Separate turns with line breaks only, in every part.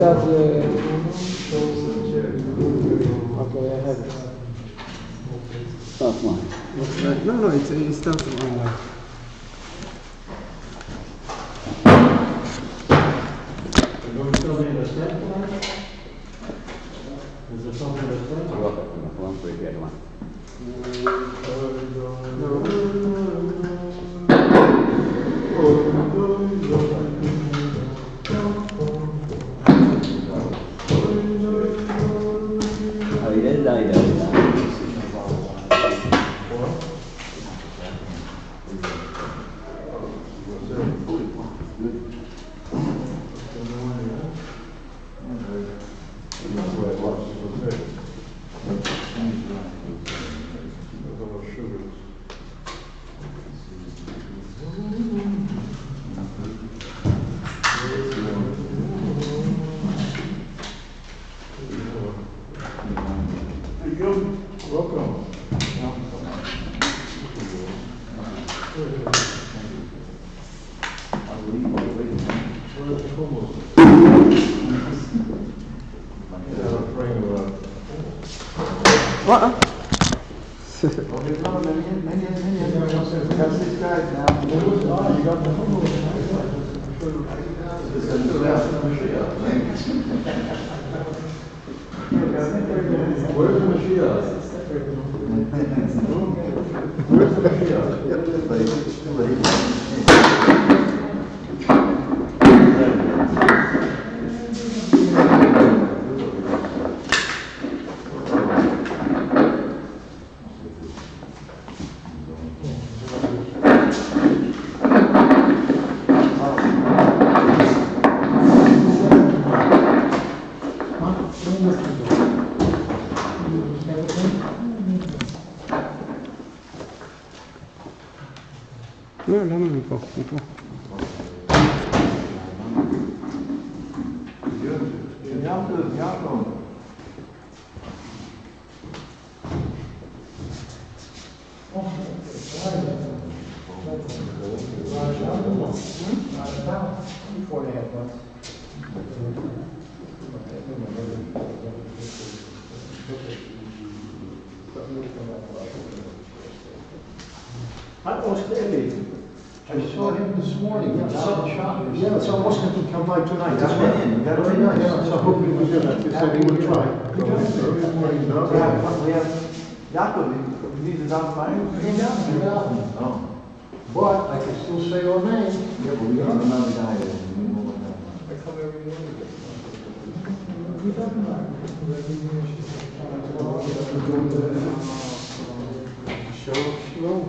Okay, I have it.
Start mine.
No, it starts online. לא, למה מפה? מפה.
I saw him this morning. Yeah, so I wasn't going to come by tonight. That's very nice. Yeah, so hopefully we do that. He said he would try. We have Jacob. He needs a down fire. Oh. But I can still say your name. Yeah, but we don't have another guy there. I come every morning. Shalom.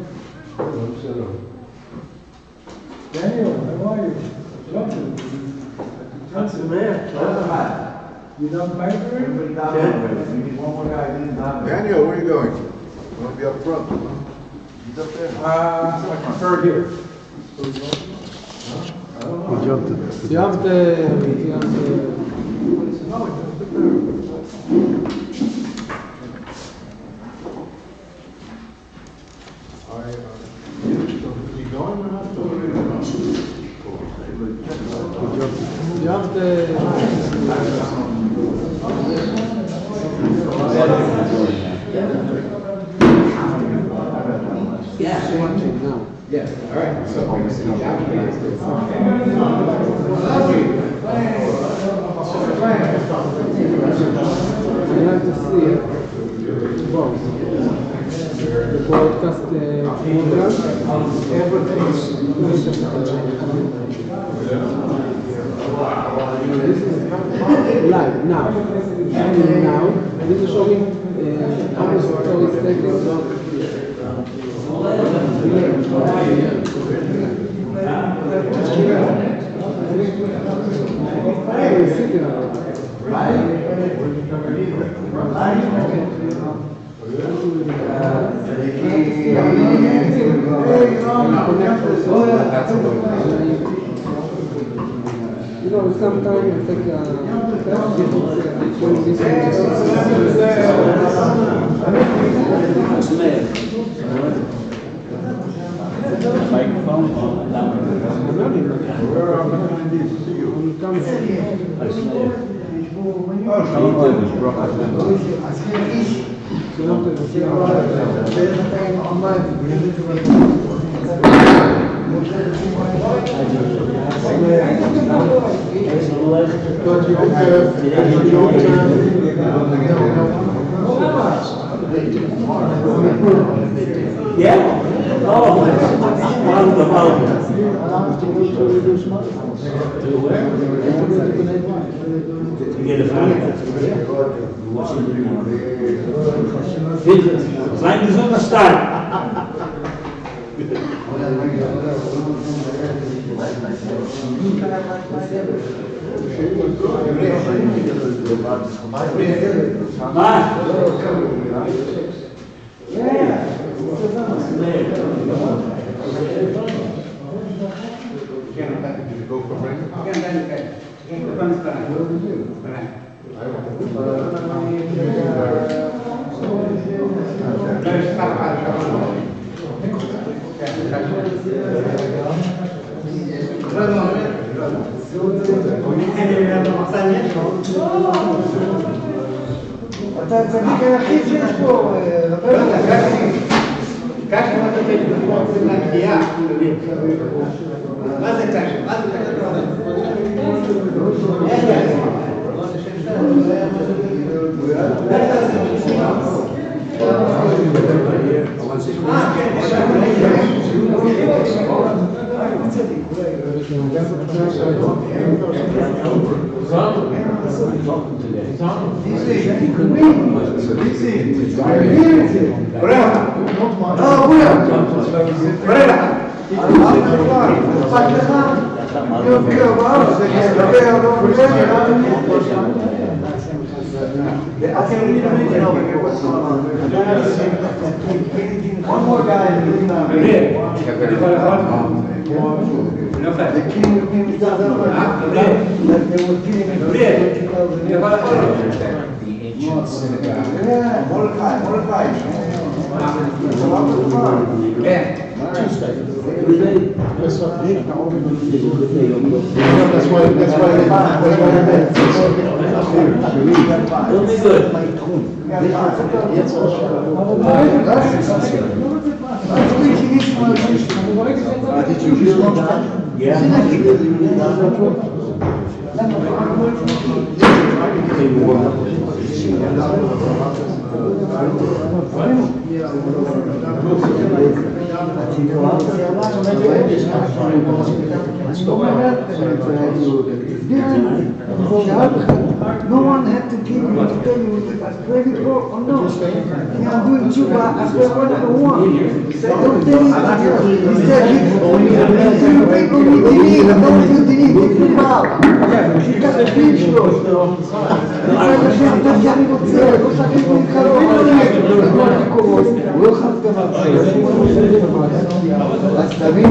Daniel, how are you? That's the man. You done papering? We need one more guy.
Daniel, where are you going? You want to be up front? He's up there.
I prefer here.
He jumped.
Yeah, all right. So,
I like to see it. The broadcast this is live now. And now, this is showing how much story is taking. You know, sometimes you take
Microphone.
Where are the Chinese? See you.
When it comes
Sein gesunder Stein.
אתה הצדיק היחיד שיש פה,
קשה מה אתה תגיד? זה להגיעה. מה זה קשה? מה זה
One more guy. The king of kings doesn't like they were killing him. Mordecai. No one had to give me to tell you if I credit or no. I'm doing tshuva after one on one. Don't tell me. He said, you make me dini, I don't do dini, you mal. She got a big show. אני רוצה, לא שכית מתקרוב, לא חד כמה. אז תבין,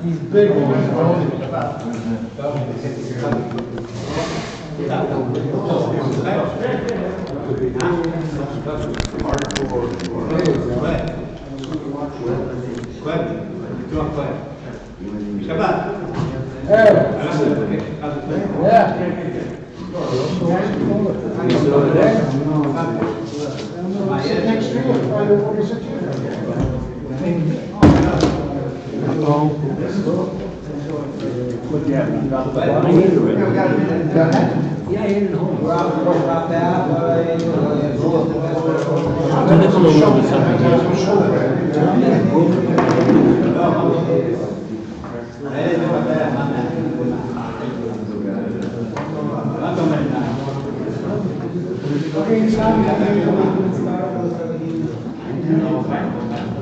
He's big on his own.
שבת.
Yeah, I ate it at home.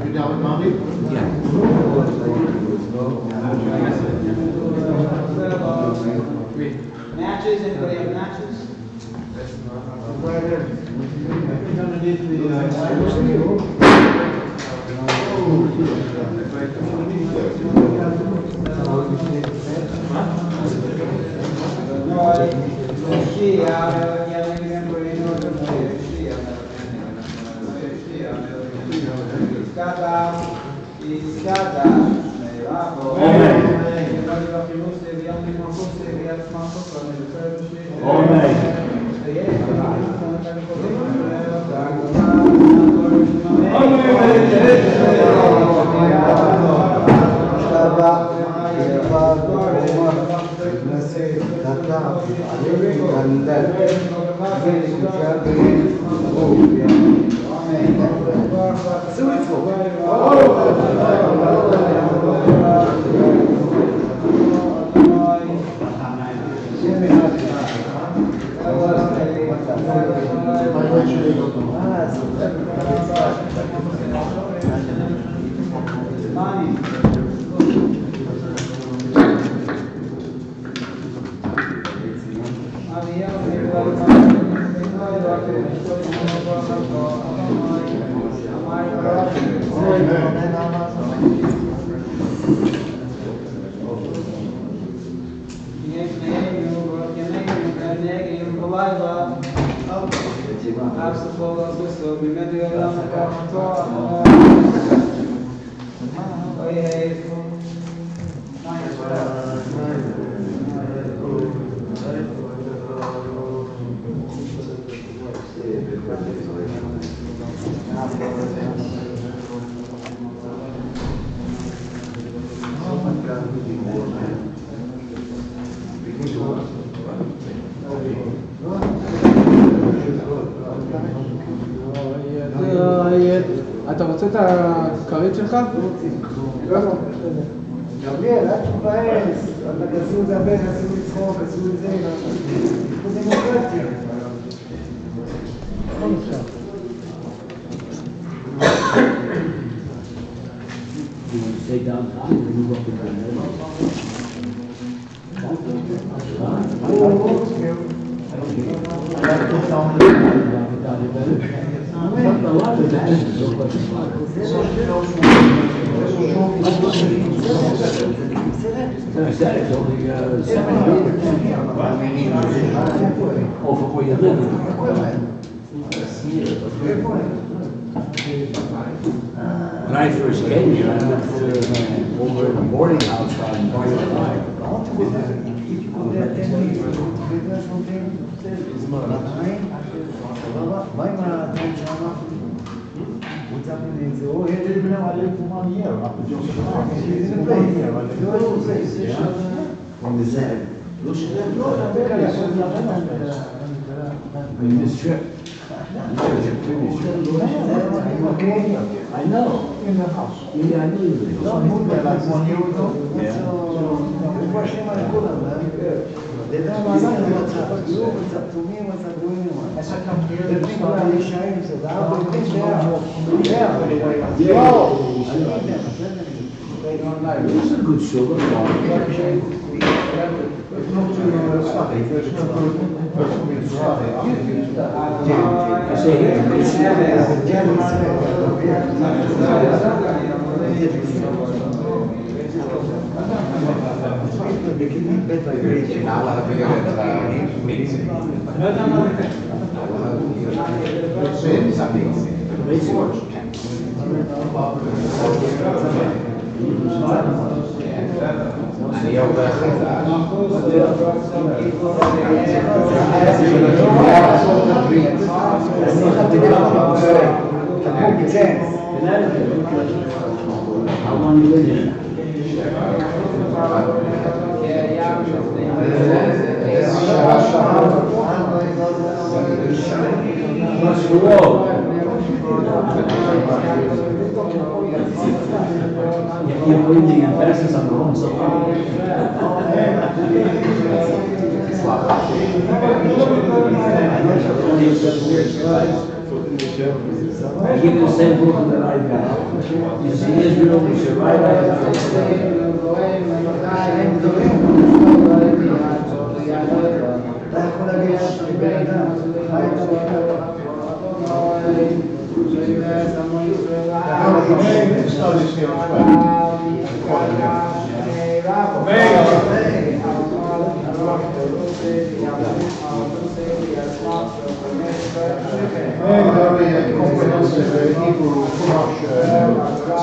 You down with Monday?
Matches, anybody have matches?
אתה רוצה את הכרית שלך?
גבריאל, אל תתבאס, עשו את זה הרבה, עשו לצחוק, עשו את זה, זה דמוקרטיה. הכל אפשר.
You want to stay downtown or move up to I said it's only 7 meters. Over where you live. When I first came here, I went over in a boarding house on Barrio Live. This trip. I know.
In the house.
Yeah, I knew you were.
No, I moved there like 1 year ago. They don't know what's up to you, what's up to me, what's up to anyone. The people are Yishayim, so the other things they are.
It's a good show. How long you live here? What's the wall? You're putting the emphasis on the wrong side. I give you the same book that I've got. You see Israel, you should write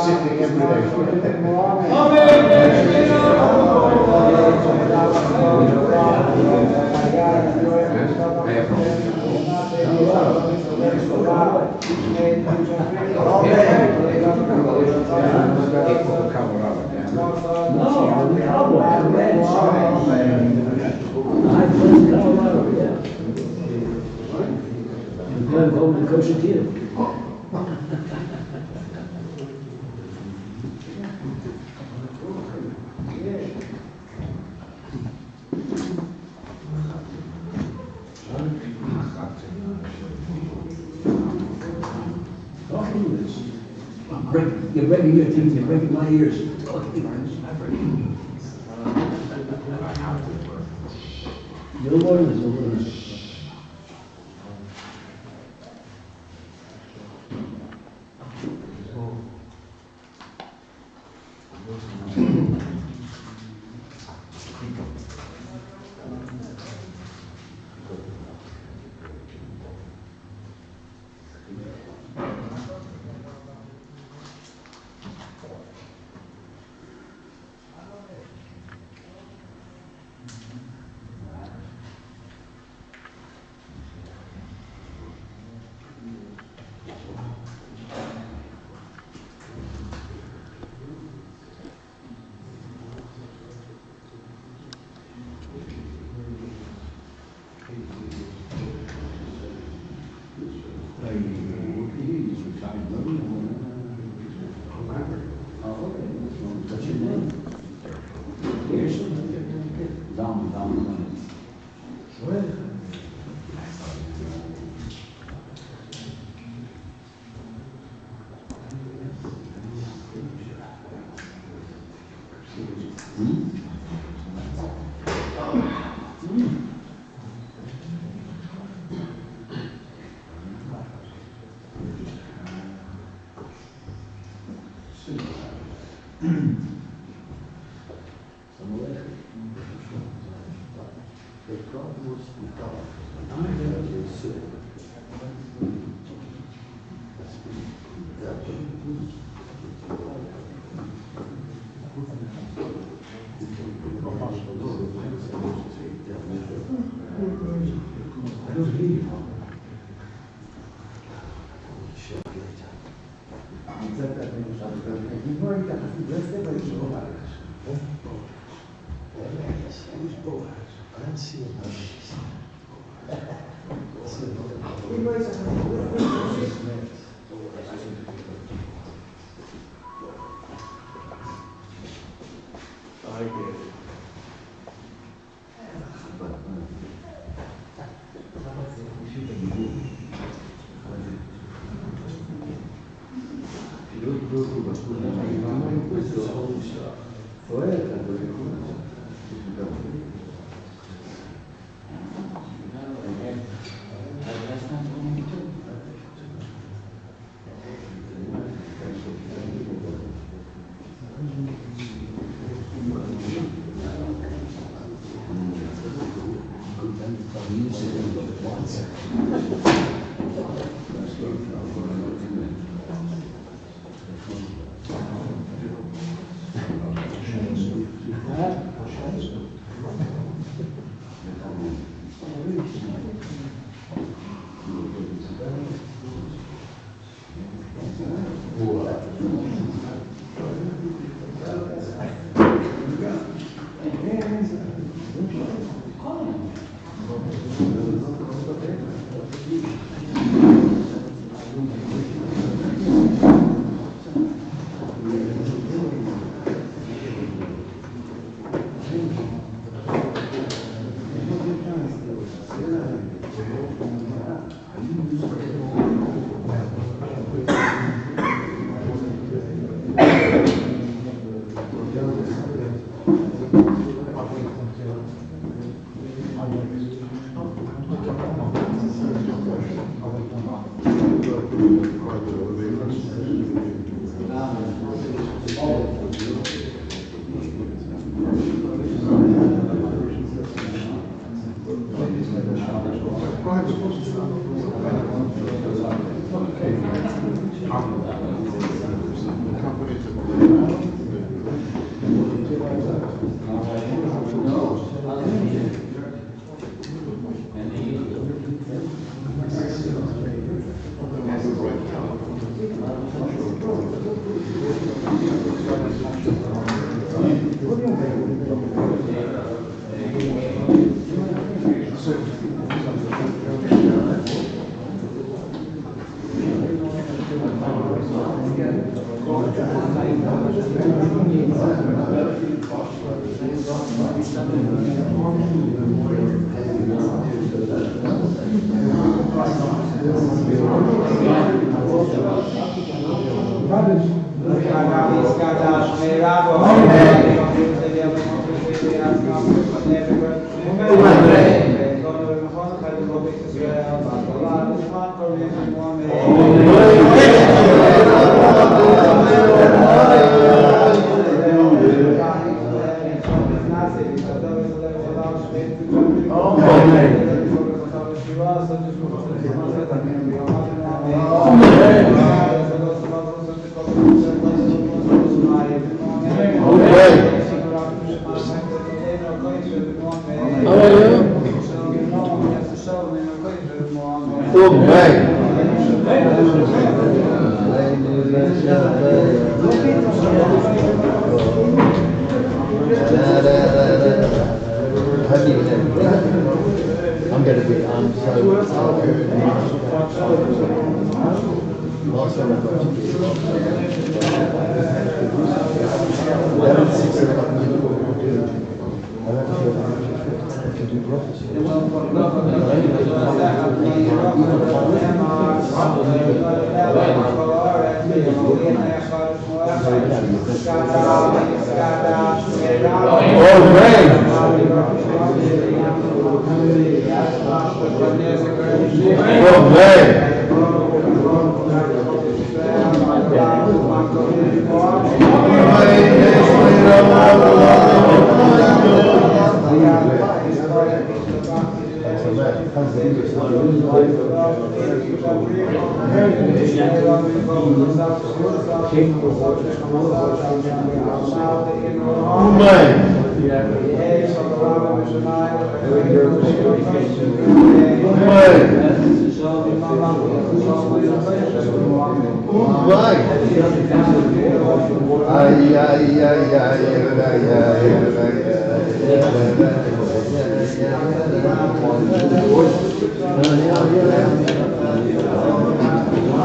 sitting every day.
You're breaking your teeth, you're breaking my ears. No worries, no worries.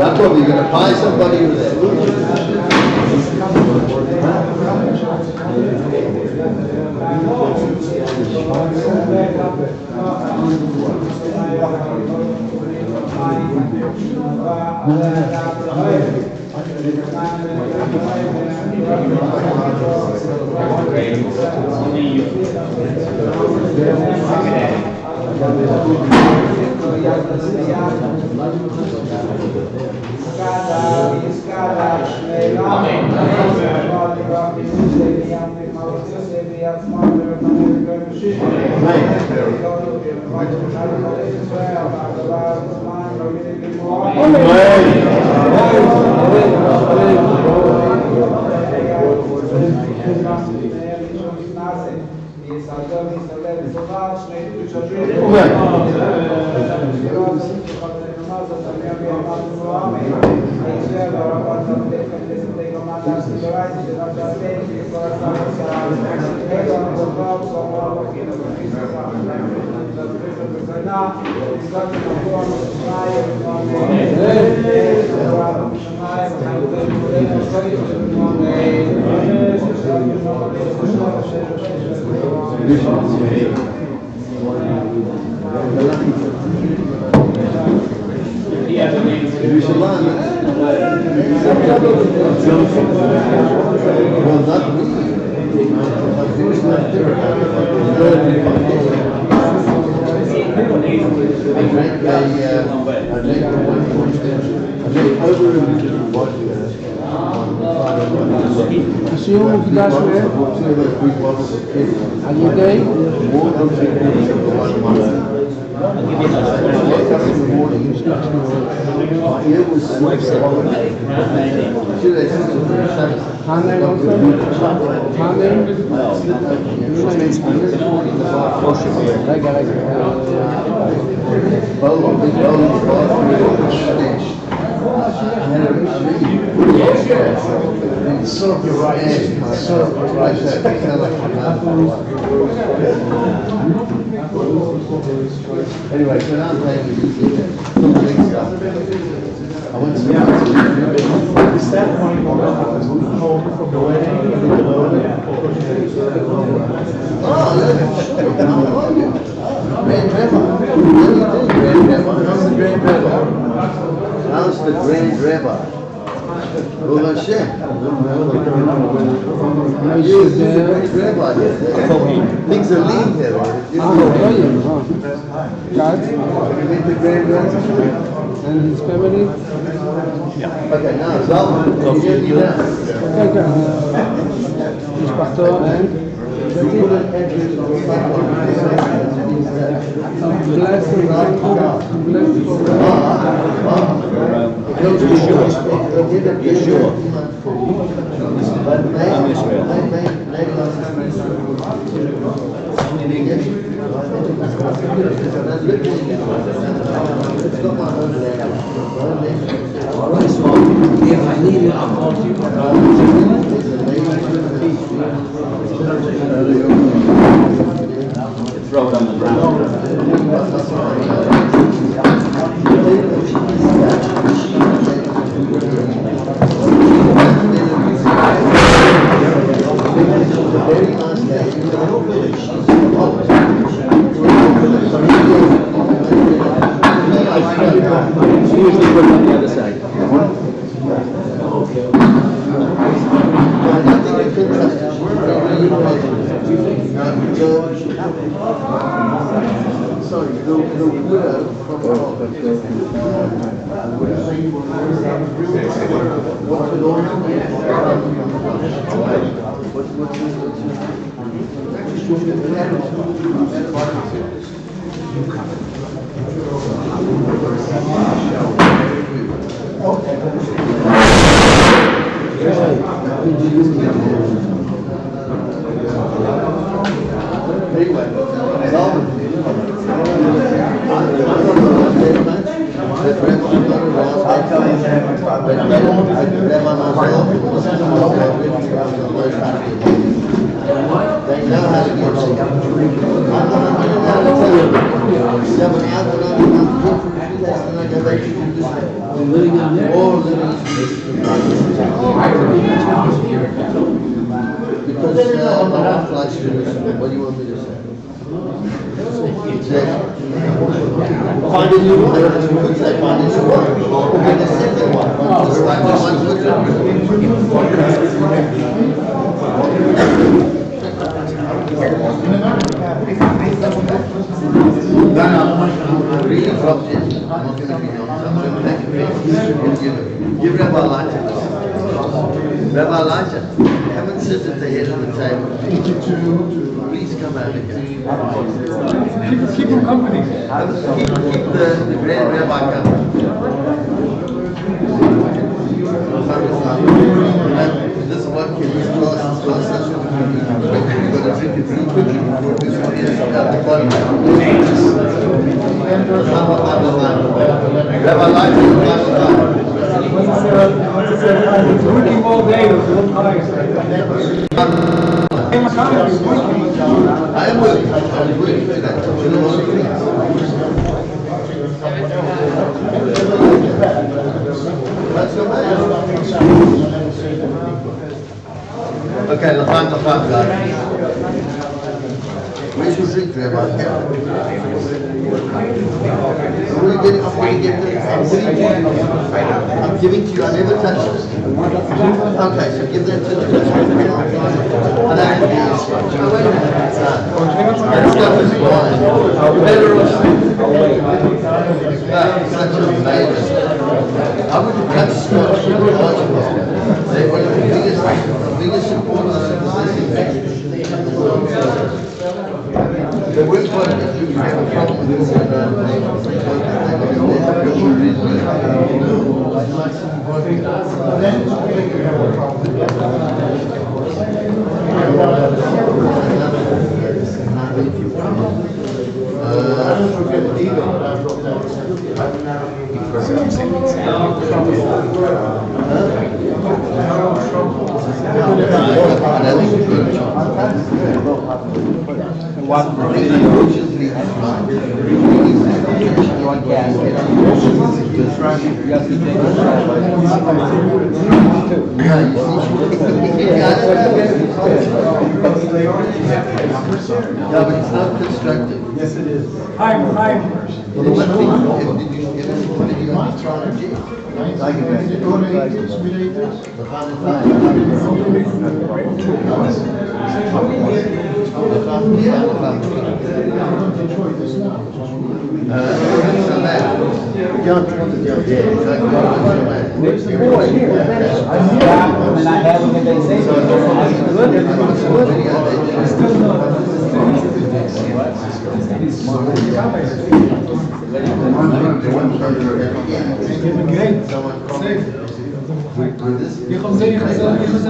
Jacob, you're going to buy somebody who's there.
השיעור מוקדש על ידי
Anyway, so now I'm playing with these I went to
Is that one home from the wedding?
Oh, look. How are you? Grand Rabbi. How's the Grand Rabbi? How's the Grand Rabbi? Well, Hashem. You, the Grand Rabbi. Things are lean here.
God
You meet the Grand Rabbi?
and his family.
Okay, now, Zalman. Can you hear me now?
משפחתו and
You put an address on the platform.
bless him, bless him.
Yeshua.
Throw it on the ground. Usually put it on the other side.
Sorry, the widow from what's the law? Anyway, they know how to get
Living on there.
Because on the half-life students, what do you want me to say? Find a new one. You could say find a new one. And the second one. Just like the ones with I'm really dropped in. I'm not going to be honest. I'm going to take it. Give Rabbi Elijah. Rabbi Elijah, come and sit at the head of the table. Please come over here.
Keep him company.
Keep the Grand Rabbi company. This is what Kenny's class session. You've got to drink it really quickly before this one is at the bottom. Rabbi Elijah,
Working all day, those little guys.
I am working. I'm working today. That's your man. Okay, l'chaim, guys. Where's your drink, Rabbi? Before you get this, I'm giving to you, I never touched this. Okay, so give that to the and that can be used. Oh, wait a minute. That stuff is blind. You better off. Such a amazing. I wouldn't touch scotch. They're one of the biggest supporters of the disinfection. The
Which one? Do you have a problem with this? Yeah, but it's not constructive.
Yes, it is.
Well, the one thing, if you want to try to do, like if you go to eat this, we eat this.
Where's the boy here?
And I have them if they say so.
Ich habe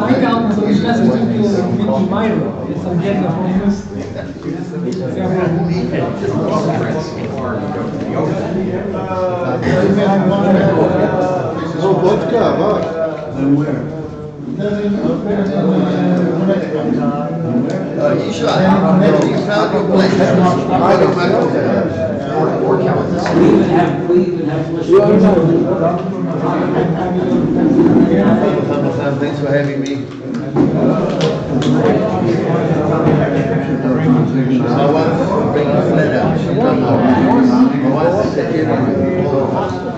eingehalten, so ich weiß nicht, wie die Meinung jetzt am Ende von uns.
No vodka, what?
You found your place.
We even have
Thanks for having me. My wife bring the flat out. She don't know. My wife said, "Here,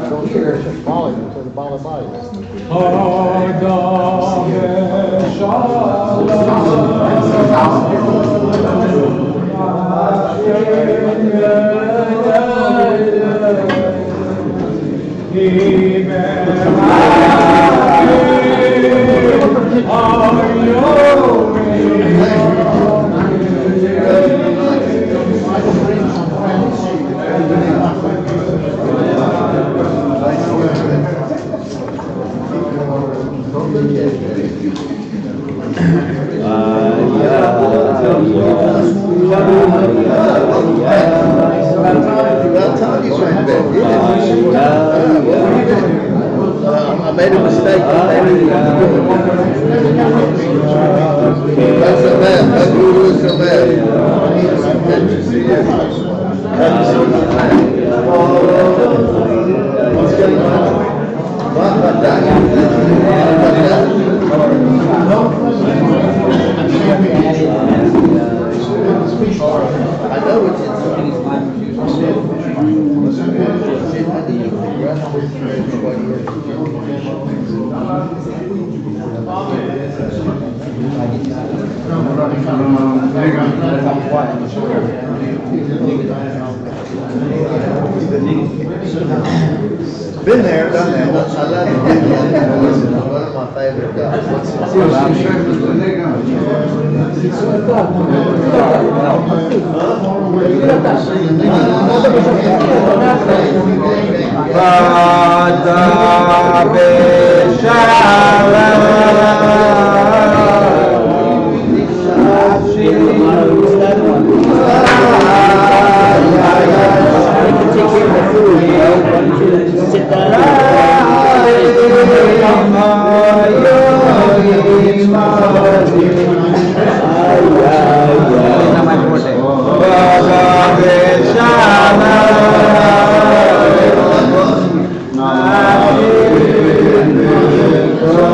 Don't hear it, just falling into the bottom of it.
I made a mistake. That's so bad. That guru is so bad. I know it's
Been there, done that.
I love it. One of my favorite guys.
Sit down.
Baba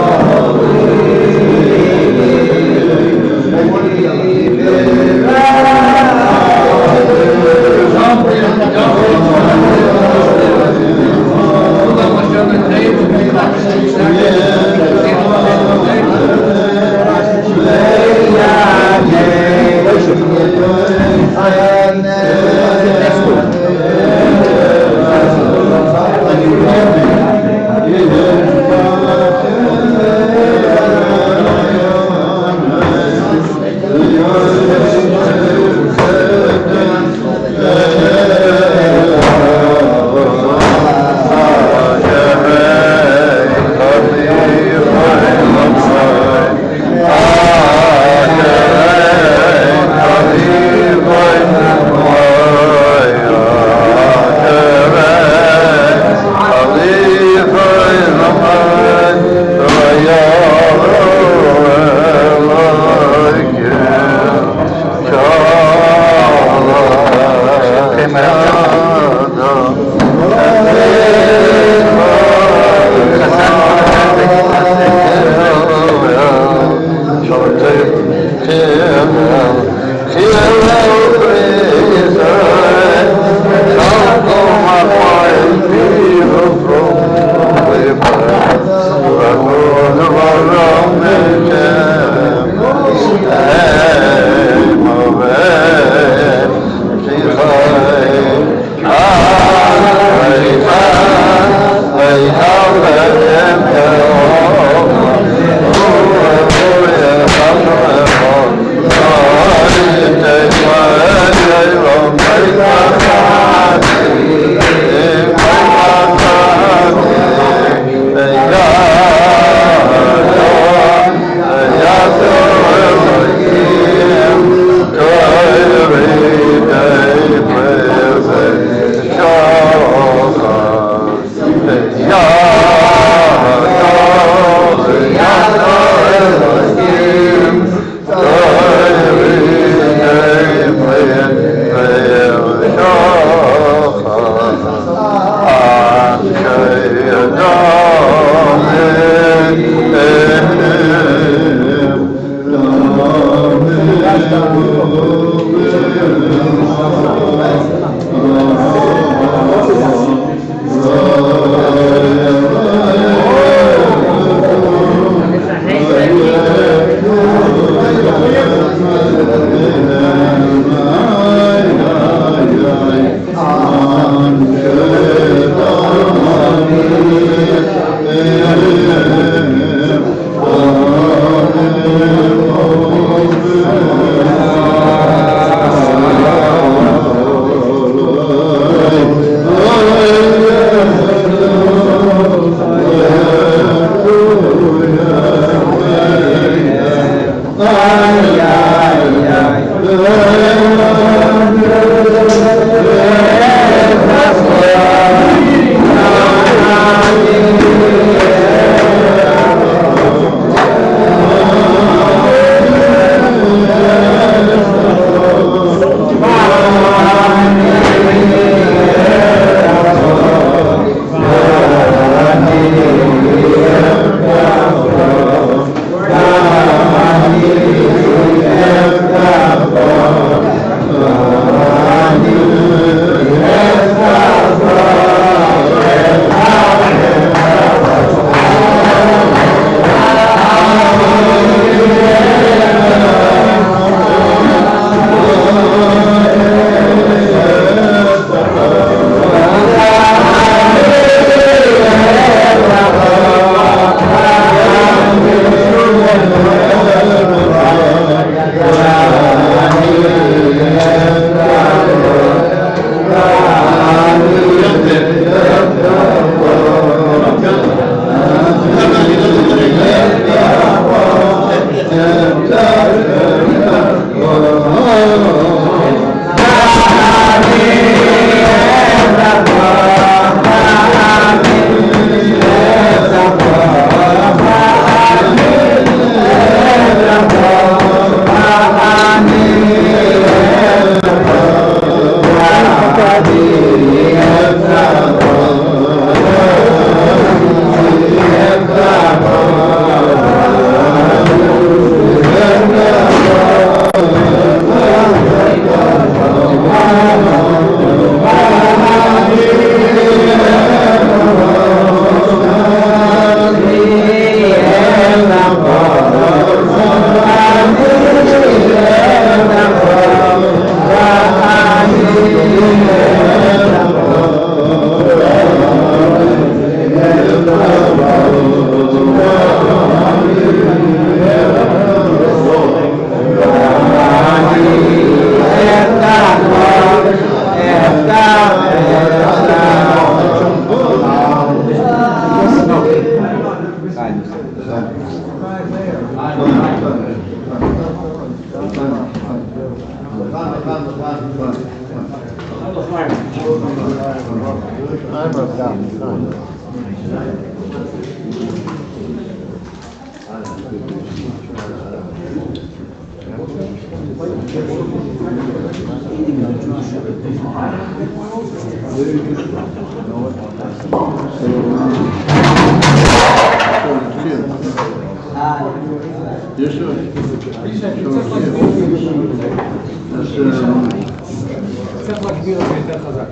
צריך להגביר את זה יותר חזק.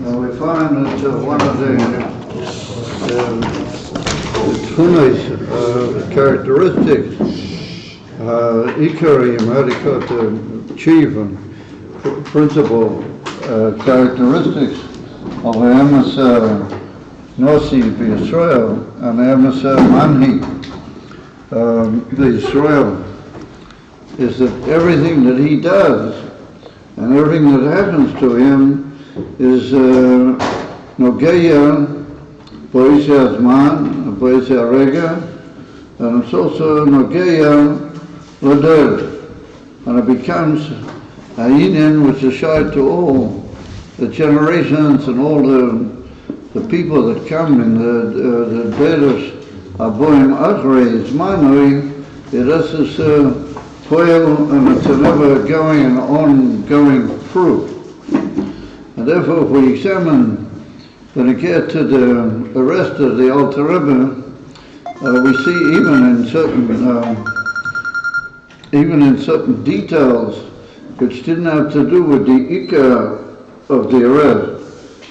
We find that one of the tchunos, characteristics, ikarim, how do you call it, chief and principal characteristics of Emes Nosi Israel and Emes Manhi the Israel is that everything that he does and everything that happens to him is Nogeya, Boisya Zman, Boisya Rega, and it's also Nogeya Ladel, and it becomes a union which is shared to all the generations and all the people that come in the Vedas Aboim Achrei Zmanui. It is this toil, and it's an ever-going and ongoing fruit. And therefore, if we examine, when we get to the rest of the Alter Rebbe, we see even in certain details which didn't have to do with the Ikar of the arrest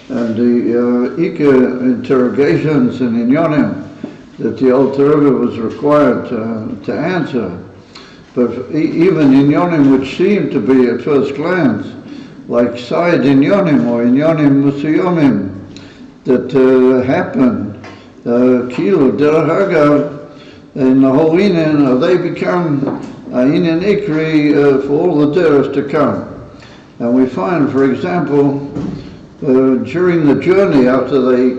and the Ikar interrogations and inyonim that the Alter Rebbe was required to answer. But even inyonim which seemed to be at first glance like side inyonim or inyonim musuyomim that happen, kilo derech hagav, in the whole inyan, they become inyan ikri for all the deras to come. And we find, for example, during the journey after they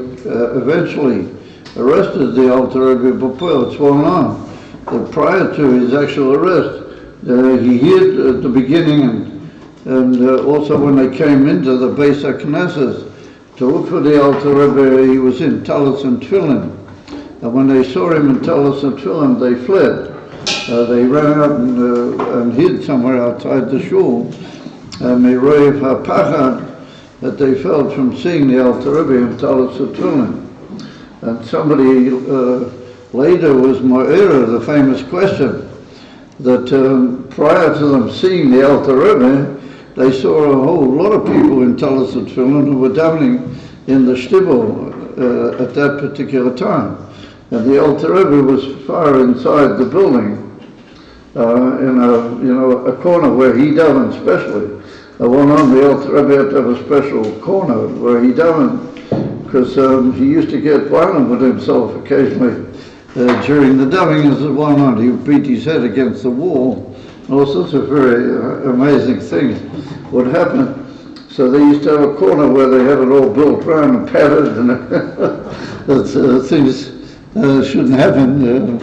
eventually arrested the Alter Rebbe B'Poel Tzvon, that prior to his actual arrest, he hid at the beginning and also when they came into the Beis HaKnesset to look for the Alter Rebbe, he was in Talis and Tefillin. And when they saw him in Talis and Tefillin, they fled. They ran out and hid somewhere outside the shul. And they raved ha'pachad that they felt from seeing the Alter Rebbe in Talis and Tefillin. And somebody later was Mo'era, the famous question, that prior to them seeing the Alter Rebbe, they saw a whole lot of people in Talis and Tefillin who were davening in the shtibel at that particular time. And the Alter Rebbe was far inside the building, in a corner where he davened specially. One on the Alter Rebbe had to have a special corner where he davened, because he used to get violent with himself occasionally during the davening. As one on, he would beat his head against the wall. All sorts of very amazing things would happen. So they used to have a corner where they had it all built around and padded, and that things shouldn't happen.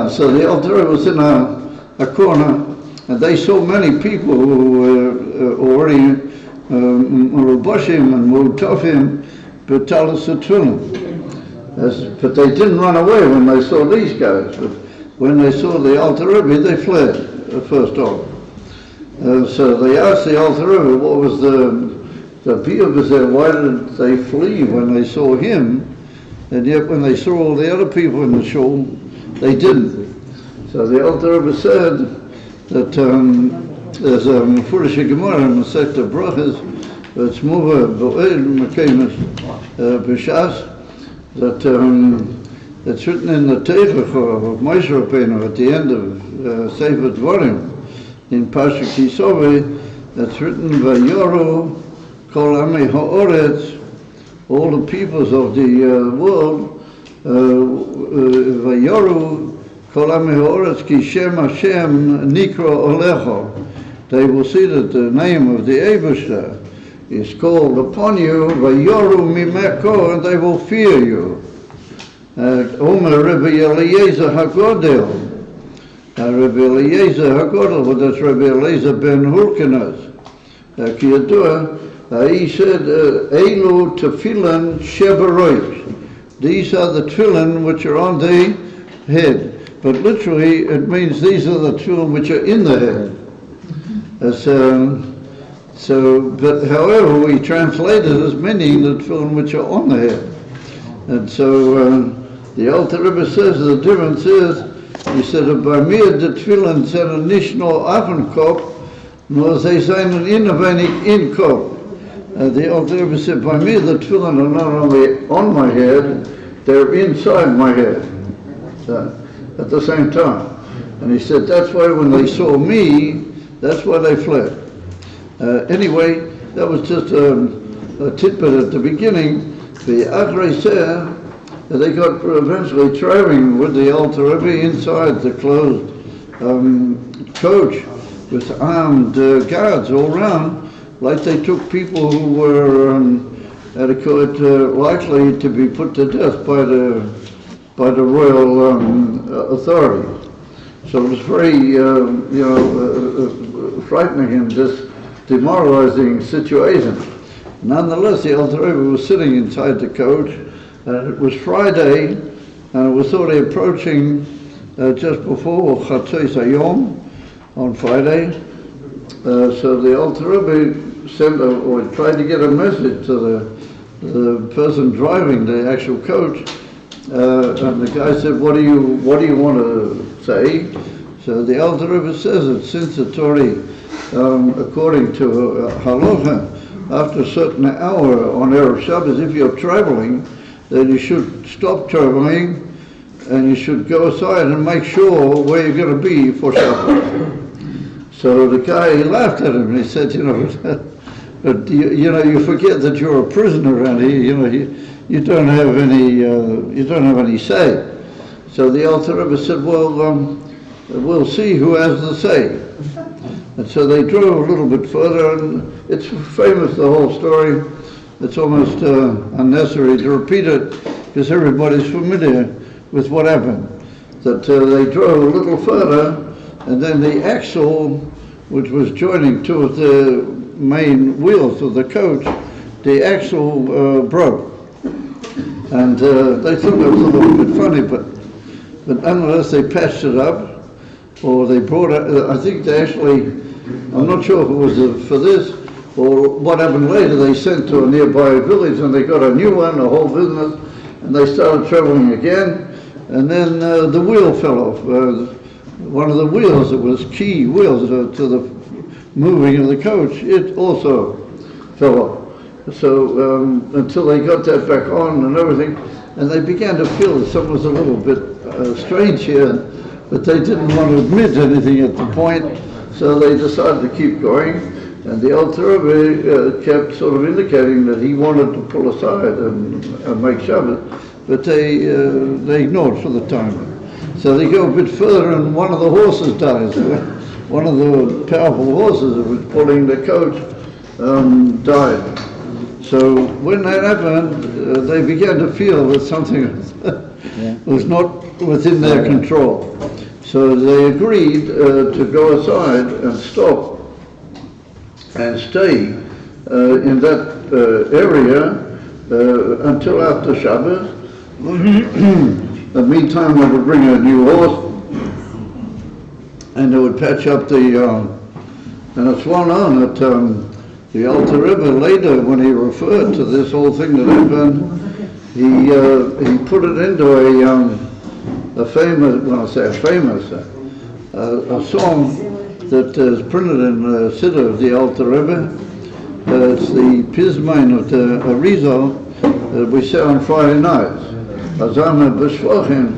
So the Alter Rebbe was in a corner, and they saw many people who were already Meruboshim and Mutofim, but Talis and Tefillin. But they didn't run away when they saw these guys. But when they saw the Alter Rebbe, they fled. First off. So they asked the Alter Rebbe what was the piyuv there, why did they flee when they saw him, and yet when they saw all the other people in the shul, they didn't. So the Alter Rebbe said that there's a Mefurish Gemara in Masechta Brachas, it's Muva Bo'ed Mekemes B'Shas, that it's written in the Teichach of Moshe Rabbeinu at the end of Sefer Dvarim, in Pasuk Kisove, that's written Vayoru Kol Ami Ha'oretz, all the peoples of the world, Vayoru Kol Ami Ha'oretz Ki Shem Hashem Nikro Olecho. They will see that the name of the Eibusha is called upon you, Vayoru Mimeko, and they will fear you.
Omer Rabbi Eliezer HaGodel. Rabbi Eliezer HaGodel, well, that's Rabbi Eliezer ben Hurkenaz. Kiyadua, he said, Elu tefillin shebaroish. These are the tefillin which are on the head. But literally, it means these are the tefillin which are in the head. But however, we translate it as meaning the tefillin which are on the head. And so the Alter Rebbe says the difference is, he said, bei mir the tefillin sind nicht nur auf dem Kopf, nur sie sind inwendig in Kopf. The Alter Rebbe said, by me the tefillin are not only on my head, they're inside my head at the same time. And he said, that's why when they saw me, that's why they fled. Anyway, that was just a tidbit at the beginning. The Achrei Seh, they got eventually traveling with the Alter Rebbe inside the closed coach with armed guards all around, like they took people who were likely to be put to death by the royal authorities. So it was very, frightening and just demoralizing situation. Nonetheless, the Alter Rebbe was sitting inside the coach, and it was Friday, and it was sort of approaching just before Chatzos Hayom on Friday. So the Alter Rebbe sent or tried to get a message to the person driving the actual coach, and the guy said, "What do you want to say?" So the Alter Rebbe says that since it's already, according to halacha, after a certain hour on Erev Shabbos, if you're traveling, then you should stop traveling and you should go aside and make sure where you're going to be for Shabbos. So the guy, he laughed at him and he said, but you forget that you're a prisoner around here. You don't have any say. So the Alter Rebbe said, well, we'll see who has the say. And so they drove a little bit further, and it's famous, the whole story. It's almost unnecessary to repeat it because everybody's familiar with what happened. That they drove a little further, and then the axle, which was joining two of the main wheels of the coach, the axle broke. And they thought it was a little bit funny, but nonetheless they patched it up, or they brought it, I think they actually, I'm not sure if it was for this, or what happened later, they sent to a nearby village and they got a new one, a whole business, and they started traveling again, and then the wheel fell off. One of the wheels, it was key wheels to the moving of the coach, it also fell off. So until they got that back on and everything, and they began to feel that something was a little bit strange here, but they didn't want to admit anything at the point, so they decided to keep going. And the Alter Rebbe kept sort of indicating that he wanted to pull aside and make Shabbat, but they ignored for the time. So they go a bit further, and one of the horses dies. One of the powerful horses that was pulling the coach died. So when that happened, they began to feel that something was not within their control. So they agreed to go aside and stop and stay in that area until after Shabbos. In the meantime, they would bring a new horse and they would patch up the, and it's well known that the Alter Rebbe later, when he referred to this whole thing that happened, he put it into a famous, when I say famous, a song that is printed in the Siddur of the Alter Rebbe. It's the Pizmain of the Arizal that we say on Friday nights. Azame B'Shvachim.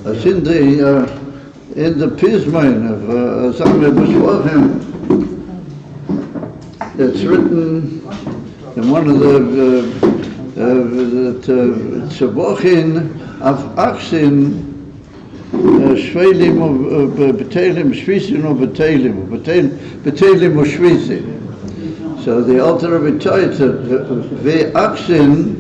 It's in the Pizmain of Azame B'Shvachim. It's written in one of the Tzavochin of Aksin Shvelim Betelim Shvisin or Betelim or Shvisin. So the Alter Rebbe taught that Ve'aksin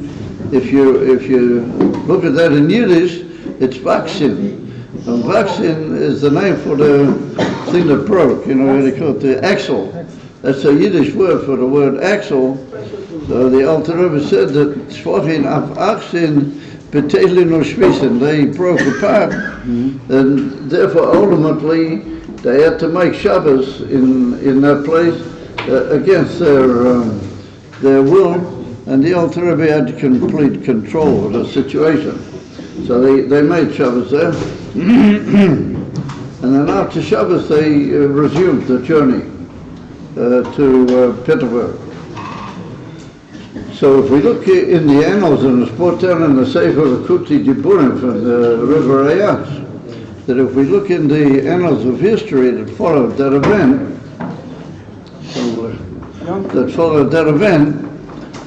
if you look at that in Yiddish, it's vaccine. And vaccine is the name for the thing that broke, they call it the axle. That's a Yiddish word for the word axle. So the Alter Rebbe said that Shvachin af Achsin betelin u'shvisin, they broke apart, and therefore ultimately they had to make Shabbos in that place against their will, and the Alter Rebbe had complete control of the situation. So they made Shabbos there, and then after Shabbos they resumed the journey to Petersburg. So if we look in the annals, and it's brought down in the Sefer Kuti Diburim from the River Ayaz, that if we look in the annals of history that followed that event,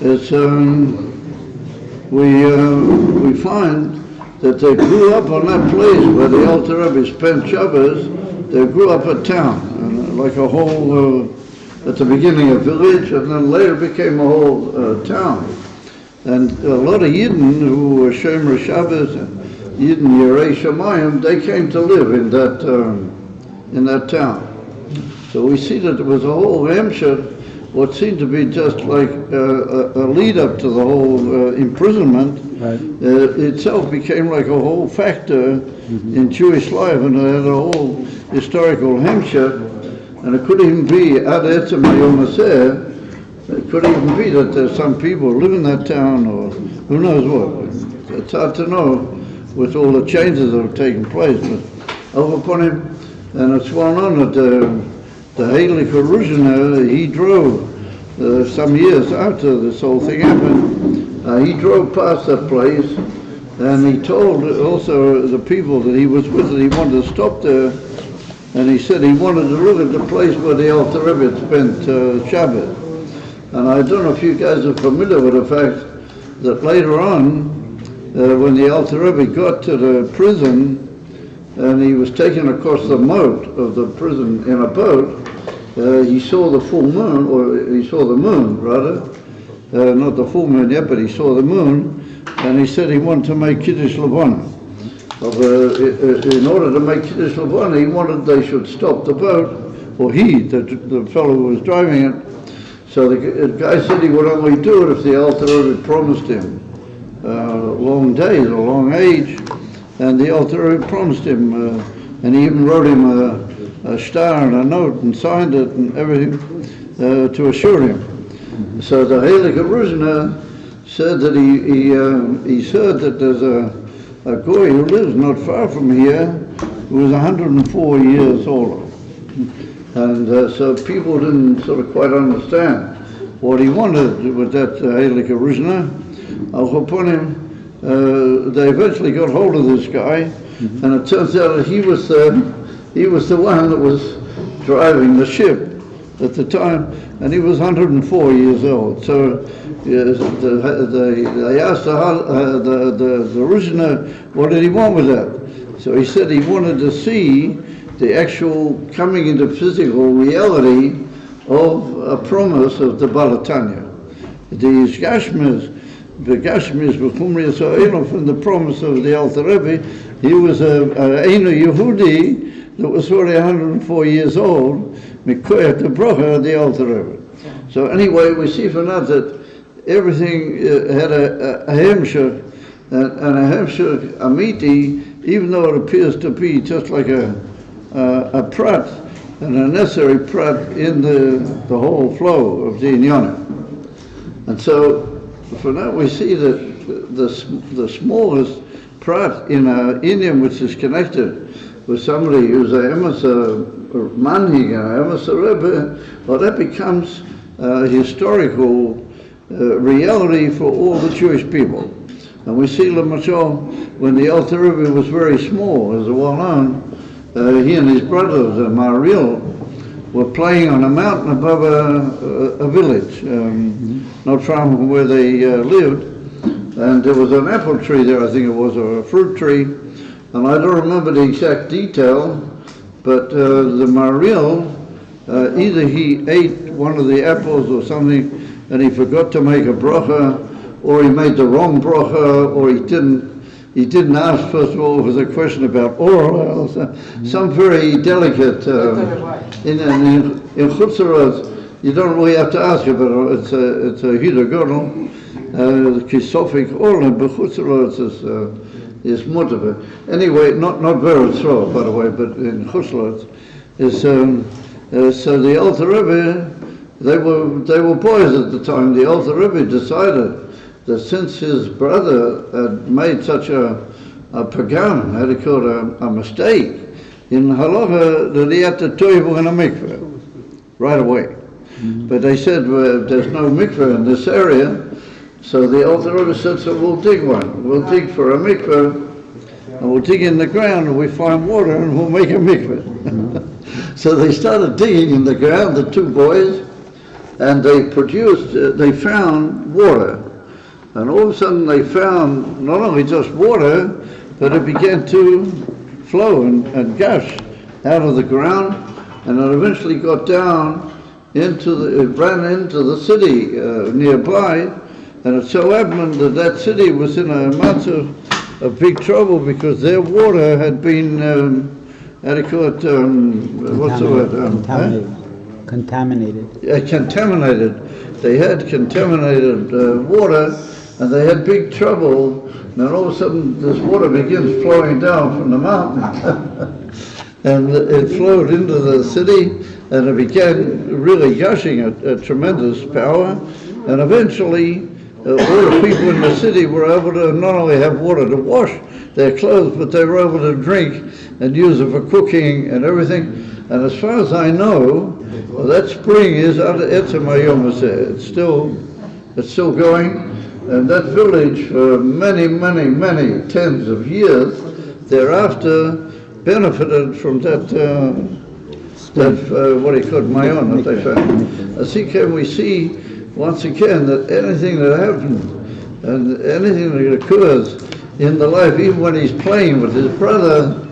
is we find that they grew up on that place where the Alter Rebbe spent Shabbos. They grew up a town, like a whole, at the beginning a village, and then later became a whole town. And a lot of Yidden who were Shomer Shabbos and Yidden Yerei Shamayim, they came to live in that town. So we see that there was a whole hemshech, what seemed to be just like a lead up to the whole imprisonment. Right. Itself became like a whole factor in Jewish life, and it had a whole historical hemshech. And it could even be ad etzem hayom hazeh. It could even be that there's some people who live in that town, or who knows what. It's hard to know with all the changes that have taken place. But over upon him, and it's well known that the Heilige Ruzhiner, he drove some years after this whole thing happened. He drove past that place, and he told also the people that he was with that he wanted to stop there, and he said he wanted to look at the place where the Alter Rebbe had spent Shabbat. And I don't know if you guys are familiar with the fact that later on, when the Alter Rebbe got to the prison, and he was taken across the moat of the prison in a boat, he saw the full moon, or he saw the moon rather, not the full moon yet, but he saw the moon, and he said he wanted to make Kiddush Levana. In order to make Kiddush Levana, he wanted they should stop the boat, or the fellow who was driving it. So the guy said he would only do it if the Alter Rebbe promised him long days or long age, and the Alter Rebbe promised him, and he even wrote him a star and a note and signed it and everything to assure him. So the Heilige Ruzhiner said that he's heard that there's a goy who lives not far from here who was 104 years older. And so people didn't sort of quite understand what he wanted with that Heilige Ruzhiner. Upon him, they eventually got hold of this guy, and it turns out that he was the one that was driving the ship at the time, and he was 104 years old. So they asked the Ruzhiner, what did he want with that? So he said he wanted to see the actual coming into physical reality of a promise of the Balatanya. These Gashmis, the Gashmis v'chumri yisraelu, from the promise of the Alter Rebbe. He was a Einu Yehudi that was already 104 years old, Mikoyat the Bracha of the Alter Rebbe. So anyway, we see from that everything had a hemshech, and a hemshech amiti, even though it appears to be just like a prat, and a necessary prat in the whole flow of the Inyana. And so from that we see that the smallest prat in an Indian which is connected with somebody who's a manhig, a rebbe, well, that becomes a historical reality for all the Jewish people. And we see Lamashal, when the Alter Rebbe was very small, as well known, he and his brothers, Mariel, were playing on a mountain above a village, not far from where they lived. And there was an apple tree there, I think it was, or a fruit tree. And I don't remember the exact detail, but the Mariel, either he ate one of the apples or something, and he forgot to make a bracha, or he made the wrong bracha, or he didn't ask, first of all, it was a question about oral, some very delicate, in Chutz La'aretz, you don't really have to ask about it, it's a Hida Godel, Kisofik Oral, but Chutz La'aretz is Mutav. Anyway, not very throw, by the way, but in Chutz La'aretz, is, so the Alter Rebbe, they were boys at the time. The Alter Rebbe decided that since his brother had made such a pagam, had he called a mistake in halacha, that he had to toiv in a mikveh right away. But they said, well, there's no mikveh in this area, so the Alter Rebbe said, so we'll dig one. We'll dig for a mikveh, and we'll dig in the ground, and we find water, and we'll make a mikveh. So they started digging in the ground, the two boys, and they found water. And all of a sudden they found not only just water, but it began to flow and gush out of the ground, and it eventually got down it ran into the city nearby, and it so happened that city was in a massive of big trouble because their water had been, what's the word?
Contaminated.
Contaminated. They had contaminated water, and they had big trouble. And then all of a sudden, this water begins flowing down from the mountain, and it flowed into the city, and it began really gushing at tremendous power. And eventually, all the people in the city were able to not only have water to wash their clothes, but they were able to drink and use it for cooking and everything. And as far as I know, that spring is under Etzem Hayom. It's still going. And that village, for many tens of years thereafter, benefited from that what he called Mayon that they found. As we see once again that anything that happens and anything that occurs in the life, even when he's playing with his brother,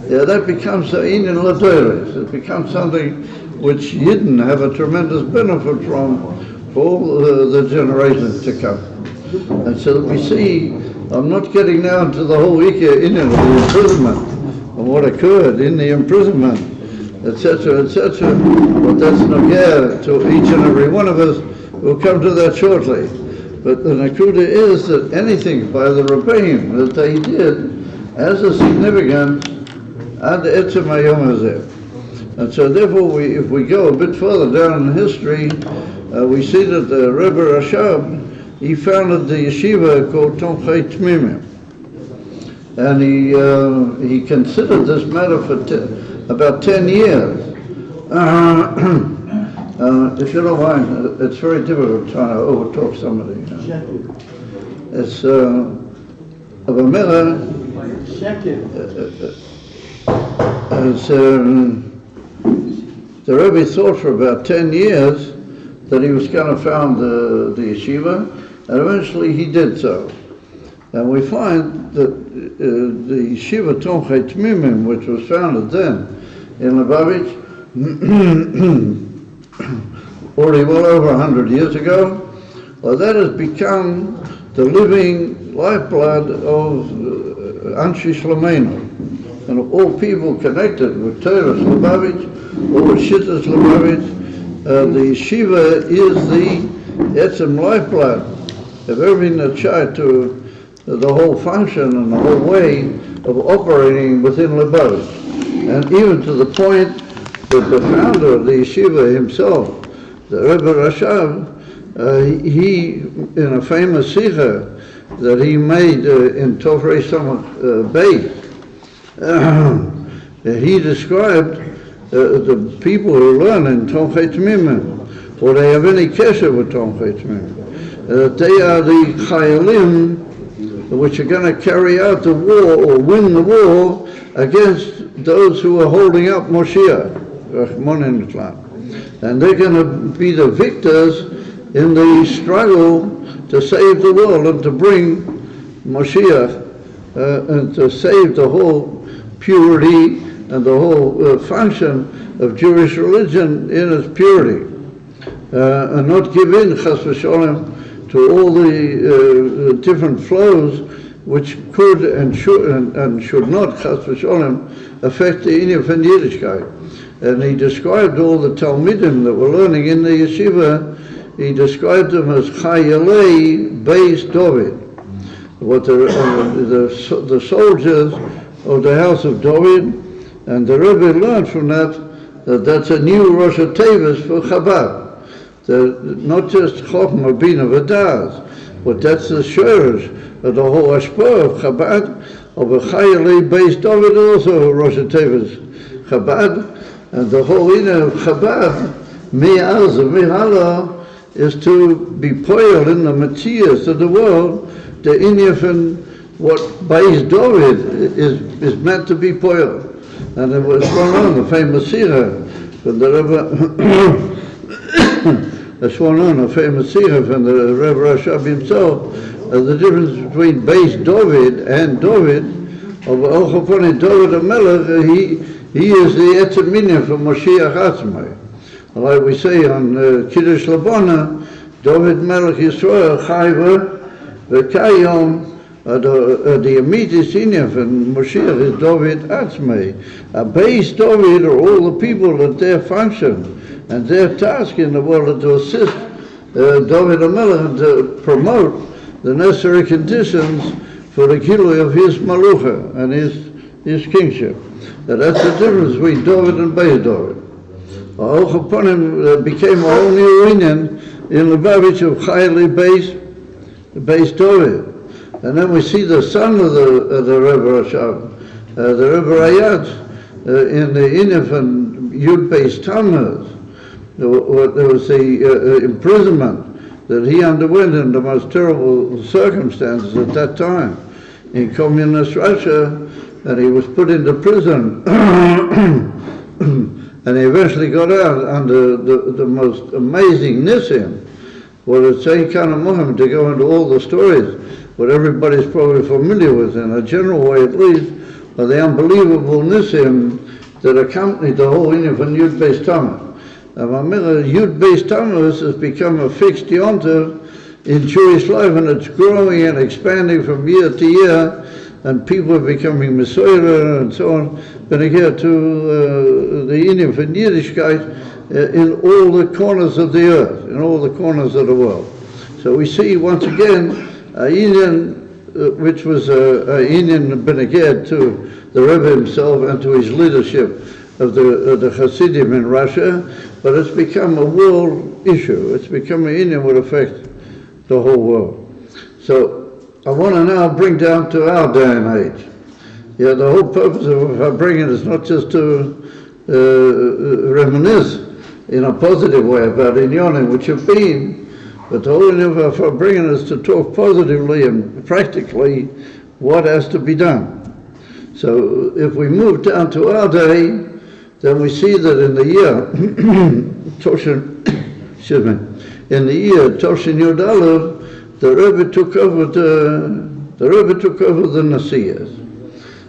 that becomes an inyan l'toros. It becomes something which Yidden have a tremendous benefit from for all the generations to come. And so we see, I'm not getting now into the whole inyan of the imprisonment and what occurred in the imprisonment, etc., but that's nogea to each and every one of us. We'll come to that shortly. But the nakuda is that anything by the Rabbeim that they did has a significance ad etzem hayom hazeh. And so therefore, if we go a bit further down in history, we see that the Rebbe Rashab, he founded the yeshiva called Tomchei Tmimim. And he considered this matter for about 10 years. If you don't mind, it's very difficult trying to overtalk somebody. It's of a minute. The Rebbe thought for about 10 years that he was going to found the yeshiva, and eventually he did so. And we find that the yeshiva Tomchei Tmimim, which was founded then in Lubavitch, already well over 100 years ago, well, that has become the living lifeblood of Anshe Shlomeinu, and of all people connected with Torah's Lubavitch, or with Shittas Lubavitch. The yeshiva is the etzem lifeblood of everything that's tied to the whole function and the whole way of operating within Lubavitch. And even to the point that the founder of the yeshiva himself, the Rebbe Rashab, he, in a famous sikha that he made in Tofrei Samach Beit, he described the people who learn in Tomchei Tmimim, or they have any kesher with Tomchei Tmimim, they are the chayalim which are going to carry out the war or win the war against those who are holding up Moshiach, and they're going to be the victors in the struggle to save the world and to bring Moshiach and to save the whole purity and the whole function of Jewish religion in its purity, and not give in, chas v'sholem, to all the different flows which could and should not, chas v'sholem, affect the inyan von Yiddishkeit. And he described all the Talmidim that were learning in the yeshiva, he described them as Chayalei Beis David, what the soldiers of the house of David, and the Rebbe learned from that that's a new Rosh Hashanah for Chabad. Not just Chochmah Bina V'das, but that's the shurish of the whole Ashpah of Chabad, of a Chayalei Beis David, also Rosh Hashanah Chabad, and the whole inner of Chabad, Me'az and Me'hala, is to be poil in the Matthias of the world, the inyan from what Beis David is meant to be poil. And it was sworn on, the famous Sira from the Rebbe, sworn on, a famous Sira from the Rebbe Rashab himself, the difference between Beis David and David, of Ochaponi David HaMelech, he is the Etzem Minyan from Moshiach Atzmai. Like we say on Kiddush Labana, David Melech Yisrael Chayva V'Kayom, the immediate inyan from Moshiach is David Atzmai. Beis David are all the people that their function and their task in the world to assist David HaMelech to promote the necessary conditions for the Gilui of his Malucha and his kingship. Now that's the difference between David and Beis David. Auch upon him became a whole new inyan in the Lubavitch of Chayalei Beis David. And then we see the son of the Rebbe Rashab, the Rebbe Rayatz, in the inyan from Yud Beis Tammuz. There was the imprisonment that he underwent in the most terrible circumstances at that time in communist Russia, and he was put into prison. And he eventually got out under the most amazing nisim. Well, it's Saint Kana Muhammad to go into all the stories, what everybody's probably familiar with in a general way at least, are the unbelievable nisim that accompanied the whole inyan from Yud Beis Tammuz. And Yud Beis Tammuz has become a fixed yontiv in Jewish life, and it's growing and expanding from year to year, and people are becoming Mesorah and so on, but here to the inyan von Yiddishkeit in all the corners of the earth, in all the corners of the world. So we see once again a inyan which was a inyan beneged to the Rebbe himself and to his leadership of the Hasidim in Russia, but it's become a world issue. It's become an inyan would affect the whole world. So I want to now bring down to our day and age. Yeah, the whole purpose of Farbrengen is not just to reminisce in a positive way about inyanim which have been, but the whole idea of Farbrengen is to talk positively and practically what has to be done. So if we move down to our day, then we see that in the year Toshin Yud Aleph, the Rebbe took over the Nasiyas.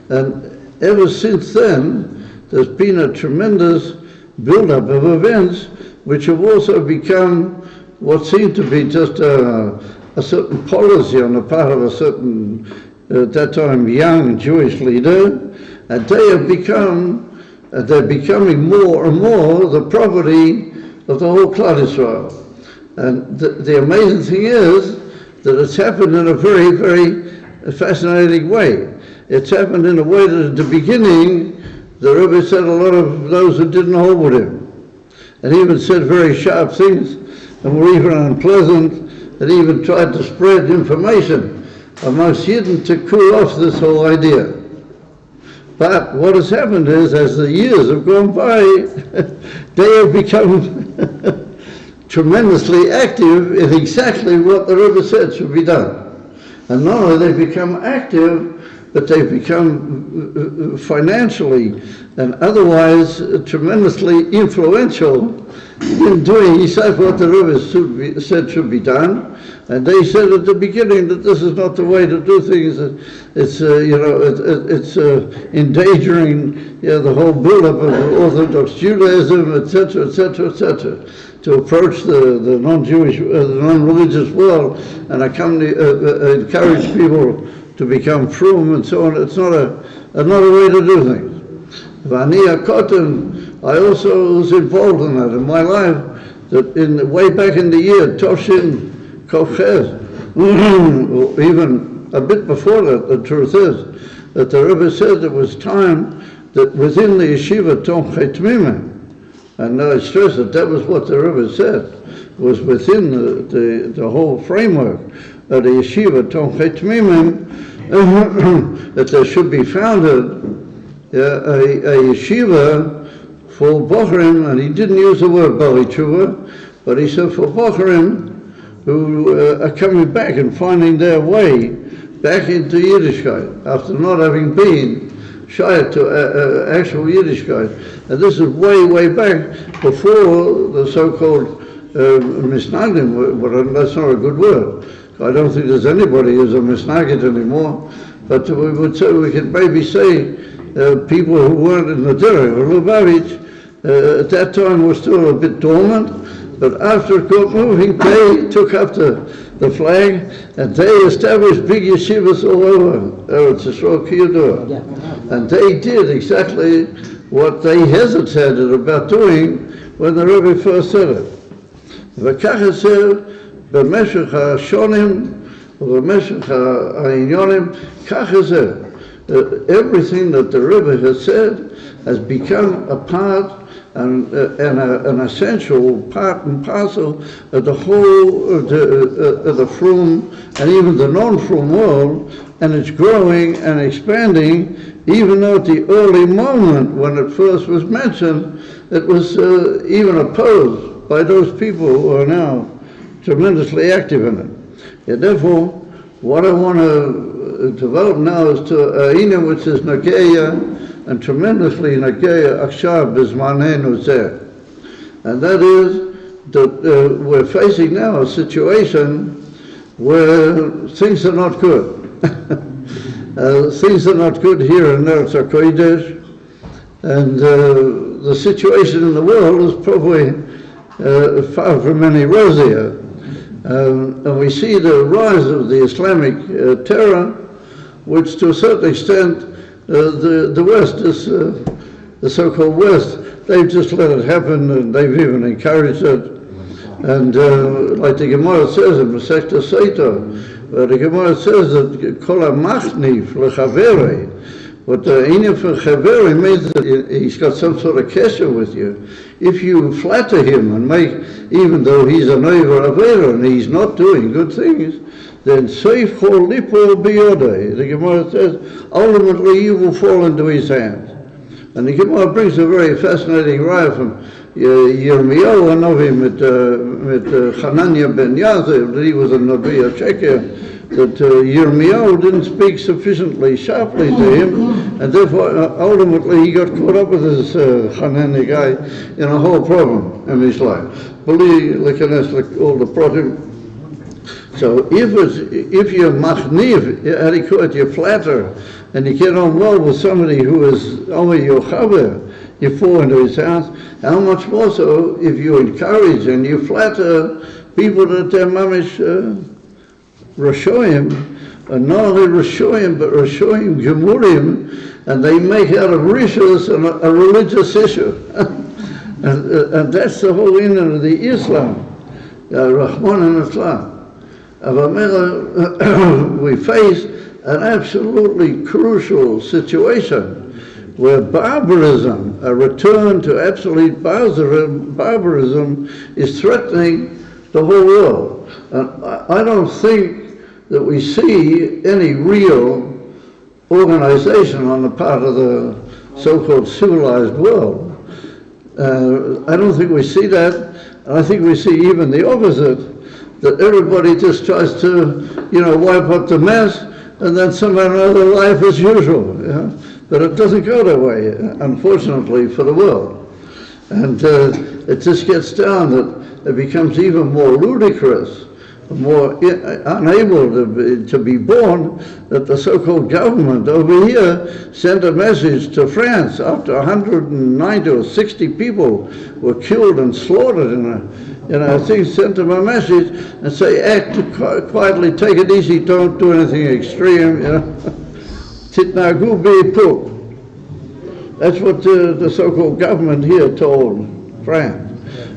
And ever since then, there's been a tremendous build-up of events which have also become what seemed to be just a certain policy on the part of a certain, at that time, young Jewish leader, and they're becoming more and more the property of the whole Klal Yisrael. And the amazing thing is that it's happened in a very, very fascinating way. It's happened in a way that at the beginning, the Rebbe said a lot of those who didn't hold with him, and he even said very sharp things, and were even unpleasant, and even tried to spread information amongst Yidden to cool off this whole idea. But what has happened is, as the years have gone by, they have become tremendously active in exactly what the Rebbe said should be done. And not only they become active, but they've become financially and otherwise tremendously influential in doing exactly what the Rebbe said should be done. And they said at the beginning that this is not the way to do things. It's it's endangering the whole build-up of Orthodox Judaism, etc., etc., etc. To approach the non-Jewish, the non-religious world and encourage people to become frum and so on. It's not a way to do things. V'ani HaKoten, I also was involved in that in my life. That way back in the year Toshin Kovches, or even a bit before that, the truth is that the Rebbe said it was time that within the yeshiva Tomchei Tmimim, and I stress that was what the Rebbe said, was within the whole framework of the yeshiva Tomchei Tmimim, that there should be founded a yeshiva for Bochrim, and he didn't use the word Bali Tshuva, but he said for Bochrim who are coming back and finding their way back into Yiddishkeit after not having been shy to actual Yiddishkeit. And this is way, way back before the so-called misnagdim, but that's not a good word. I don't think there's anybody who's a misnagid anymore, but we would say, we could maybe say people who weren't in the derech. Lubavitch at that time was still a bit dormant, but after it got moving, they took up the flag and they established big yeshivas all over Eretz Yisrael Kiyadua. And they did exactly what they hesitated about doing when the Rebbe first said it. וכך עשר במשך השונים ובמשך העניונים, כך עשר. Everything that the Rebbe has said has become a part and an essential part and parcel of the whole of the frum and even the non-frum world, and it's growing and expanding. Even though at the early moment when it first was mentioned, it was even opposed by those people who are now tremendously active in it. And therefore, what I want to develop now is to Aina, which is Nageya, and tremendously Nageya Akshav Bizmanenu Zeh. And that is that we're facing now a situation where things are not good. Things are not good here in Eretz HaKodesh, and the situation in the world is probably far from any rosier. And we see the rise of the Islamic terror, which to a certain extent the West is, the so-called West, they've just let it happen and they've even encouraged it. And like the Gemara says in Masechta Seita, the Gemara says that Kol HaMachnif L'Chaveri, what the Inyan for Chaveri means that he's got some sort of kesher with you. If you flatter him and make, even though he's an Oiver Avera and he's not doing good things, then Seif Chol Lipo Biyodei, the Gemara says, ultimately you will fall into his hands. And the Gemara brings a very fascinating raya from Yirmiyahu, I know him with Hananiah ben Yazev, that he was a Nabi HaSheker, that Yirmiyahu didn't speak sufficiently sharply to him, and therefore ultimately he got caught up with this Hananiah guy in a whole problem in his life. Believe, like all the protim. So if you're machniv, how do you call it, you flatter, and you get on well with somebody who is only your chaver, you fall into his house, how much more so if you encourage and you flatter people that they're mamish Rashoim, and not only Rashoim, but Rashoim Gemurim, and they make out of rishos a religious issue. and that's the whole inner of the Islam, Rahman and Islam. We face an absolutely crucial situation where barbarism, a return to absolute barbarism, is threatening the whole world. And I don't think that we see any real organization on the part of the so-called civilized world. I don't think we see that, and I think we see even the opposite, that everybody just tries to, wipe up the mess and then somehow or other life as usual. But it doesn't go that way, unfortunately, for the world. And it just gets down that it becomes even more ludicrous, more unable to be born, that the so-called government over here sent a message to France after 190 or 60 people were killed and slaughtered in a thing, sent them a message and say, act quietly, take it easy, don't do anything extreme, Titnagu b'ipuk. That's what the so-called government here told France.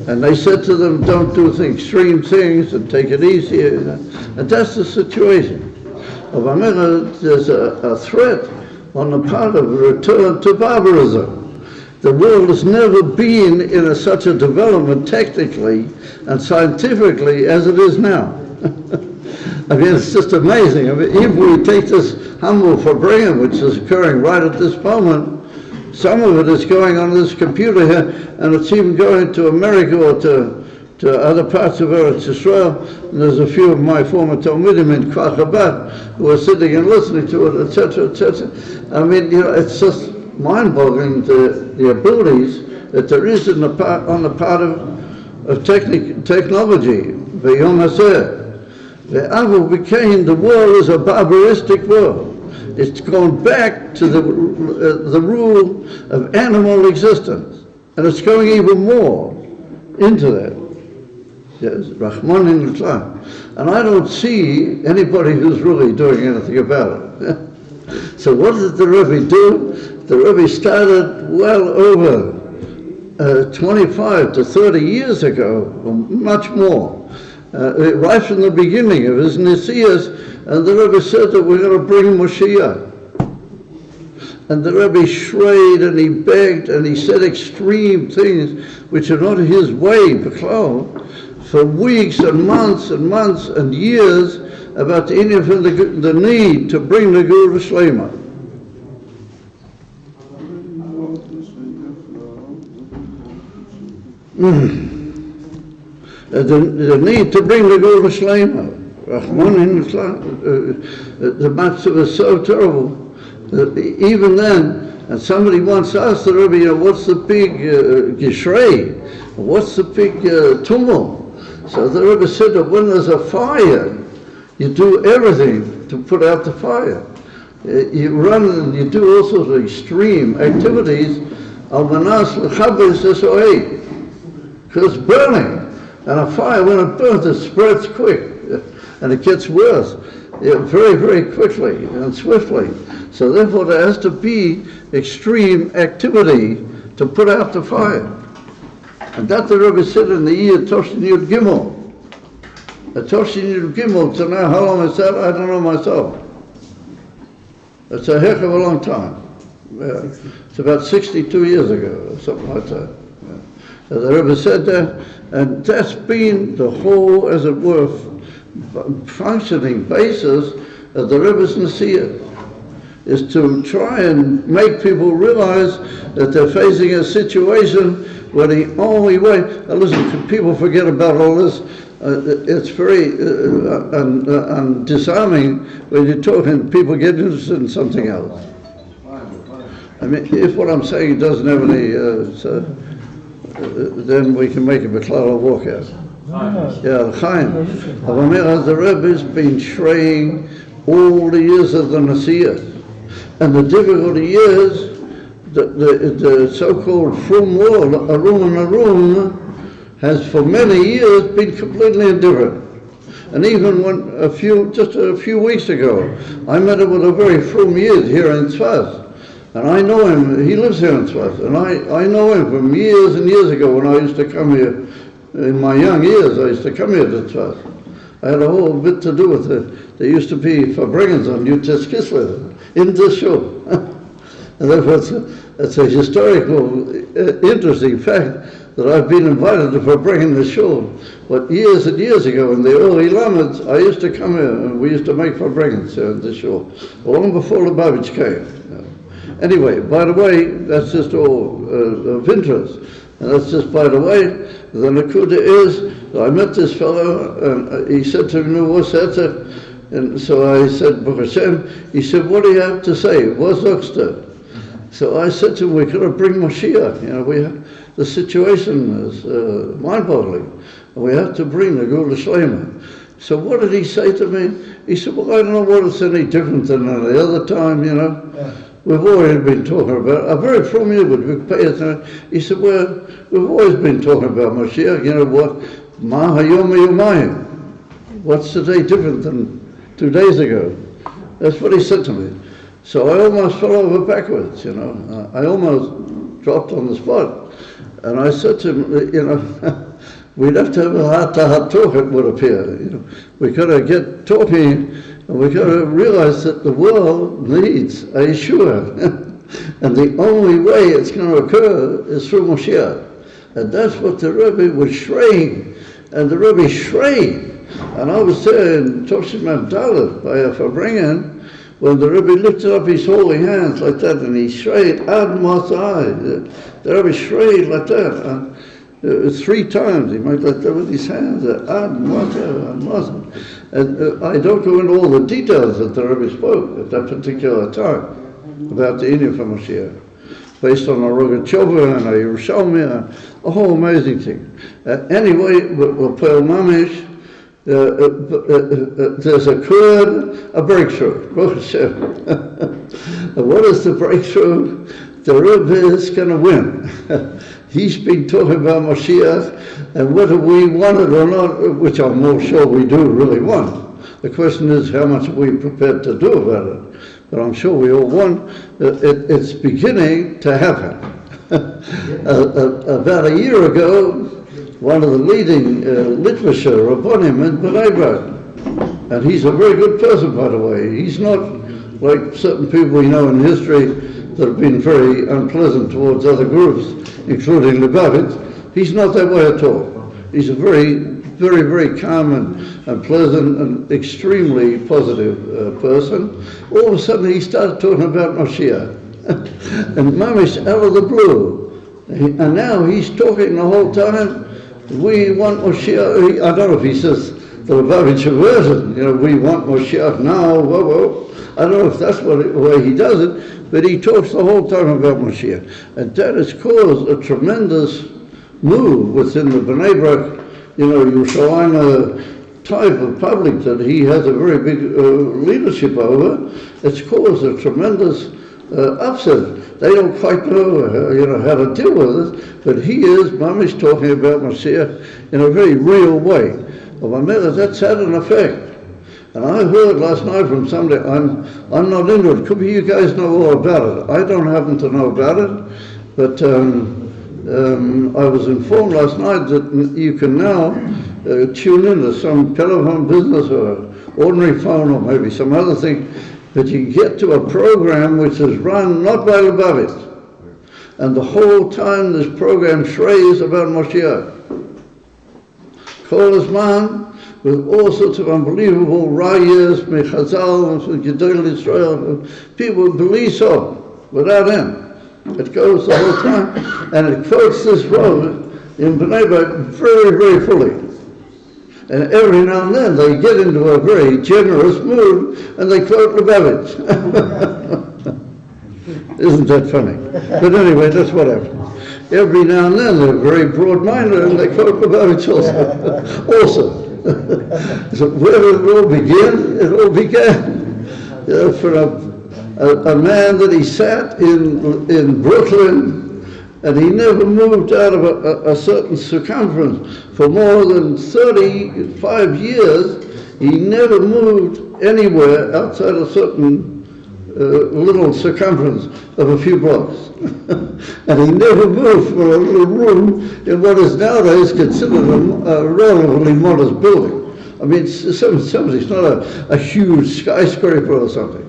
And they said to them, don't do extreme things and take it easy. And that's the situation. Of America, there's a threat on the part of a return to barbarism. The world has never been in such a development technically and scientifically as it is now. I mean, it's just amazing. I mean, if we take this humble Farbrengen, which is occurring right at this moment, some of it is going on this computer here, and it's even going to America or to other parts of Eretz Israel. And there's a few of my former Talmudim in Kfar Chabad who are sitting and listening to it, etc., etc. I mean, it's just mind-boggling the abilities that there is on the part of technology. Biom became the world is a barbaristic world. It's gone back to the rule of animal existence, and it's going even more into that. Yes, Rahman in Islam. And I don't see anybody who's really doing anything about it. So what did the Rabbi do? The Rabbi started well over 25 to 30 years ago, or much more, right from the beginning of his Nisias. And the Rebbe said that we're going to bring Moshiach. And the Rebbe shrayed and he begged and he said extreme things which are not his way, B'klal, for weeks and months and years about the need to bring the Geulah Shlema. The need to bring the Geulah Shlema. The matzah was so terrible that even then, and somebody once asked the Rebbe, what's the big gishrei? What's the big tumult? So the Rebbe said that when there's a fire, you do everything to put out the fire. You run and you do all sorts of extreme activities, because it's burning. And a fire, when it burns, it spreads quick. And it gets worse very, very quickly and swiftly. So therefore there has to be extreme activity to put out the fire. And that the Rebbe said in the year Toshin Yud Gimel. Toshin Yud Gimel, to know how long is that, I don't know myself. It's a heck of a long time. Yeah. It's about 62 years ago, or something like that. Yeah. So the Rebbe said that, and that's been the whole, as it were, functioning basis of the Rebbe's Nasiya, is to try and make people realize that they're facing a situation where the only way, listen, people forget about all this, it's very disarming when you're talking, people get interested in something else. I mean, if what I'm saying doesn't have any, then we can make a Beklal walkout. Yeah, Chaim. The Rebbe's been shraying all the years of the Nasiya. And the difficulty is that the so-called frum world, Arun, has for many years been completely indifferent. And even when just a few weeks ago, I met him with a very frum Yid here in Tzfaz. And I know him, he lives here in Tzfaz. And I know him from years and years ago when I used to come here. In my young years, I used to come here to Tzfaz. I had a whole bit to do with it. There used to be Farbrengens on Kislev in this show. And therefore it's a historical, interesting fact that I've been invited to Farbrengen the show. But years and years ago, in the early Lammets, I used to come here and we used to make Farbrengens in the show, long before the Beit came. Anyway, by the way, that's just all of interest. And that's just by the way. The Nakuda is, I met this fellow and he said to me, what's that? And so I said, Baruch Hashem, he said, what do you have to say? What's Oxter? So I said to him, we've got to bring Mashiach. The situation is mind-boggling. We have to bring the Gula Shlema. So what did he say to me? He said, well, I don't know what it's any different than any other time, We've already been talking about it. I'm very familiar with it. He said, well, we've always been talking about Mashiach. What? Ma hayom yomayim. What's today different than 2 days ago? That's what he said to me. So I almost fell over backwards, I almost dropped on the spot. And I said to him, we'd have to have a heart-to-heart talk, it would appear. We've got to get talking, and we've got to realize that the world needs a Yeshua. And the only way it's going to occur is through Moshiach. And that's what the Rabbi was shraying. And the Rabbi shrayed. And I was there in Toshim Abdallah by a Farbrengen, when the Rabbi lifted up his holy hands like that, and he shrayed Ad Masai. The Rabbi shrayed like that. And 3 times he made like that with his hands. Ad Masai. And I don't go into all the details that the Rabbi spoke at that particular time about the Inyan for Mashiach, based on a Rogatchover and a Yerushalmi, a whole amazing thing. Anyway, we'll play Mamish. There's a breakthrough. What is the breakthrough? The Rebbe is going to win. He's been talking about Mashiach, and whether we want it or not, which I'm more sure we do really want. The question is, how much are we prepared to do about it? But I'm sure we all want. It's beginning to happen. About a year ago, one of the leading literature Rabbonim in Bebeit, and he's a very good person, by the way. He's not like certain people we know in history that have been very unpleasant towards other groups, including the Bebeit. He's not that way at all. He's a very, very, very calm and pleasant and extremely positive person. All of a sudden he started talking about Mashiach. And Mamish out of the blue. And now he's talking the whole time. We want Mashiach. I don't know if he says the Lubavitcher version, we want Mashiach now. Whoa. I don't know if that's the way he does it, but he talks the whole time about Mashiach. And that has caused a tremendous move within the Bnei Brak, Yerushalayim type of public that he has a very big leadership over. It's caused a tremendous upset. They don't quite know, how to deal with it, but he is, Mamish, talking about Mashiach in a very real way. Well, that's had an effect. And I heard last night from somebody, I'm not into it, could be you guys know all about it. I don't happen to know about it, but I was informed last night that you can now tune into some telephone business or ordinary phone or maybe some other thing, but you get to a program which is run not by the Bebeit. And the whole time this program shrays about Mashiach. Kol Azman, with all sorts of unbelievable rayas, mechazal, and Gedol Israel, people believe so, without end. It goes the whole time, and it quotes this road in Bnei Brak very, very fully. And every now and then they get into a very generous mood and they quote Lubavitch. Isn't that funny? But anyway, that's what happens. Every now and then they're very broad-minded and they quote Lubavitch also. So where did it all begin? It all began for a man that he sat in Brooklyn, and he never moved out of a certain circumference for more than 35 years. He never moved anywhere outside a certain little circumference of a few blocks. And he never moved from a little room in what is nowadays considered a relatively modest building. I mean, it's not a huge skyscraper or something.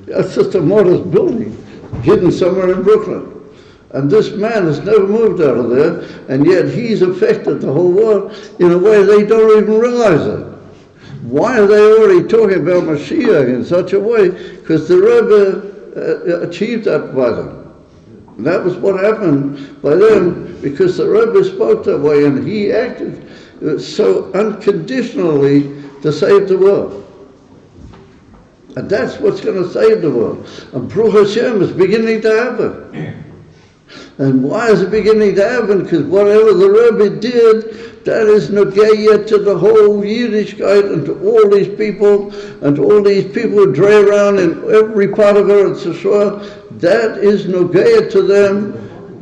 It's just a modest building hidden somewhere in Brooklyn. And this man has never moved out of there, and yet he's affected the whole world in a way they don't even realize it. Why are they already talking about Mashiach in such a way? Because the Rebbe achieved that by them. And that was what happened by them, because the Rebbe spoke that way, and he acted so unconditionally to save the world. And that's what's going to save the world. And Baruch Hashem is beginning to happen. And why is it beginning to happen? Because whatever the Rebbe did, that is nogeya to the whole Yiddishkeit and to all these people, and to all these people who dray around in every part of Eretz Yisrael. That is nogeya to them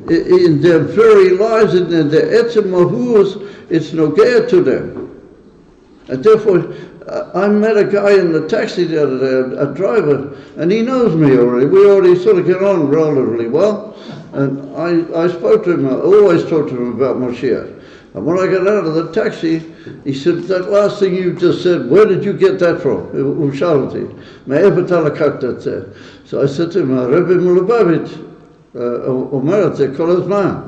in their very lives, and in their etzem mahus. It's nogeya to them. And therefore, I met a guy in the taxi the other day, a driver, and he knows me already. We already sort of get on relatively well. And I spoke to him, I always talk to him about Mashiach. And when I got out of the taxi, he said, that last thing you just said, where did you get that from? So I said to him, Rabbi Mulubavitch, אומר את זה כל הזמן.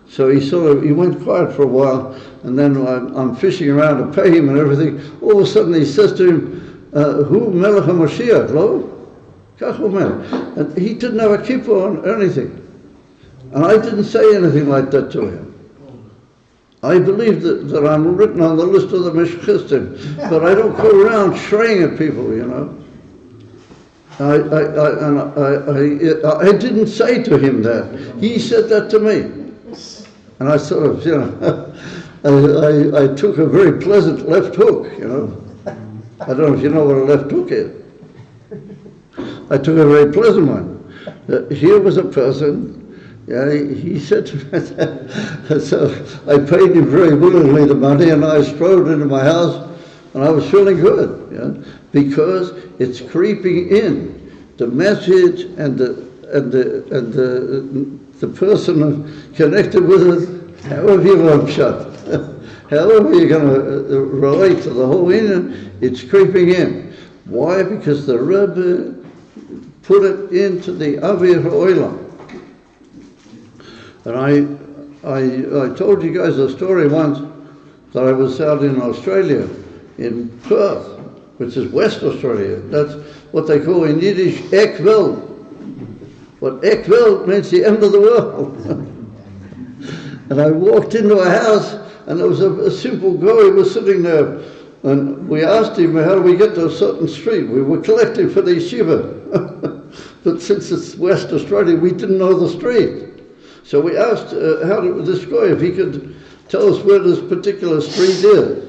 So he went quiet for a while, and then I'm fishing around to pay him and everything. All of a sudden he says to him, Hu Melech HaMashiach, lo? Kach hu Melech. And he didn't have a kippah on or anything. And I didn't say anything like that to him. I believe that I'm written on the list of the Mishchistim, but I don't go around shraying at people, you know. I didn't say to him that. He said that to me. And I sort of, you know, I took a very pleasant left hook, you know. I don't know if you know what a left hook is. I took a very pleasant one. Here was a person, yeah, he said to me, so I paid him very willingly the money, and I strode into my house, and I was feeling good, yeah, because it's creeping in the message and the person connected with it. However you want to shut, however you're going to relate to the whole Indian, it's creeping in. Why? Because the Rebbe put it into the Avir Ha'olam. And I told you guys a story once that I was out in Australia, in Perth, which is West Australia. That's what they call in Yiddish Ekveld. But Ekveld means the end of the world. And I walked into a house, and there was a simple guy who was sitting there, and we asked him, how do we get to a certain street? We were collecting for the yeshiva. But since it's West Australia, we didn't know the street. So we asked this guy if he could tell us where this particular street is.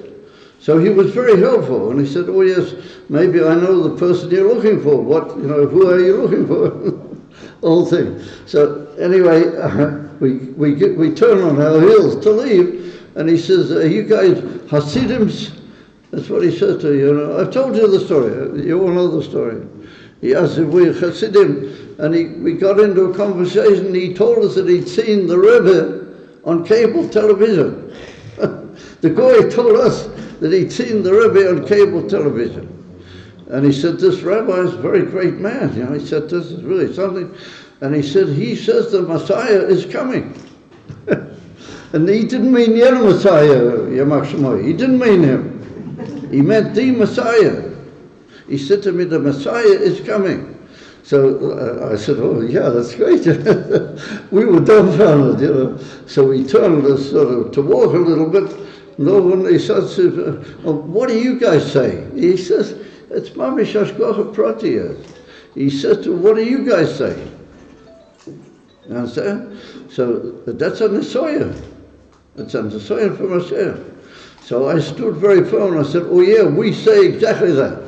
So he was very helpful, and he said, oh yes, maybe I know the person you're looking for. What, you know, who are you looking for? Whole thing. So anyway, we turn on our heels to leave, and he says, are you guys Hasidims? That's what he said to you know. I've told you the story. You all know the story. He asked if we're Hasidim, and we got into a conversation. He told us that he'd seen the Rebbe on cable television. The guy told us that he'd seen the Rebbe on cable television. And he said, this rabbi is a very great man. You know, he said, this is really something. And he said, he says the Messiah is coming. And he didn't mean the other Messiah, Yamach Shemoy. He didn't mean him. He meant the Messiah. He said to me, the Messiah is coming. So I said, oh yeah, that's great. We were dumbfounded, you know. So we turned to walk a little bit. No one, he says, what do you guys say? He says, it's Mamish Hashgacha Pratiyah. He says to what do you guys say? You understand? So that's a Messiah. It's a Messiah for Mashiach. So I stood very firm and I said, oh yeah, we say exactly that.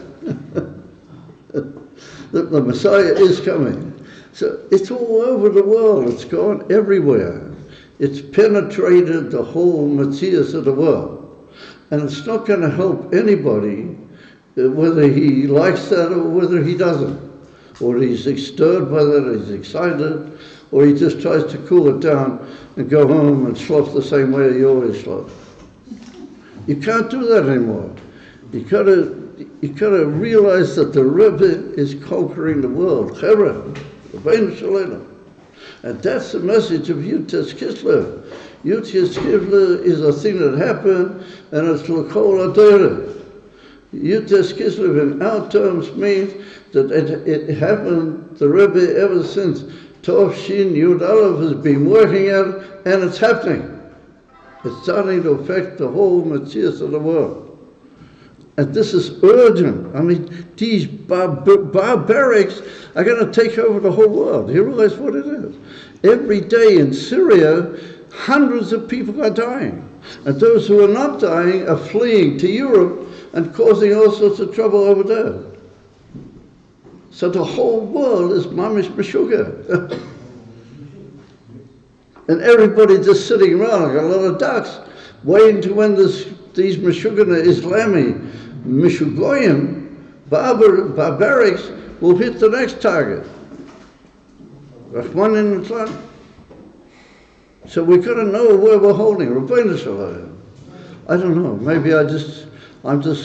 That the Messiah is coming. So it's all over the world. It's gone everywhere. It's penetrated the whole Metzias of the world. And it's not going to help anybody whether he likes that or whether he doesn't. Or he's stirred by that, or he's excited, or he just tries to cool it down and go home and slough the same way he always sloughed. You can't do that anymore. You gotta realize that the Rebbe is conquering the world. And that's the message of Yutes Kislev. Yutes Kislev is a thing that happened, and it's l'kol adorah. Yutes Kislev in our terms means that it happened, the Rebbe ever since Tov Shin Yud Aleph has been working at it, and it's happening. It's starting to affect the whole Metzias of the world. And this is urgent. I mean, these barbarics are going to take over the whole world. You realize what it is? Every day in Syria, hundreds of people are dying. And those who are not dying are fleeing to Europe and causing all sorts of trouble over there. So the whole world is mamish meshuggah. And everybody just sitting around like a lot of ducks, waiting to when these meshuggah Islami meshugoyim, barbarics, will hit the next target. Rahman in Islam. So we got to know where we're holding. Rabbeinu Shalom. I don't know. Maybe I'm just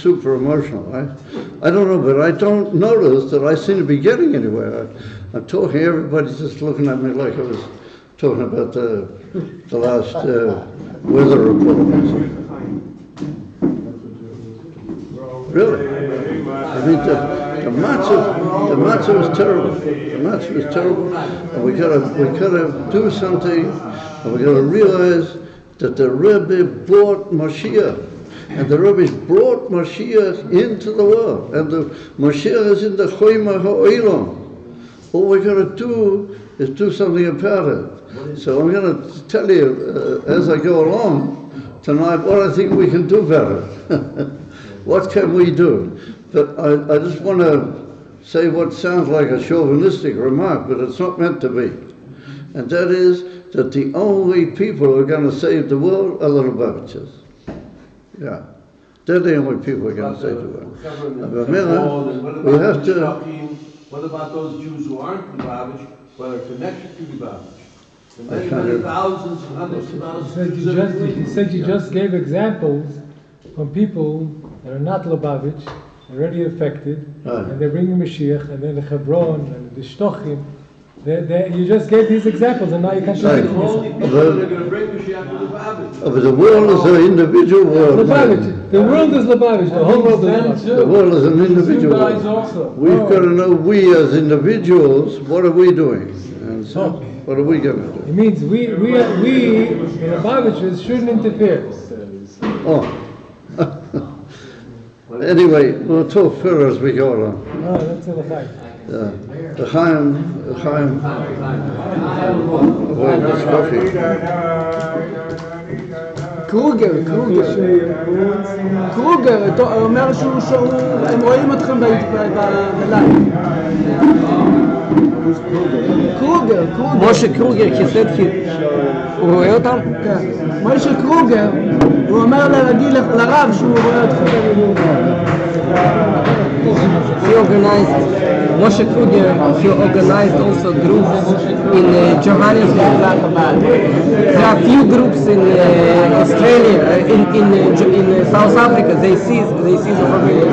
super emotional. I don't know, but I don't notice that I seem to be getting anywhere. I'm talking, everybody's just looking at me like I was talking about the last weather report. Really? I mean, the matzah was terrible. The matzah was terrible, and we gotta do something, and we gotta realize that the Rebbe brought Mashiach, and the Rebbe brought Mashiach into the world, and the Mashiach is in the Choyma Ha'olam. All we gotta do is do something about it. So I'm gonna tell you as I go along tonight what I think we can do better. What can we do? But I just want to say what sounds like a chauvinistic remark, but it's not meant to be. And that is that the only people who are going to save the world are the Lubavitchers. Yeah. They're the only people who are going to save the world. We have to...
What about those Jews who aren't Lubavitch, but are connected to Lubavitch? The many thousands and hundreds of thousands.
You said you just gave examples from people that are not Lubavitch, already affected, and they're bringing Mashiach, and then the Hebron, and the Shtochim. You just gave these examples, and now you can't say
They're going to bring Mashiach to Lubavitch.
But the world is an individual world.
Lubavitch. The world is Lubavitch. The whole world is Lubavitch.
The world is an individual world. We've got to know, we as individuals, what are we doing? And so, what are we going to do?
It means we the Lubavitchers shouldn't interfere.
Oh. Anyway, we'll talk further as we go along.
No, that's the fact.
The Chaim,
קרוגר, אומר הם רואים אתכם בלייב. קרוגר.
משה קרוגר, כנסת, הוא רואה אותם?
כן. משה קרוגר, הוא אומר לרב שהוא רואה אתכם.
He organized, Moshe Kruger, he organized also groups in Johannesburg. There are few groups in Australia, in South Africa. They see the Farbrengen.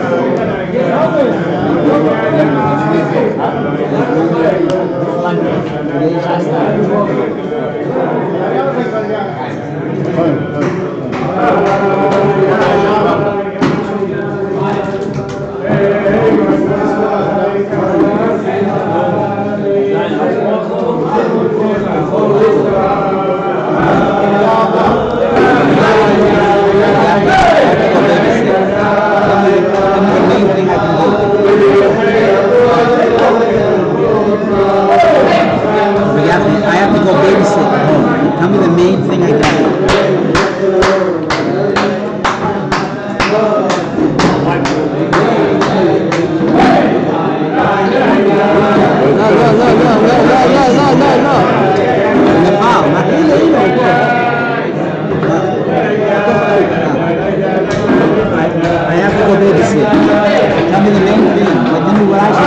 I have to go babysit at home. Tell me the main thing I got. I have to go babysit. Tell me the main thing. Tell me what I should do.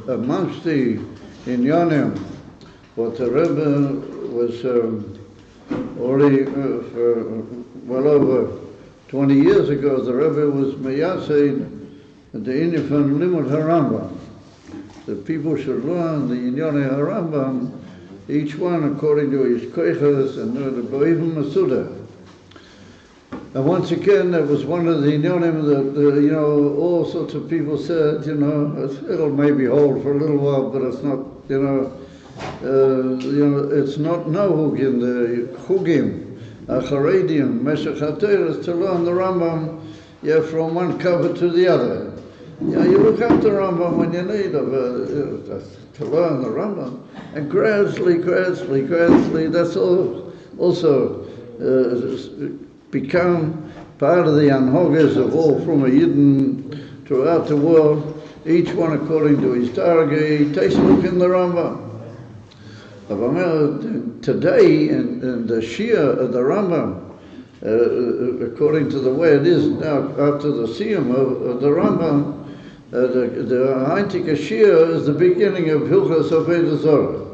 Amongst the inyanim, what the Rebbe was already for well over 20 years ago, the Rebbe was meyaseh the inyan from Limud HaRambam. The people should learn the inyan HaRambam, each one according to his koiches and the B'ivim Masuda. And once again, that was one of the inyanim that, all sorts of people said, it'll maybe hold for a little while, but it's not, it's not no hugim, the hugim, Haredim, Meshech HaTorah, to learn the Rambam, from one cover to the other. You look up the Rambam when you need to learn the Rambam, and gradually, that's all also become part of the anhogas of all from a Yidden throughout the world, each one according to his target. Takes a look in the Rambam. Today, in the Shia of the Rambam, according to the way it is now after the Siyum of the Rambam, the Heintika Shia is the beginning of Hilchas Avodah Zorah.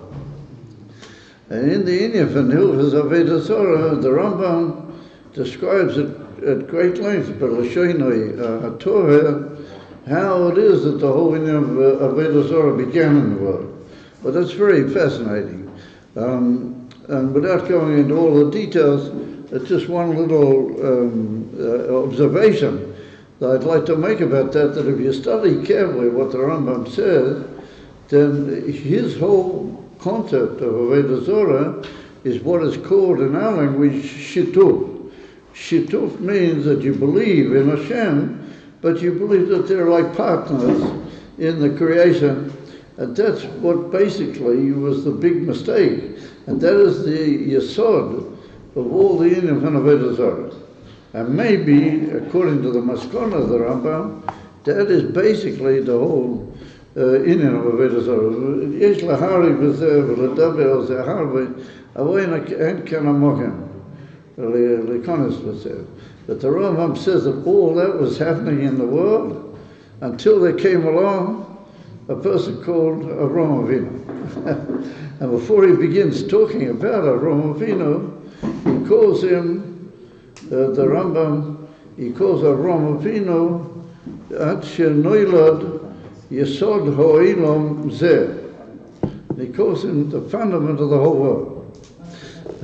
And in the Inyan from Hilchas Avodah Zorah, the Rambam describes it at great length, but Lashonai Torah, how it is that the whole Inyan of Avodah Zorah began in the world. But that's very fascinating. And without going into all the details, it's just one little observation that I'd like to make about that if you study carefully what the Rambam says, then his whole concept of Avodah Zorah is what is called in our language shituf. Shituf means that you believe in Hashem, but you believe that they're like partners in the creation, and that's what basically was the big mistake, and that is the yesod of all the Inyan and Avodah Zarah. And maybe, according to the Maskana of the Rambam, that is basically the whole Inyan of Avodah Zarah. Yesh lahari b'zeh v'ledaber al zeh harvei avoyin en kana mochem l'konis b'zeh. But the Rambam says that all that was happening in the world until there came along a person called Avraham Avinu. And before he begins talking about Avraham Avinu, he calls him, the Rambam, he calls Avraham Avinu, Ad Shenoilad Yesod Ha'olam Zeh. He calls him the fundament of the whole world.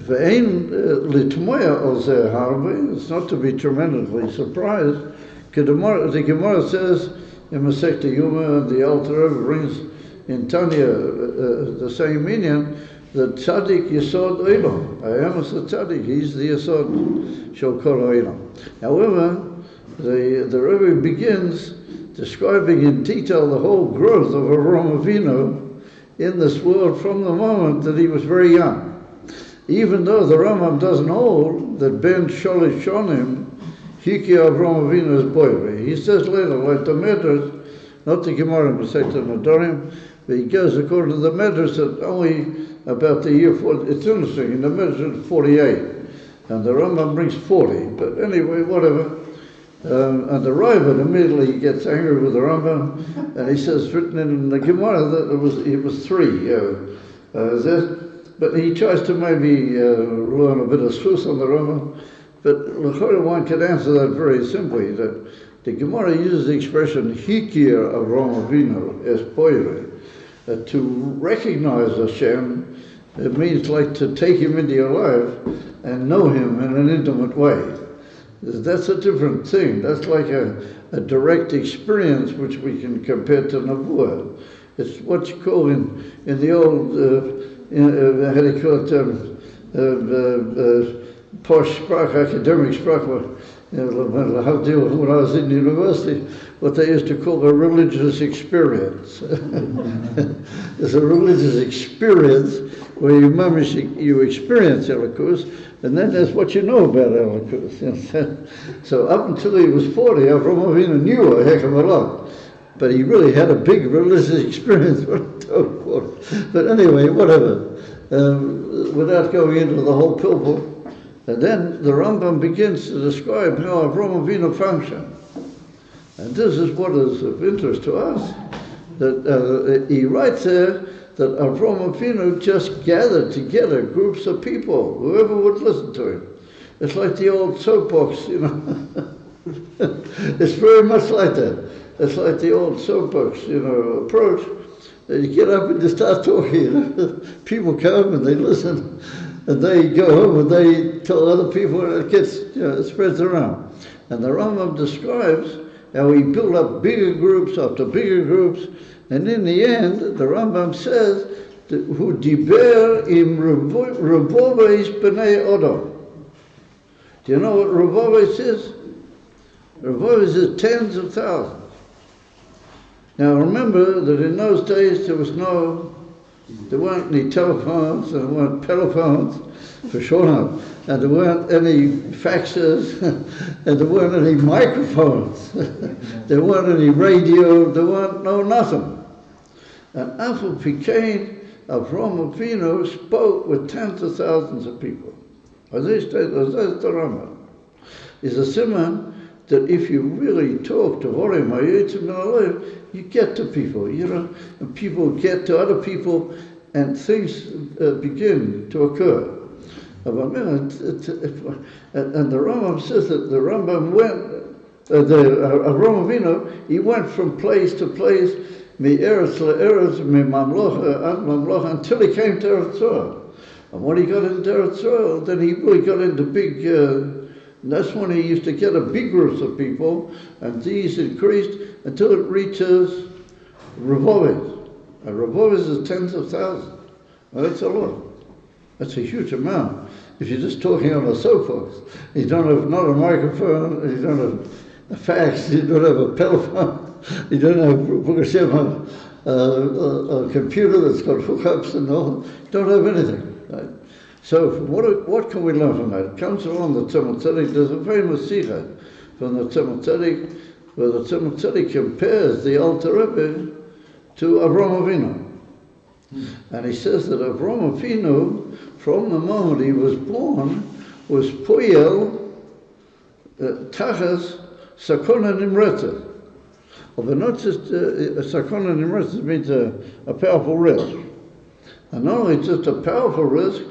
Ve'ein litmoya al zeh harbe, it's not to be tremendously surprised. The Gemara says in Masechta Yuma, and the Alter Rebbe brings in Tanya the same meaning, that tzaddik yesod olam. I am a tzaddik, he's the yesod shel kol olam. However, the Rebbe begins describing in detail the whole growth of Avraham Avinu in this world from the moment that he was very young. Even though the Rambam doesn't hold that ben sholish shonim hiki Avraham Avinu is boy. He says later, like the Medrash, not the Gemara in Masechta Nedarim, but he goes according to the Medrash that only about the year 40, it's interesting, in the Medrash it's 48, and the Rambam brings 40, but anyway, whatever. And the Rabbi immediately gets angry with the Rambam, and he says, written in the Gemara that it was 3. But he tries to maybe learn a bit of schus on the Rambam. But one can answer that very simply, that the Gemara uses the expression hikir Avraham Avinu es poire, to recognize Hashem. It means like to take him into your life and know him in an intimate way. That's a different thing. That's like a direct experience which we can compare to Nevuah. It's what you call in the old, how do you call it, posh sprach, academic sprach, when I was in university, what they used to call a religious experience. It's a religious experience where you experience Elokus, and then that's what you know about Elokus. So up until he was 40, Avraham Avinu knew a heck of a lot, but he really had a big religious experience. But anyway, whatever. Without going into the whole pilpul, and then the Rambam begins to describe how Avraham Avinu functioned. And this is what is of interest to us, that he writes there that Avraham Avinu just gathered together groups of people, whoever would listen to him. It's like the old soapbox, you know. It's very much like that. It's like the old soapbox, approach. You get up and you start talking. People come and they listen. And they go home and they tell other people, and it gets, it spreads around. And the Rambam describes how he built up bigger groups after bigger groups, and in the end, the Rambam says, "Who diber im revoves b'nei odom." Do you know what revoves is? Revoves is tens of thousands. Now remember that in those days there weren't any telephones, there weren't telephones, for sure not, and there weren't any faxes, and there weren't any microphones, there weren't any radio, there weren't nothing. And Afal Pikain, Avraham Avinu spoke with tens of thousands of people. As they state, as that's the Rambam. Is a simon that if you really talk to Horim Hayetzim Alev, you get to people, and people get to other people, and things begin to occur. And the Rambam says that the Rambam went, Avraham Avinu, he went from place to place, mi-eretz le-eretz, mi-mamlocha ad mamlocha, until he came to Eretz Yisrael. And when he got into Eretz Yisrael, then he really got into big, that's when he used to get a big groups of people, and these increased until it reaches Revoves. And Revoves is tens of thousands. Well, that's a lot. That's a huge amount. If you're just talking on a soapbox, you don't have not a microphone, you don't have a fax, you don't have a telephone, you don't have a computer that's got hookups and all. You don't have anything. Right? So what can we learn from that? It comes along the Tzemach Tzedek. There's a famous sikha from the Tzemach Tzedek where the Tzemach Tzedek compares the Alter Rebbe to Avraham Avinu. And he says that Avraham Avinu, from the moment he was born, was poyel tachas sakona nimretzah. But not just sakona nimretzah means a powerful risk. And not only just a powerful risk,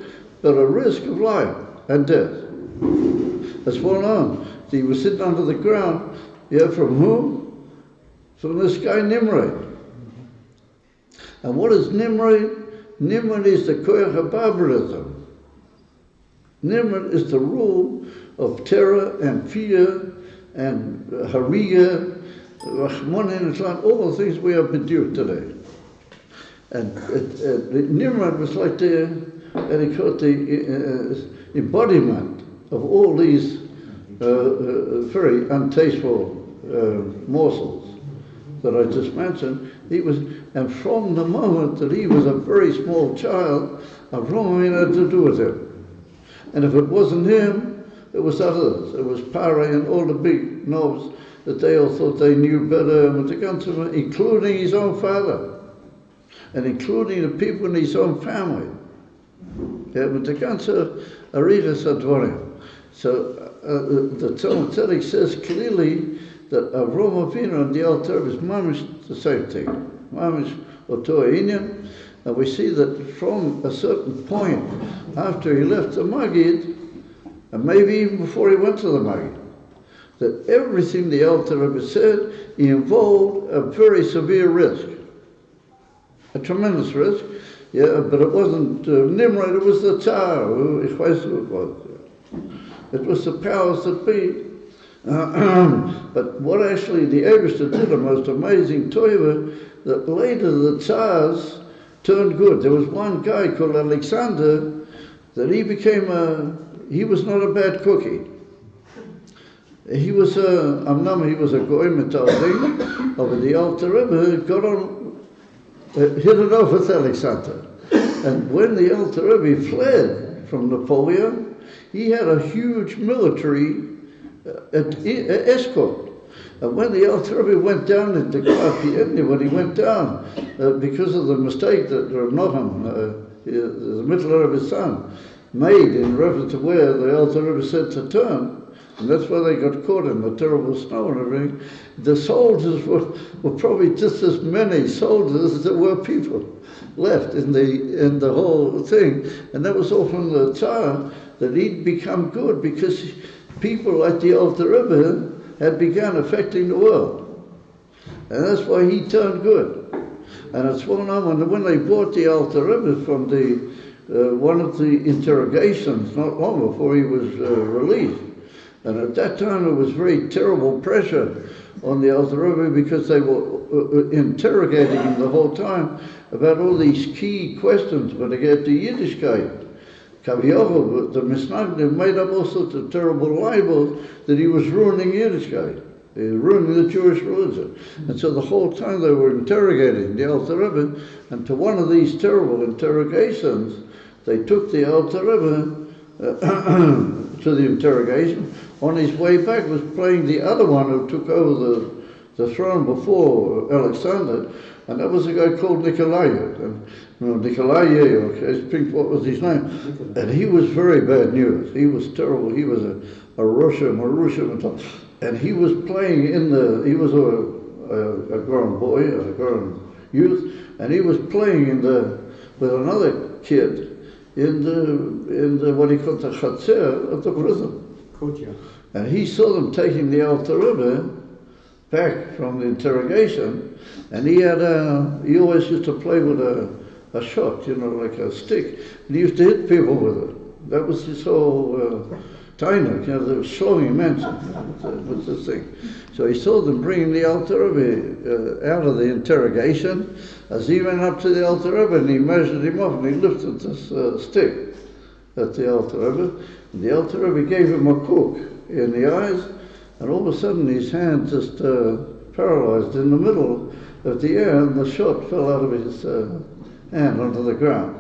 but a risk of life and death. That's well known. He was sitting under the ground, from whom? From this guy Nimrod. And what is Nimrod? Nimrod is the koyach of barbarism. Nimrod is the rule of terror and fear and hariga, rachmanin, all the things we have been doing today. And Nimrod was like the embodiment of all these very untasteful morsels that I just mentioned. And from the moment that he was a very small child, Avraham had to do with him. And if it wasn't him, it was others. It was Pare and all the big knobs that they all thought they knew better, including his own father, and including the people in his own family. So the Tzemach Tzedek says clearly that Avraham Avinu and the Alter Rebbe is mamish the same thing, mamish oto inyan, and we see that from a certain point after he left the Magid, and maybe even before he went to the Magid, that everything the Alter Rebbe said involved a very severe risk, a tremendous risk. But it wasn't Nimrod, it was the Tsar, it was the powers that be. But what actually the Eibishter did, the most amazing toiva, that later the Tsars turned good. There was one guy called Alexander, that he was not a bad cookie. He was a goy metaldi, but the Alter Rebbe got on, hit it off with Alexander. And when the Alter Rebbe fled from Napoleon, he had a huge military escort. And when the Alter Rebbe went down into Gafne, when he went down, because of the mistake that Rav Nocham, the middle of his son, made in reference to where the Alter Rebbe said to turn, and that's why they got caught in the terrible snow and everything. The soldiers were probably just as many soldiers as there were people left in the whole thing. And that was all from the Tsar, that he'd become good because people like the Alter Rebbe had begun affecting the world. And that's why he turned good. And it's well known when they brought the Alter Rebbe from one of the interrogations not long before he was released. And at that time, it was very terrible pressure on the Alter Rebbe because they were interrogating him the whole time about all these key questions. But again, the Yiddishkeit, Kaviyachol, the Misnagdim made up all sorts of terrible libels that he was ruining Yiddishkeit, ruining the Jewish religion. And so the whole time they were interrogating the Alter Rebbe, and to one of these terrible interrogations, they took the Alter Rebbe to the interrogation. On his way back was playing the other one who took over the throne before Alexander, and that was a guy called Nikolai. And what was his name? And he was very bad news. He was terrible. He was a Russian, and he was playing he was a grown boy, a grown youth, and he was playing with another kid in the what he called the Chatzer of the prison. And he saw them taking the Alter Rebbe back from the interrogation, and he always used to play with a shot, like a stick, and he used to hit people with it. That was his whole tainuk, they were showing mentioned with this thing. So he saw them bringing the Alter Rebbe out of the interrogation. As he went up to the Alter Rebbe and he measured him off and he lifted this stick. at the Alter Rebbe, and the Alter Rebbe gave him a cook in the eyes, and all of a sudden his hand just paralyzed in the middle of the air, and the shot fell out of his hand onto the ground.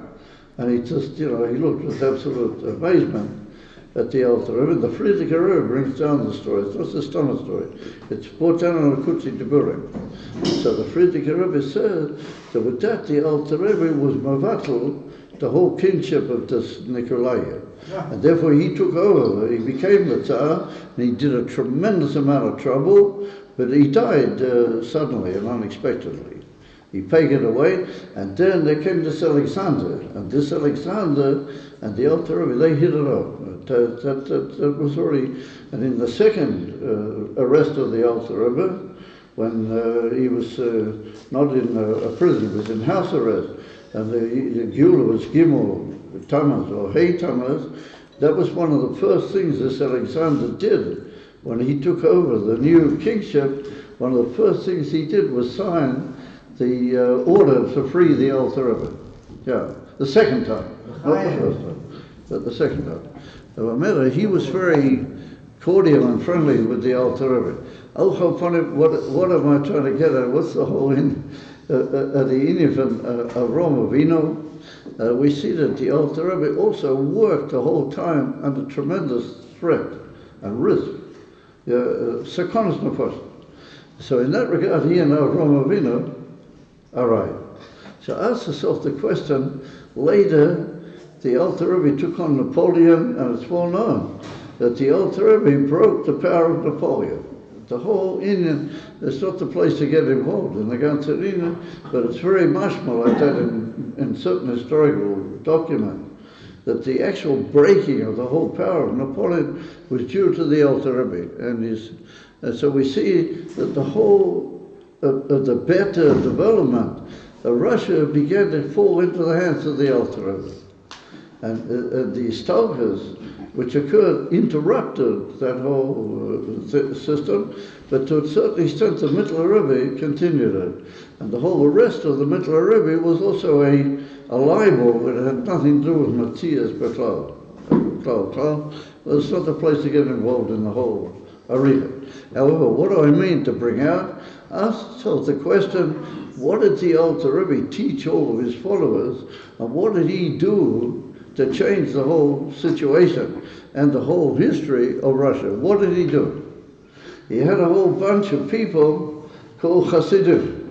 And he just, he looked with absolute amazement at the Alter Rebbe. The Friedrich Rebbe brings down the story. It's not the Stomach story. It's brought down on the Kutzi Deburim. So the Friedrich Rebbe said that with that the Alter Rebbe was mavatal the whole kingship of this Nikolai. And therefore he took over. He became the Tsar, and he did a tremendous amount of trouble, but he died suddenly and unexpectedly. He pagan away, and then there came this Alexander, and this Alexander and the Alter Rebbe, they hit it off. That was already, and in the second arrest of the Alter Rebbe, when he was not in a prison, he was in house arrest, and the Gula was Gimel Tammuz or Hey Tammuz, that was one of the first things this Alexander did. When he took over the new kingship, one of the first things he did was sign the order to free the Alter Rebbe. Yeah, the second time, not the first time, but the second time. He was very cordial and friendly with the Alter Rebbe. What am I trying to get at? What's the whole the Inif of Avram Avinu? We see that the Alter Rebbe also worked the whole time under tremendous threat and risk. Sakonis Nefesh. So in that regard, he and Avram Avinu are right. So ask yourself the question, later the Alter Rebbe took on Napoleon, and it's well known that the Alter Rebbe broke the power of Napoleon. The whole Indian, it's not the place to get involved in the Ganze Indian, but it's very mashma like that in certain historical documents, that the actual breaking of the whole power of Napoleon was due to the Alter Rebbe. And so we see that the whole of the better development of Russia began to fall into the hands of the Alter Rebbe. And the stalkers, which occurred, interrupted that whole system, but to a certain extent the Mittler Rebbe continued it. And the whole rest of the Mittler Rebbe was also a libel. It had nothing to do with Matthias Beklal. Well, it's not the place to get involved in the whole arena. However, what do I mean to bring out? Ask yourself the question, what did the Alter Rebbe teach all of his followers, and what did he do to change the whole situation and the whole history of Russia? What did he do? He had a whole bunch of people called Hasidim.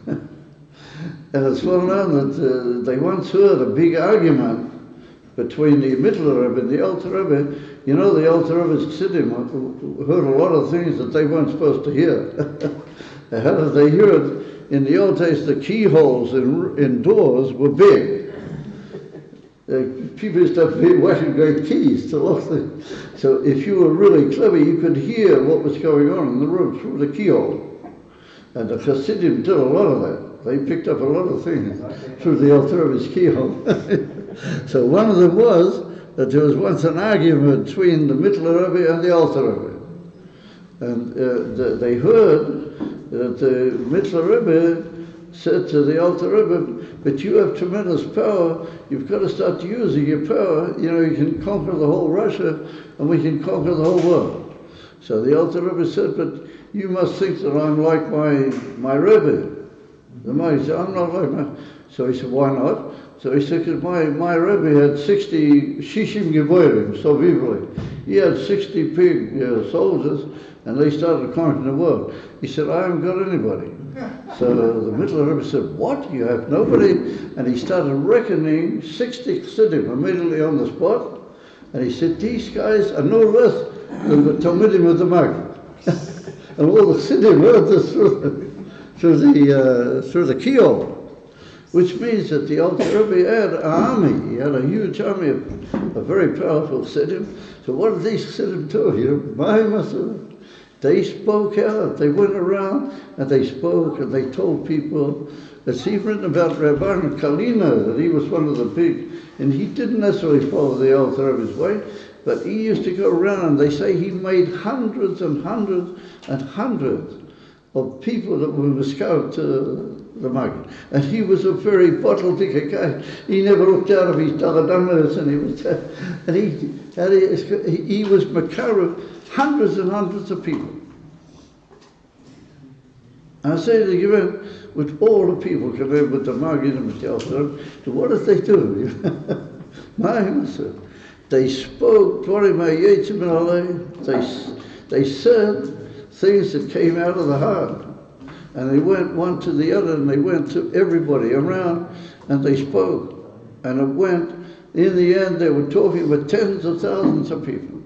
And it's well known that they once heard a big argument between the Mittler Rebbe and the Alter Rebbe. You know, the Alter Rebbe's Chassidim heard a lot of things that they weren't supposed to hear. How did they hear it? In the old days, the keyholes in doors were big. People used to have big washing great keys to lock them. So if you were really clever, you could hear what was going on in the room through the keyhole. And the Chassidim did a lot of that. They picked up a lot of things through the Alter Rebbe's keyhole. So one of them was that there was once an argument between the Mittler Rebbe and the Alter Rebbe. And they heard that the Mittler Rebbe said to the Alter Rebbe, but you have tremendous power, you've got to start using your power, you can conquer the whole Russia, and we can conquer the whole world. So the Alter Rebbe said, but you must think that I'm like my Rebbe. The man said, I'm not like my... So he said, why not? So he said, because my Rebbe had 60 Shishim Geborim, so vividly. He had 60 pig soldiers, and they started conquering the world. He said, I haven't got anybody. So the Mittler Rebbe said, what? You have nobody? And he started reckoning 60 Chassidim immediately on the spot. And he said, these guys are no less than the Talmidim of the Maggid. And all the Chassidim heard this through the keyhole. Which means that the Alter Rebbe had an army. He had a huge army of very powerful Chassidim. So what did these Chassidim do? They spoke out. They went around and they spoke and they told people. It's even written about Rabbi Kalina, that he was one of the big, and he didn't necessarily follow the Alter Rebbe's way, but he used to go around, and they say he made hundreds and hundreds and hundreds of people that were scout to the Maggid. And he was a very bottle-dicker guy. He never looked out of his dagadamas, and he was Makara, hundreds and hundreds of people. And I say to you, with all the people come in with the Maggid and the Altar, what did they do? They spoke, they said things that came out of the heart. And they went one to the other, and they went to everybody around, and they spoke. And it went, in the end, they were talking with tens of thousands of people.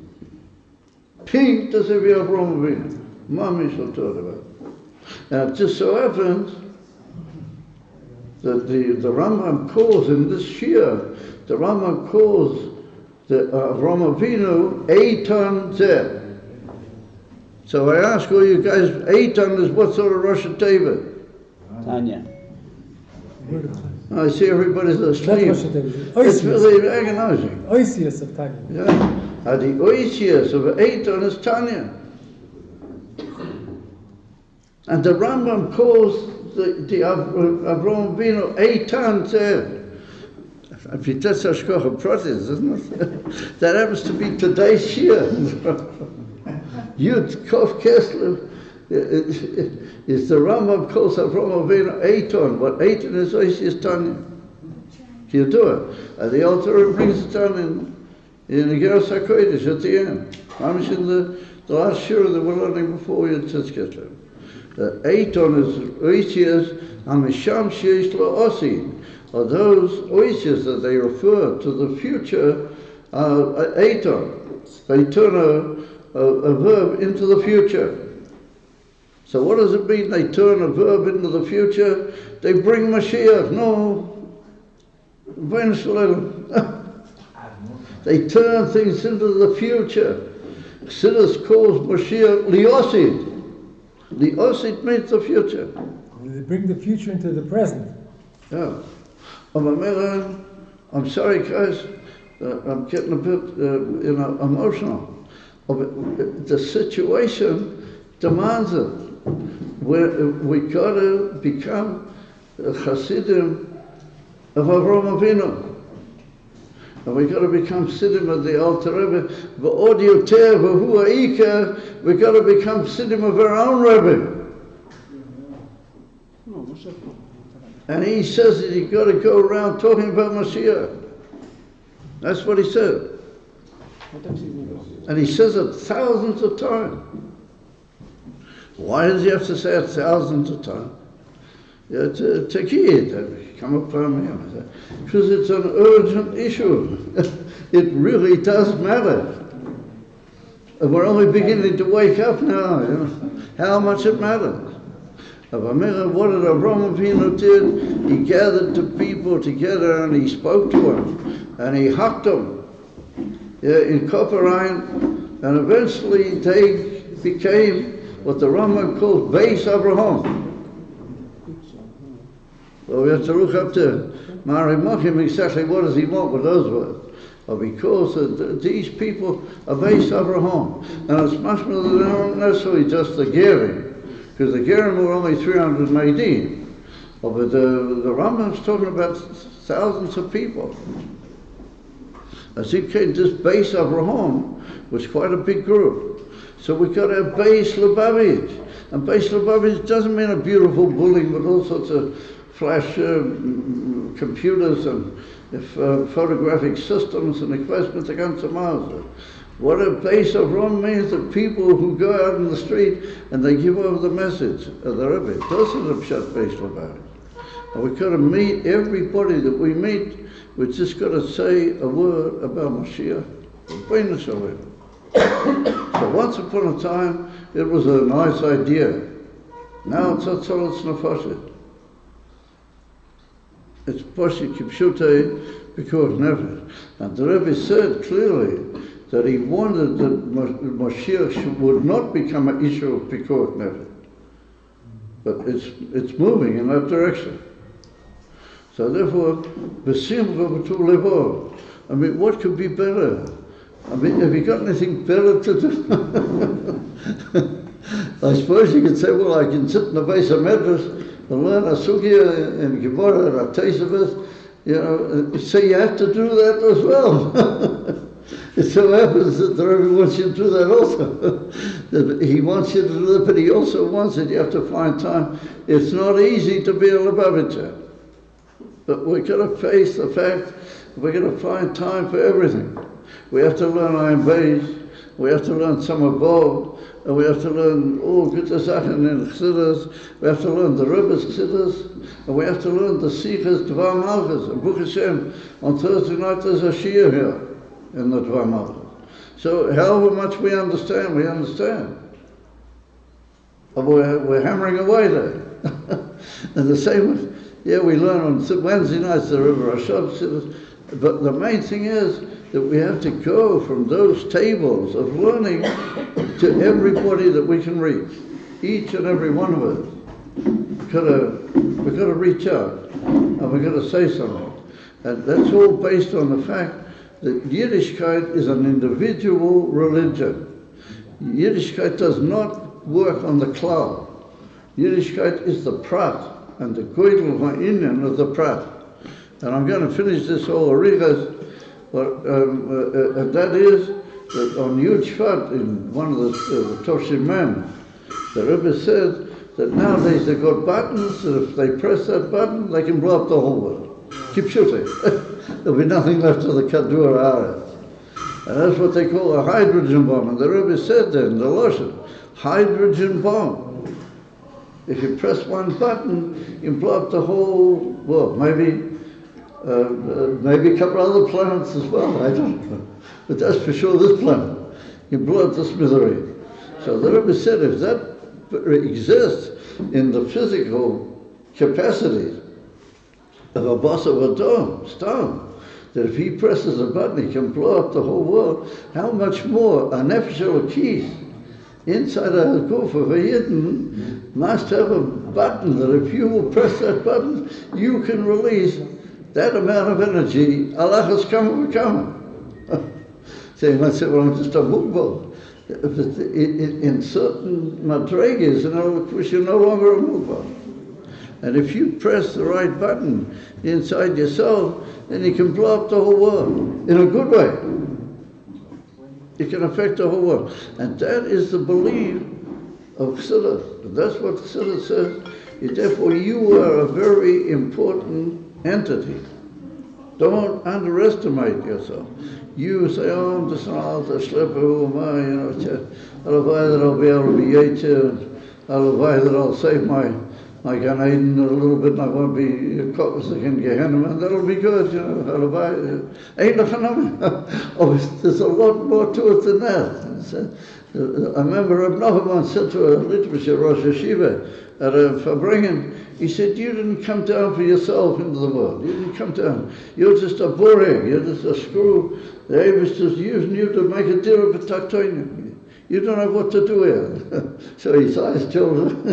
Pink does every Abraham Mami shall talk about. And it just so happens that the Rambam calls in this Shia, the Rambam calls the Avraham Avinu Eitan Zeh. So I ask all you guys, Eitan is what sort of Rosh Hashanah?
Tanya.
I see everybody's asleep. It's really agonizing.
Oisius of Tanya.
Yeah. And the Oisius of Eitan is Tanya. And the Rambam calls the Avraham Avinu Eitan Zeh. If you test our Shkocha Protis, isn't it? That happens to be today's Shia. Yud Kof Kislev is the Rambam calls Avraham Avinu Eitan. What Eitan is Tanya. You do it. And the altar brings it down in the Geras HaKodesh at the end. I'm in the last shir that we're learning before we had Kislev. Eitan is Oisias Hamisham Sheish Lo Osin. Are those oisias that they refer to the future Eitan. They turn a verb into the future. So what does it mean they turn a verb into the future? They bring Mashiach. No. They turn things into the future. Chassidus calls Mashiach Liosid. Liosid means the future.
They bring the future into the present.
Yeah. I'm sorry guys, I'm getting a bit emotional. The situation demands it. We got to become Chassidim of Avraham Avinu. And we got to become Chassidim of the Alter Rebbe. We got to become Chassidim of our own Rebbe. And he says that you've got to go around talking about Mashiach. That's what he said. And he says it thousands of times. Why does he have to say it thousands of times? Come upon me. Because it's an urgent issue. It really does matter. And we're only beginning to wake up now, how much it matters. What did Avraham Avinu did? He gathered the people together and he spoke to them. And he hugged them in Kopperain. And eventually they became what the Rambam calls Beis Avraham. Well, we have to look up to Mari Mochim exactly what does he want with those words. Because these people are Beis Avraham. And it's much more than necessarily just the Gerim. Because the Gerim were only 300 Maidim. But the Rambam's talking about thousands of people. As it came, this Beis Avraham was quite a big group. So we got a Beis Lubavitch. And Beis Lubavitch doesn't mean a beautiful building with all sorts of flash computers and photographic systems and equipment against the Mars. What a Beis Avraham means that people who go out in the street and they give over the message of the Rabbi. Those are the Pshat Beis Lubavitch. And we've got to meet everybody that we meet. We've just got to say a word about Mashiach. So once upon a time, it was a nice idea. Now it's Atzalas Nefashit. It's Poshik Kipshutei because never. And the Rebbe said clearly that he wanted that Mashiach would not become an issue of Pikot Nefesh. But it's moving in that direction. So therefore, B'simcha b'tu levo. I mean, what could be better? I mean, have you got anything better to do? I suppose you could say, well, I can sit in the base of Medrash and learn a sugya in Gemara, a Tosafos, you know, so you have to do that as well. It so happens that the Rabbi wants you to do that also. That he wants you to do that, but he also wants that you have to find time. It's not easy to be a Lubavitcher, but we're going to face the fact we're going to find time for everything. We have to learn Ayin Beis, we have to learn Summer Bo, and we have to learn all good Sachen in Chassidus, we have to learn the Rebbe's Chassidus, and we have to learn the Sichas Dvar Malchus. And Baruch Hashem, on Thursday night there's a Shia here in the Dvar Malchus. So however much we understand. And we're hammering away there. And the same, we learn on Wednesday nights the Rebbe Rashab Chassidus, but the main thing is that we have to go from those tables of learning to everybody that we can reach. Each and every one of us. We've got to reach out, and we've got to say something. And that's all based on the fact that Yiddishkeit is an individual religion. Yiddishkeit does not work on the cloud. Yiddishkeit is the prat, and the goydel ha'inyan of the prat. And I'm going to finish this whole arichas. But that is that on Yud Shvat, in one of the Toshim Mem, the Rebbe said that nowadays they've got buttons, and if they press that button, they can blow up the whole world. Keep shooting. There'll be nothing left of the Kadur Haaretz. And that's what they call a hydrogen bomb. And the Rebbe said there in the Lashon, hydrogen bomb. If you press one button, you can blow up the whole world. Maybe a couple other planets as well, I don't know. But that's for sure this planet. You blow up the smithereen. So the Rebbe said if that exists in the physical capacity of a boss of a stone, that if he presses a button he can blow up the whole world, how much more a nefesh elokis inside a guf of a yidden must have a button that if you will press that button, you can release that amount of energy. Allah has come. So you might say, well, I'm just a mugbal. In certain madregas, you're no longer a mugbal. And if you press the right button inside yourself, then you can blow up the whole world in a good way. It can affect the whole world. And that is the belief of Kislev. That's what Kislev says. Therefore, you are a very important entity. Don't underestimate yourself. You say, oh, I'm just an altar slipper, who am I? Halavai that I'll be able to be Yetzer, halavai that I'll save my Gan Eden a little bit, and I won't be caught in Gehenna, and that'll be good, halavai. Ain't nothing. There's a lot more to it than that. I remember Rabbi Nachman said to a Litvish Rosh Yeshiva at Farbrengen, he said, you didn't come down for yourself into the world. You didn't come down. You're just a boring. You're just a screw. The Rebbe is just using you to make a deal of a You don't know what to do here. So his eyes told him.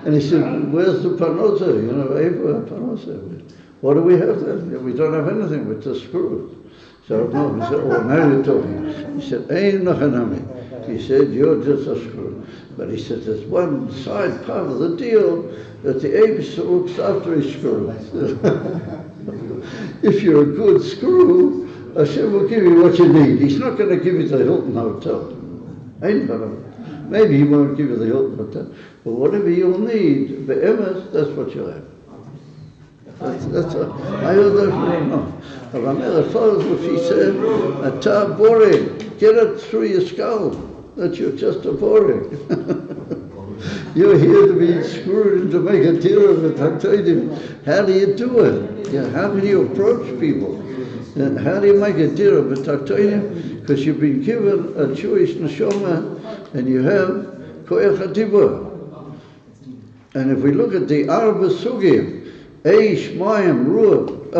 And he said, where's the panosa? What do we have then? We don't have anything. We're just screws. So no, he said, oh, now you're talking. He said, ain't nothing. He said, you're just a screw. But he said, there's one side part of the deal that the Abish looks after his screws. If you're a good screw, Hashem will give you what you need. He's not going to give you the Hilton Hotel. Ain't gonna. Maybe he won't give you the Hilton Hotel. But whatever you'll need, be'emes, that's what you'll have. That's I heard that from him. But I know the father, what he said, Ata boring, get it through your skull that you're just a boring. You're here to be screwed and to make a deal of it. I tell you, how do you do it? Yeah, how can you approach people? And how do you make a deal of it? I tell you, because you've been given a Jewish neshama and you have koyach hadibur. And if we look at the Arba Sugim, Eish, Mayim, Ruach,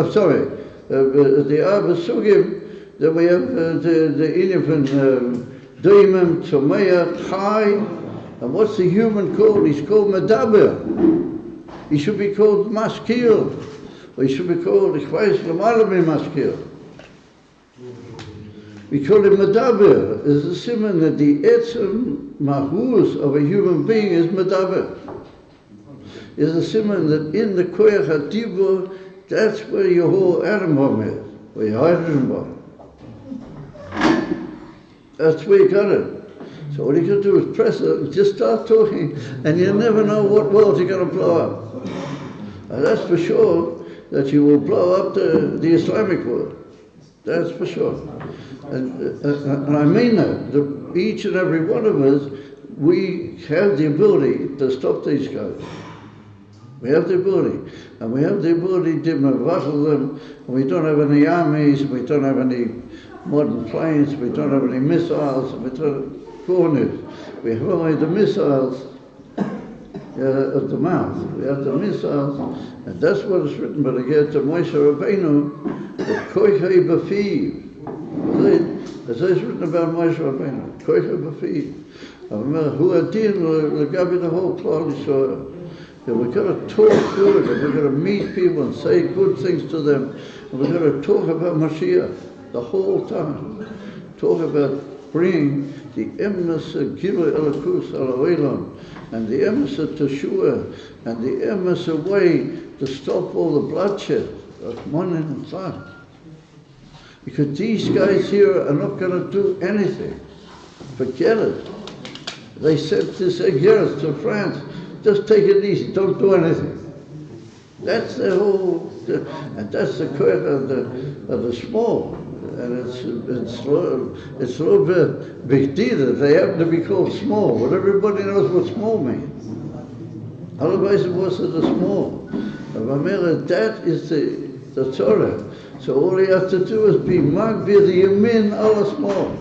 the Arba Sugim, then we have the Inifan, Daimim, Tzomeach, Chai, and what's the human called? He's called Medaber. He should be called Maskil. Or he should be called Ichvais Lamalami Maskil. We call him Medaber. Is a simon that the etzem mahus of a human being is Medaber. is a simon that in the koyach hadibur, that's where your whole atom bomb is, where your hydrogen bomb. That's where you got it. So all you can do is press it and just start talking, and you never know what world you're going to blow up. And that's for sure that you will blow up the Islamic world. That's for sure. And I mean that each and every one of us, we have the ability to stop these guys. We have the ability. And we have the ability to battle them. And we don't have any armies, we don't have any modern planes, we don't have any missiles, we don't have corners. We have only the missiles at the mouth. We have the missiles, and that's what is written by the Ged to Moshe Rabbeinu, the Koichei B'Fiv. As it's written about Moshe Rabbeinu, Koichei B'Fiv. Who adin l'gabi the whole Klal Yisrael. We've got to talk good, and we've got to meet people and say good things to them, and we've got to talk about Mashiach the whole time. Talk about bringing the emes of Gilui Elokus al Olam, and the emes of Teshua, and the emes of way to stop all the bloodshed of Monin and Tzad. Because these guys here are not going to do anything. Forget it. They sent this Aguirre to France. Just take it easy. Don't do anything. That's the whole, and that's the quirk of the small. And it's a little bit big deal that they happen to be called small, but everybody knows what small means. Otherwise it was the small. That is the Torah. So all you have to do is be magbir the yamin ala small.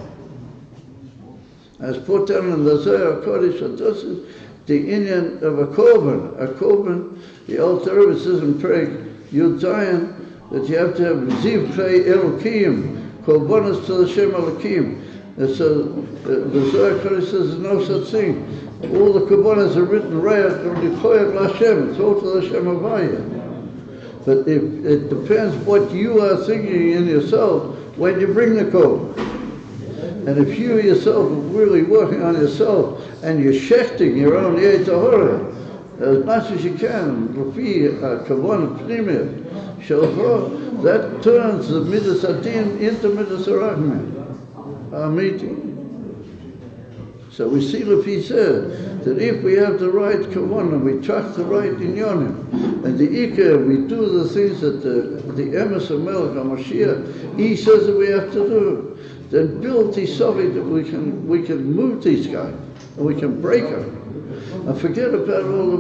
As put down in the Zohar Kodesh, this is the Indian of a korban. A korban, the old Torah says in Perek Yud Zayin that you have to have zivchei elokim, korbanos to the Shem Elokim. And so the Zohar Kodesh says there's no such thing. All the korbanos are written right on the koyach l'Hashem. It's all to the Shem Havaya. But it depends what you are thinking in yourself when you bring the korban. And if you yourself are really working on yourself and you're shechting your own Yetzer Hara as much as you can, that turns the Midas Adin into Midas Arachmin, our meeting. So we see Lefi said that if we have the right kavanah, we trust the right inyonim, and the ikar, we do the things that the emes of Melech HaMashiach, he says that we have to do, then build these something that we can move these guys, and we can break them. And forget about all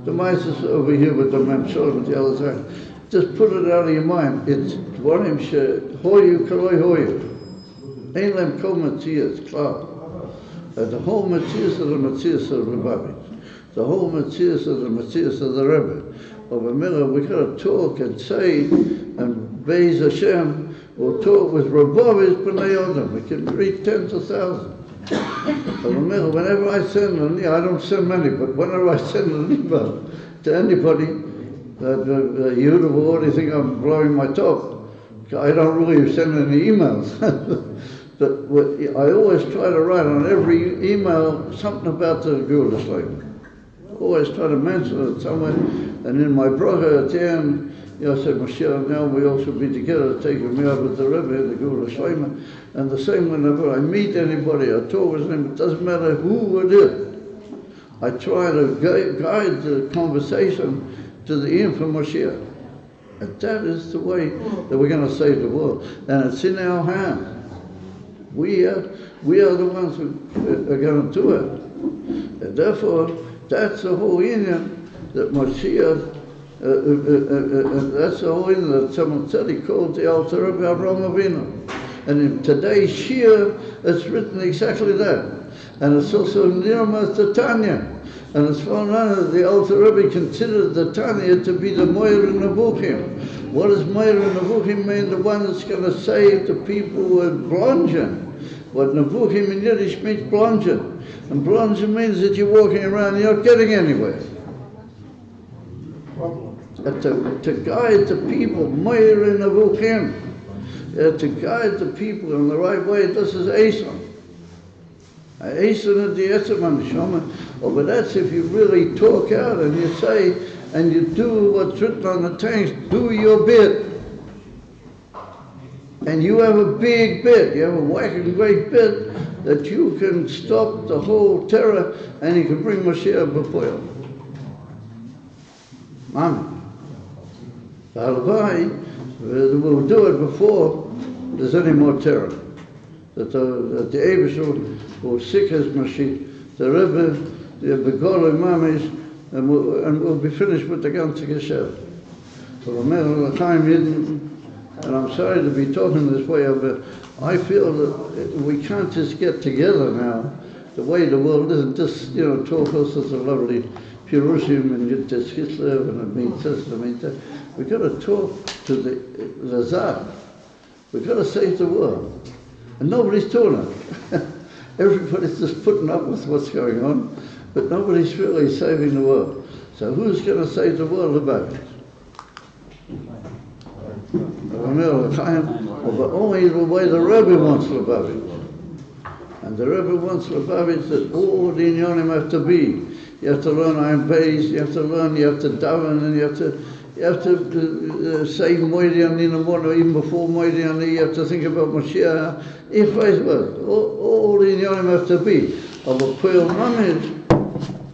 the mices over here with the Memshol and the other side. Just put it out of your mind. It's Dvarim Hoyu Kaloi Hoyu. Ein Lem Kol Matzias, klar. The whole Matzias of the Matzias of Rabbi. The whole Matzias of the Matzias of the Rebbe. Over Miller, we got to talk and say, and Beis Hashem, we'll talk with Rabbi's B'nai Odom. We can reach tens of thousands. Whenever I send an email, I don't send many, but whenever I send an email to anybody, you would already think I'm blowing my top. I don't really send any emails. But I always try to write on every email something about the Gula Shlema. Always try to mention it somewhere. And in my bracha at the end, I said, Mashiach, now we all should be together to take a meal with the Rebbe and the Gula Shlema. And the same whenever I meet anybody, I talk with them, it doesn't matter who it is. I try to guide the conversation to the end for Mashiach. And that is the way that we're going to save the world. And it's in our hands. We are the ones who are going to do it. And therefore, that's the whole union that Mashiach, that's the whole union that someone said he called the altar of Avraham Avinu. And in today's Shir, it's written exactly that. And it's also near as the Tanya. And it's found out that the Alter Rebbe considered the Tanya to be the Moyer Nevuchim. What does Moyer Nevuchim mean? The one that's going to save the people with blongen. What Nevuchim in Yiddish means blongen. And blongen means that you're walking around and you're not getting anywhere. To guide the people, Moyer Nevuchim. To guide the people in the right way, this is Asa. But that's if you really talk out and you say, and you do what's written on the tanks, do your bit. And you have a big bit, you have a whacking great bit that you can stop the whole terror and you can bring Mashiach before you. Amen. Rabbi, we'll do it before there's any more terror. That the Eibusher will seek his Mashiach, the Rebbe, the Begol Imamis, and we'll be finished with the ganze Geschäft. And I'm sorry to be talking this way, but I feel that we can't just get together now. The way the world isn't just, talk us as a lovely Purushim and get this Kislev and it means this and it means that. We've got to talk to the Zad. We've got to save the world. And nobody's doing it. Everybody's just putting up with what's going on, but nobody's really saving the world. So who's going to save the world about it? But only the way the Rabbi wants Lubavitch. And the Rabbi wants Lubavitch that all the inyanim have to be. You have to learn Ayin Beis, you have to daven, and you have to say Moedi Ani in the morning, even before Moedi Ani, you have to think about Mashiach. All the inyanim have to be. Of a Poel Mamid,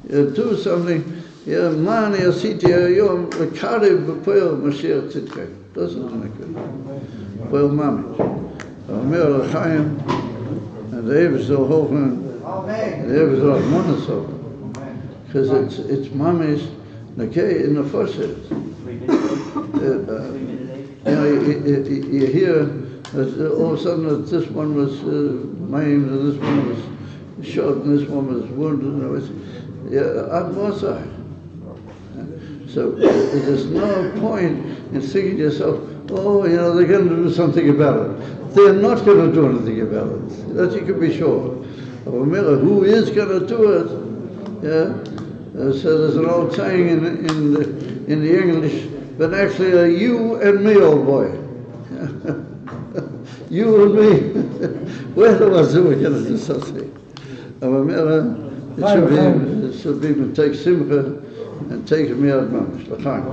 you do something, Mani Asiti Ayom, Karev Poel Mashiach Titkei. Doesn't make it. Poel Mamid. Amir L'chaim, and the Eibusher Hofen, the Eibusher Monosov. Because it's Mami's Nakei in the Foshet. You hear all of a sudden that this one was maimed and this one was shot and this one was wounded and everything. Ad Mosai. So there's no point in thinking to yourself, they're going to do something about it. They're not going to do anything about it. That you can be sure. Who is going to do it? So there's an old saying in the English, but actually you and me, old boy. You and me. We're the ones who are going to do something. It should be take simcha and take me out mamish. L'chaim.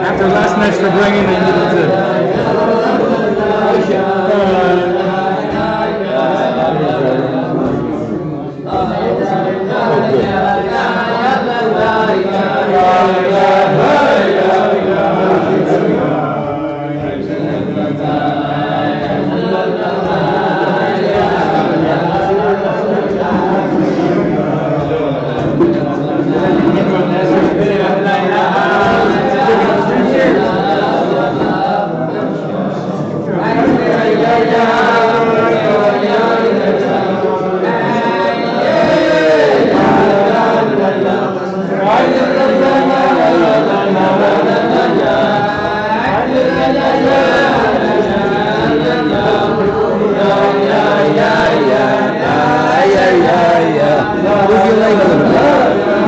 After last night's Farbrengen, I needed to.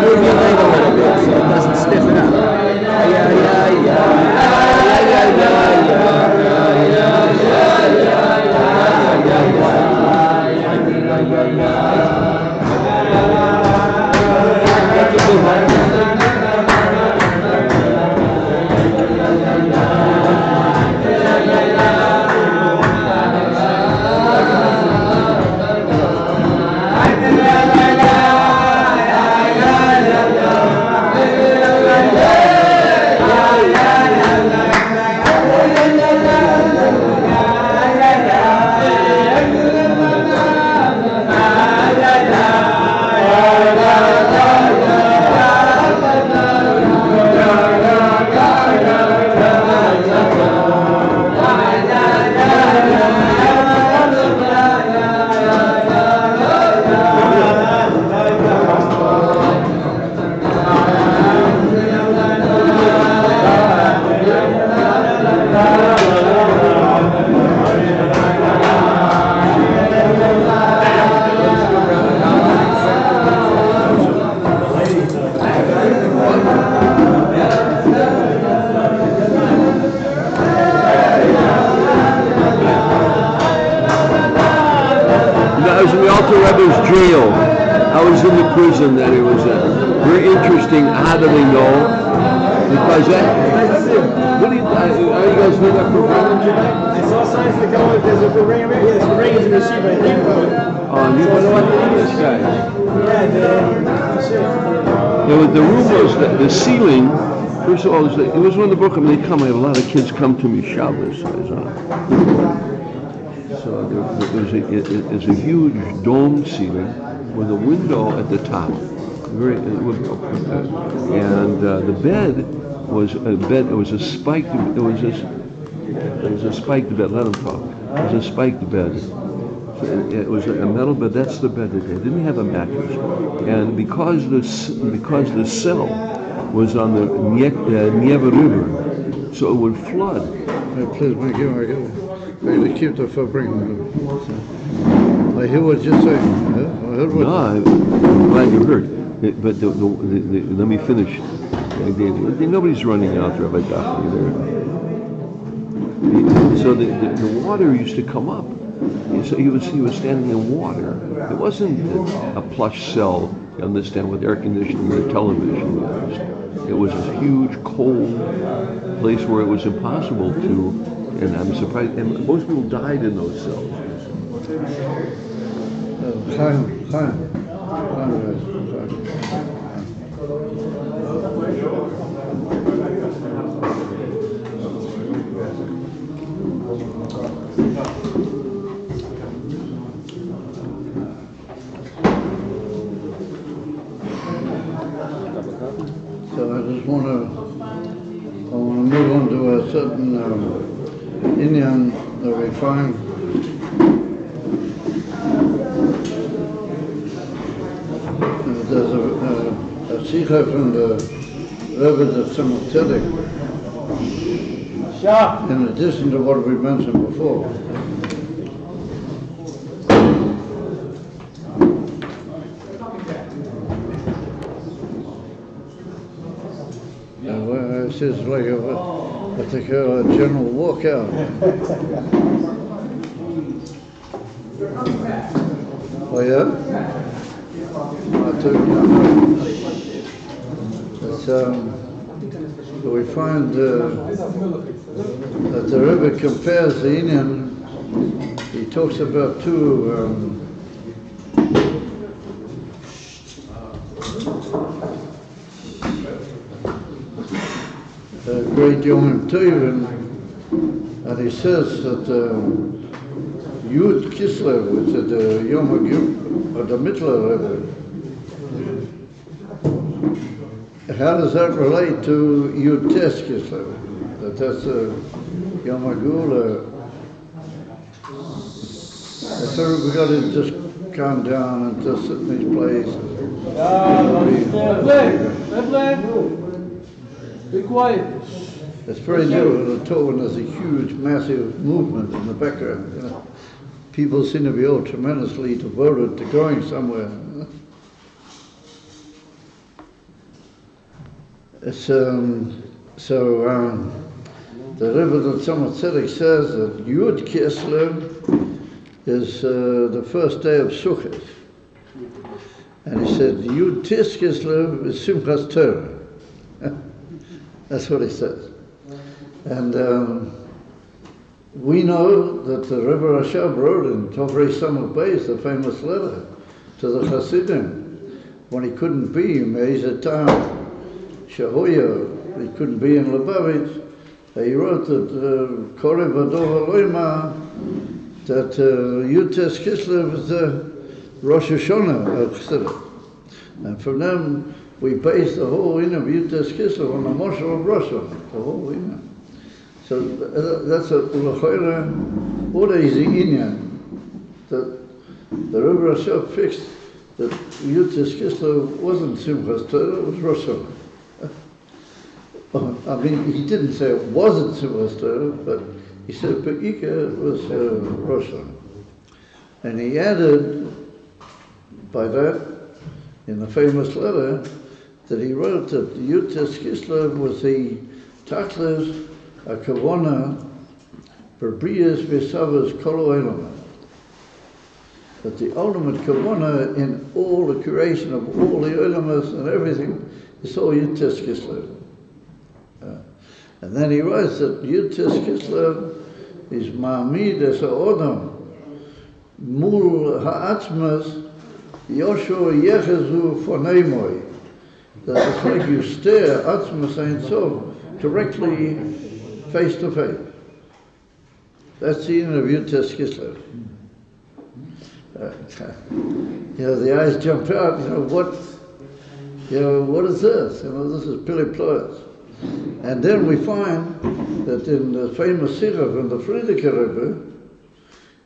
Move your leg a little bit.
very interesting. How do they know? Because what do you guys doing that Farbrengen today?
I saw signs that go with there's a Farbrengen. Yes, Farbrengen in Yeshiva.
Oh, you know what the English guys?
Yeah,
The rumors that the ceiling. First of all, it was when the book they come. I have a lot of kids come to me Shabbos. So there's a huge dome ceiling with a window at the top. The bed was a bed. It was a spiked. It was a spiked bed. Let them talk. It was a spiked bed. It was a metal bed. That's the bed that they didn't have a mattress, and because the cell was on the Nieva River, so it would flood.
Please, my God, really keep the Farbrengen. I hear what you're saying. I heard what.
No, I'm glad you heard. But let me finish. Nobody's running out, Rabbi Gafne. So the water used to come up. So he was standing in water. It wasn't a plush cell, you understand, with air conditioning or television. You understand. It was a huge, cold place where it was impossible to, and I'm surprised, and most people died in those cells.
So I just want to move on to a certain Indian that we find. There's a sikha from the Rabbi of Tzedek, in addition to what we mentioned before. It's like what they call a general walkout. Oh yeah? I took we find that the Rabbi compares the Indian. He talks about two great Yom Tovim, and he says that Yud Kislev, which is the Yom HaGim, or the Mittler Rebbe, how does that relate to Yud Tes Kislev? That's Yom HaGula. So we got to just calm down and just sit in his place.
Be quiet.
It's very new. The Torah there's a huge, massive movement in the background. You know. People seem to be all tremendously devoted to going somewhere. It's the Rebbe that Tzedek says that Yud Kislev is the first day of Sukkot, and he said Yud Tes Kislev is Simchas Torah. That's what he says. And we know that the Rebbe Rashab wrote in Tovrei Samach Beis, the famous letter to the Hasidim, when he couldn't be in Me'ezetam, Shahoya, he couldn't be in Lubavitch. He wrote that Kore Vadov Aloima, that Yud Tes Kislev is the Rosh Hashanah of Chassidut. And from them, we base the whole of Yud Tes Kislev on the Moshel of Rosh Hashanah, the whole Inyan. So that's a L'choira, what is the Inyan? That the Rebbe Rashab fixed that Yud Tes Kislev wasn't Simchas Torah, it was Rosh Hashanah. I mean, he didn't say it wasn't Simchas Torah, but he said Be'ika was Rosh Hashanah. And he added, by that, in the famous letter, that he wrote that Yud Tes Kislev was the Tachlis HaKavona Berbrias V'Savas Kol Olam. But the ultimate kavanah in all the creation of all the olamas and everything is all Yud Tes Kislev. And then he writes that Yud Tes Kislev is ma'amid es ha'odam mul ha'atzmas yosho yechezu foneimoi. That it's like you stare atzmas ein sof directly face to face. That's the end of Yud Tes Kislev. The eyes jump out, what is this? This is Pili Ployas. And then we find that in the famous Sirah from the Frierdiker Rebbe,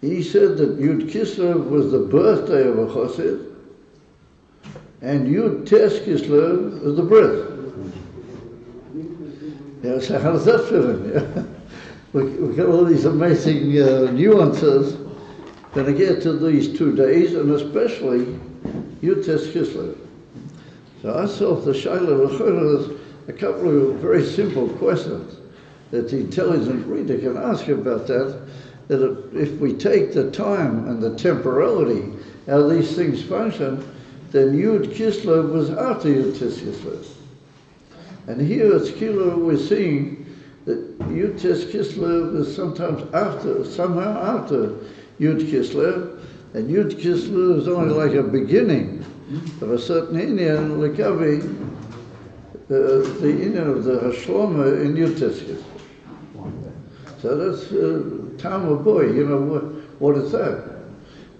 he said that Yud Kislev was the birthday of a Chassid, and Yud Tes Kislev was the birth. So how does that fit in? We've got all these amazing nuances when I get to these 2 days, and especially Yud Tes Kislev. So I saw the Shaila L'chora, a couple of very simple questions that the intelligent reader can ask about that if we take the time and the temporality how these things function, then Yud Kislev was after Yud Tes Kislev. And here at Skila we're seeing that Yud Tes Kislev is somehow after Yud Kislev, and Yud Kislev is only like a beginning of a certain Indian, Lekavi, the Indian of the Hashloma in Yud Tes Kislev. So that's Talmud boy, what is that?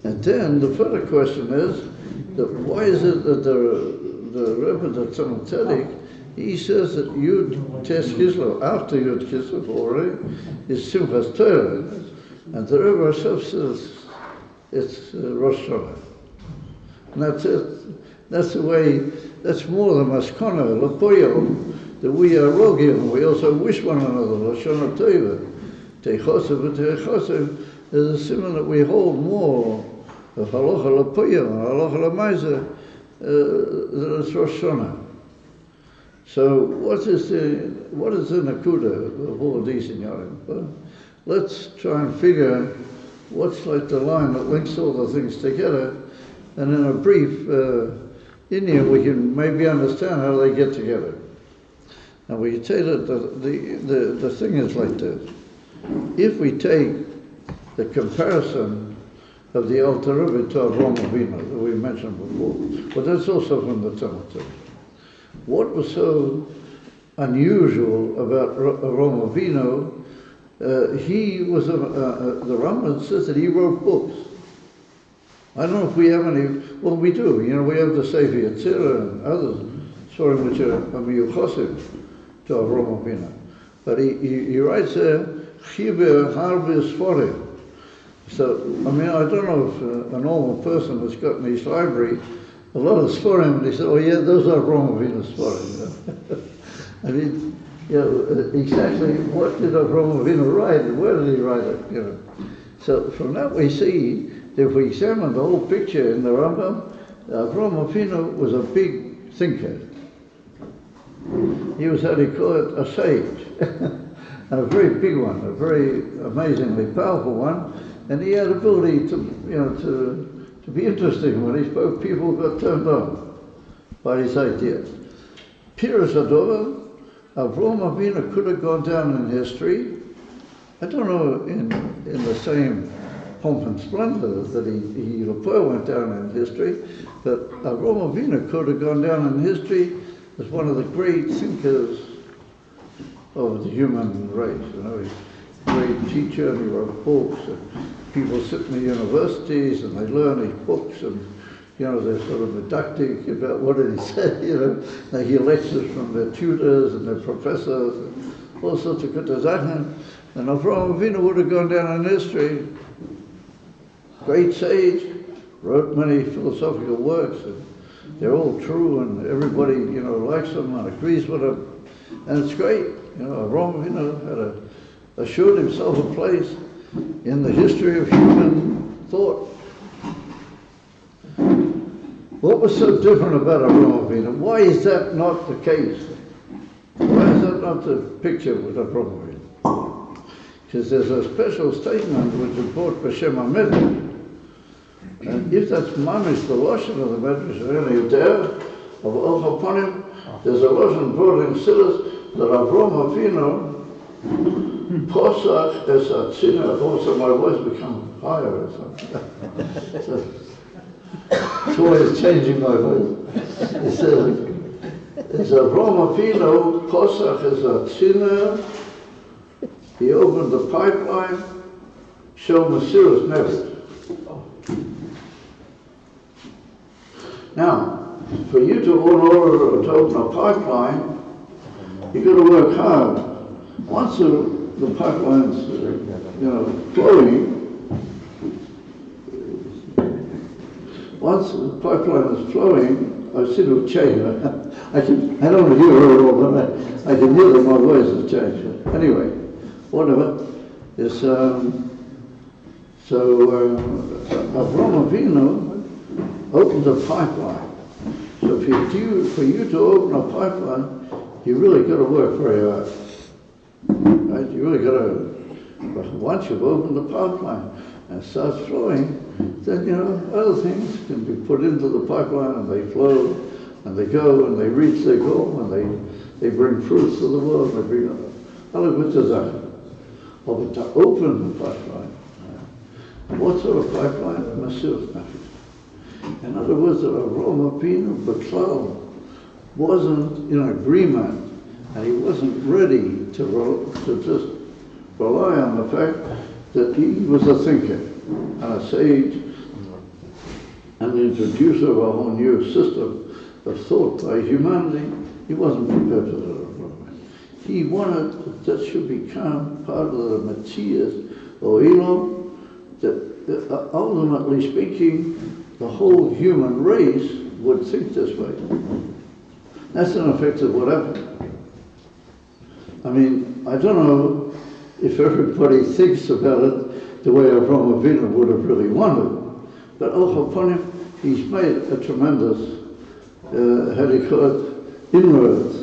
And then the further question is, that why is it that the Rebbe, the Tzemach Tzedek, he says that Yud Tes Kislev, after Yud Kislev already, is Simchas Torah. And the Rebbe himself says it's Rosh Hashanah. And that's it. That's the way, that's more than Maskana, Lapoyo, that we are Rogim. We also wish one another, Rosh Hashanah Tova. Teichosev and Teichosev is a symbol that we hold more of Halacha Lapoyo and Halacha Lamaisa than it's Rosh Hashanah. So what is the Nakuda of all these in Yarim? Well, let's try and figure what's like the line that links all the things together, and in a brief Indian we can maybe understand how they get together. And we can say that the thing is like this. If we take the comparison of the Alter Rebbe to Avraham Avinu that we mentioned before, but that's also from the Tzemach. What was so unusual about Avraham Avinu? He was the Rambam says that he wrote books. I don't know if we have any. Well, we do. We have the Sefer Yetzirah and others, which are miyuchosim to Avraham Avinu. But he writes there, Chiber Harbe Sforim. So I don't know if a normal person has got in his library a lot of Sforim, and he said, oh yeah, those are Avraham Avinu's Sforim. Exactly what did Avraham Avinu write and where did he write it? So from that we see that if we examine the whole picture in the Rambam, Avraham Avinu was a big thinker. He was, how do you call it, a sage, and a very big one, a very amazingly powerful one, and he had ability to be interesting. When he spoke, people got turned on by his ideas. Piras Adova, Avraham Avinu could have gone down in history, I don't know in the same pomp and splendor that he went down in history, but Avraham Avinu could have gone down in history as one of the great thinkers of the human race. He's a great teacher, and he wrote books, and people sit in the universities and they learn his books, and they're sort of didactic about what did he say, they hear lectures from their tutors and their professors, and all sorts of good sachen. And Avraham Avinu would have gone down in history, great sage, wrote many philosophical works, and they're all true, and everybody, likes them and agrees with them, and it's great. Avraham Avinu had assured himself a place in the history of human thought. What was so different about Avraham Avinu? Why is that not the case? Why is that not the picture with Avraham Avinu? Because there's a special statement which is brought B'Shem HaMelech, and if that's mamish the lashon of the Medrash Reni there of Al Chaponim, there's a lashon brought in Silas that Avram Avinu Posach es atzina. Also, my voice become higher or something. So, it's always changing my voice. It says, it's Avram Avinu Posach es atzina. He opened the pipeline, showed Mesiras Nefesh. Now, for you to order to open a pipeline, you've got to work hard. Once the pipeline's, flowing, once the pipeline is flowing, I see it change. I don't hear it all, but I can hear that my voice has changed. Anyway, whatever. It's, Avram Avinu opened a pipeline. So for you to open a pipeline, you really got to work very hard. Right? You really got to, but once you've opened the pipeline and it starts flowing, then other things can be put into the pipeline and they flow and they go and they reach their goal and they bring fruits to the world. They bring other good desires. But to open the pipeline, what sort of pipeline? Mesiras Nefesh. In other words, that Avram Avinu B'klal wasn't in agreement. And he wasn't ready to just rely on the fact that he was a thinker and a sage and the introducer of a whole new system of thought by humanity. He wasn't prepared for that. He wanted that should become part of the Metzias or Elam, that ultimately speaking, the whole human race would think this way. That's in effect of what happened. I mean, I don't know if everybody thinks about it the way Avram Avinu would have really wanted, but upon him, he's made a tremendous, inroads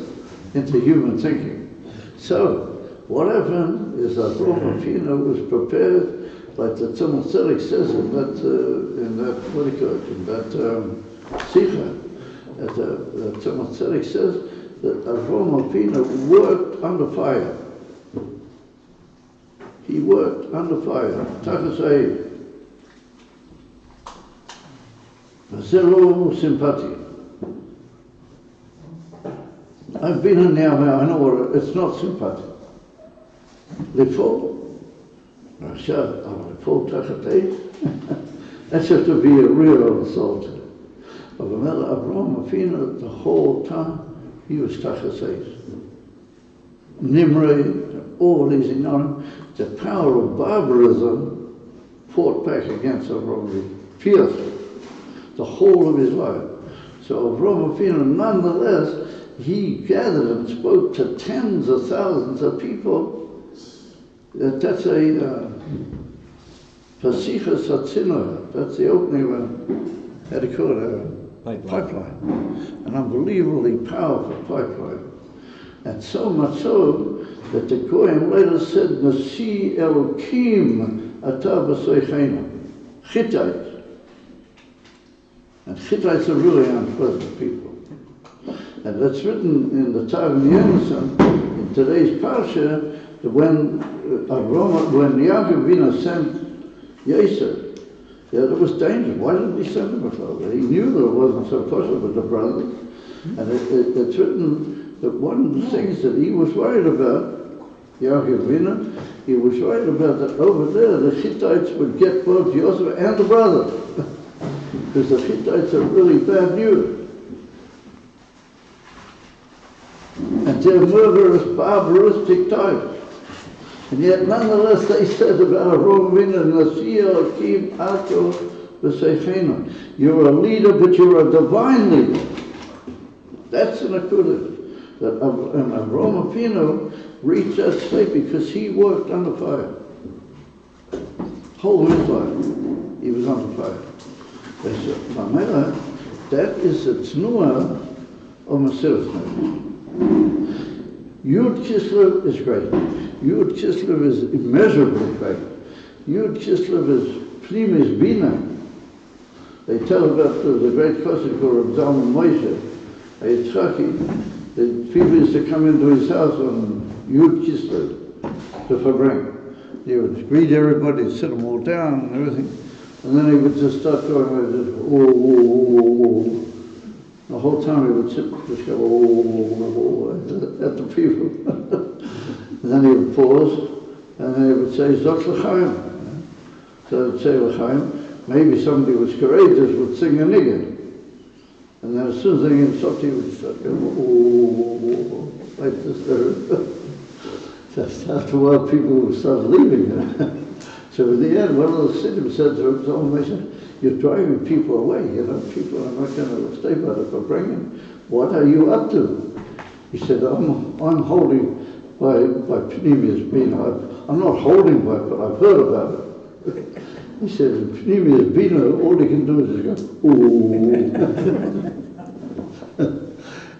into human thinking. So, what happened is that Avram Avinu was prepared, like the Tzemach Tzedek says in that Sikha, the Tzemach Tzedek says, that Avram Avinu worked under fire. He worked under fire. Tachas Zero sympathy. I've been in there, I know what it's not sympathy. Lefo, Lefo Tachatei. That's just to be a real assault. But Avram Avinu the whole time, he was Tachas Nimrod, all these the power of barbarism fought back against Avram fiercely, the whole of his life. So Avram Avinu, nonetheless, he gathered and spoke to tens of thousands of people. That's a Pasichas Hatzina, that's the opening of how to call it, pipeline. An unbelievably powerful pipeline. And so much so that the Goyim later said, Nasi Elokim Ata B'Seichenu. Hittites. And Hittites are really unpleasant people. And that's written in the Targum Yonasan, in today's Parsha, that when Yaakov Avinu sent Yosef, there was danger. Why didn't he send him a father? He knew that it wasn't so possible with the brothers. And it's written that one of the things that he was worried about, Yaakov Avinu, he was worried about that over there the Hittites would get both Yosef and the brothers. Because the Hittites are really bad news. And they're murderous, barbaristic types. And yet, nonetheless, they said about Avram Avinu, you're a leader, but you're a divine leader. That's an akudah. That Avram Avinu reached that state because he worked under fire. Whole his life, he was under fire. They said, Mamela, that is the tznuah of Mesiras Nefesh. Yud Kislev is great. Yud Kislev is immeasurably great. Yud Kislev is Pnimis Bina. They tell about the great Kosik called Rabbi Moshe, a Yitzchaki. The people used to come into his house on Yud Kislev to Farbrengen. He would greet everybody, sit them all down and everything, and then he would just start going like this, oh, oh, oh, oh. The whole time he would sit, just go, oh, oh, oh, at the people. And then he would pause, and then he would say, Zot L'chaim. So he would say L'chaim. Maybe somebody was courageous, would sing a nigger. And then as soon as they get stopped, he would start going, oh, like this. Just after a while, people would start leaving. So in the end, one of the Siddim said to him, you're driving people away, people are not going to stay by the Farbrengen. What are you up to? He said, I'm holding by Pneumius Bina. I'm not holding by it, but I've heard about it. He said, Pneumius Bina, all he can do is go, ooh.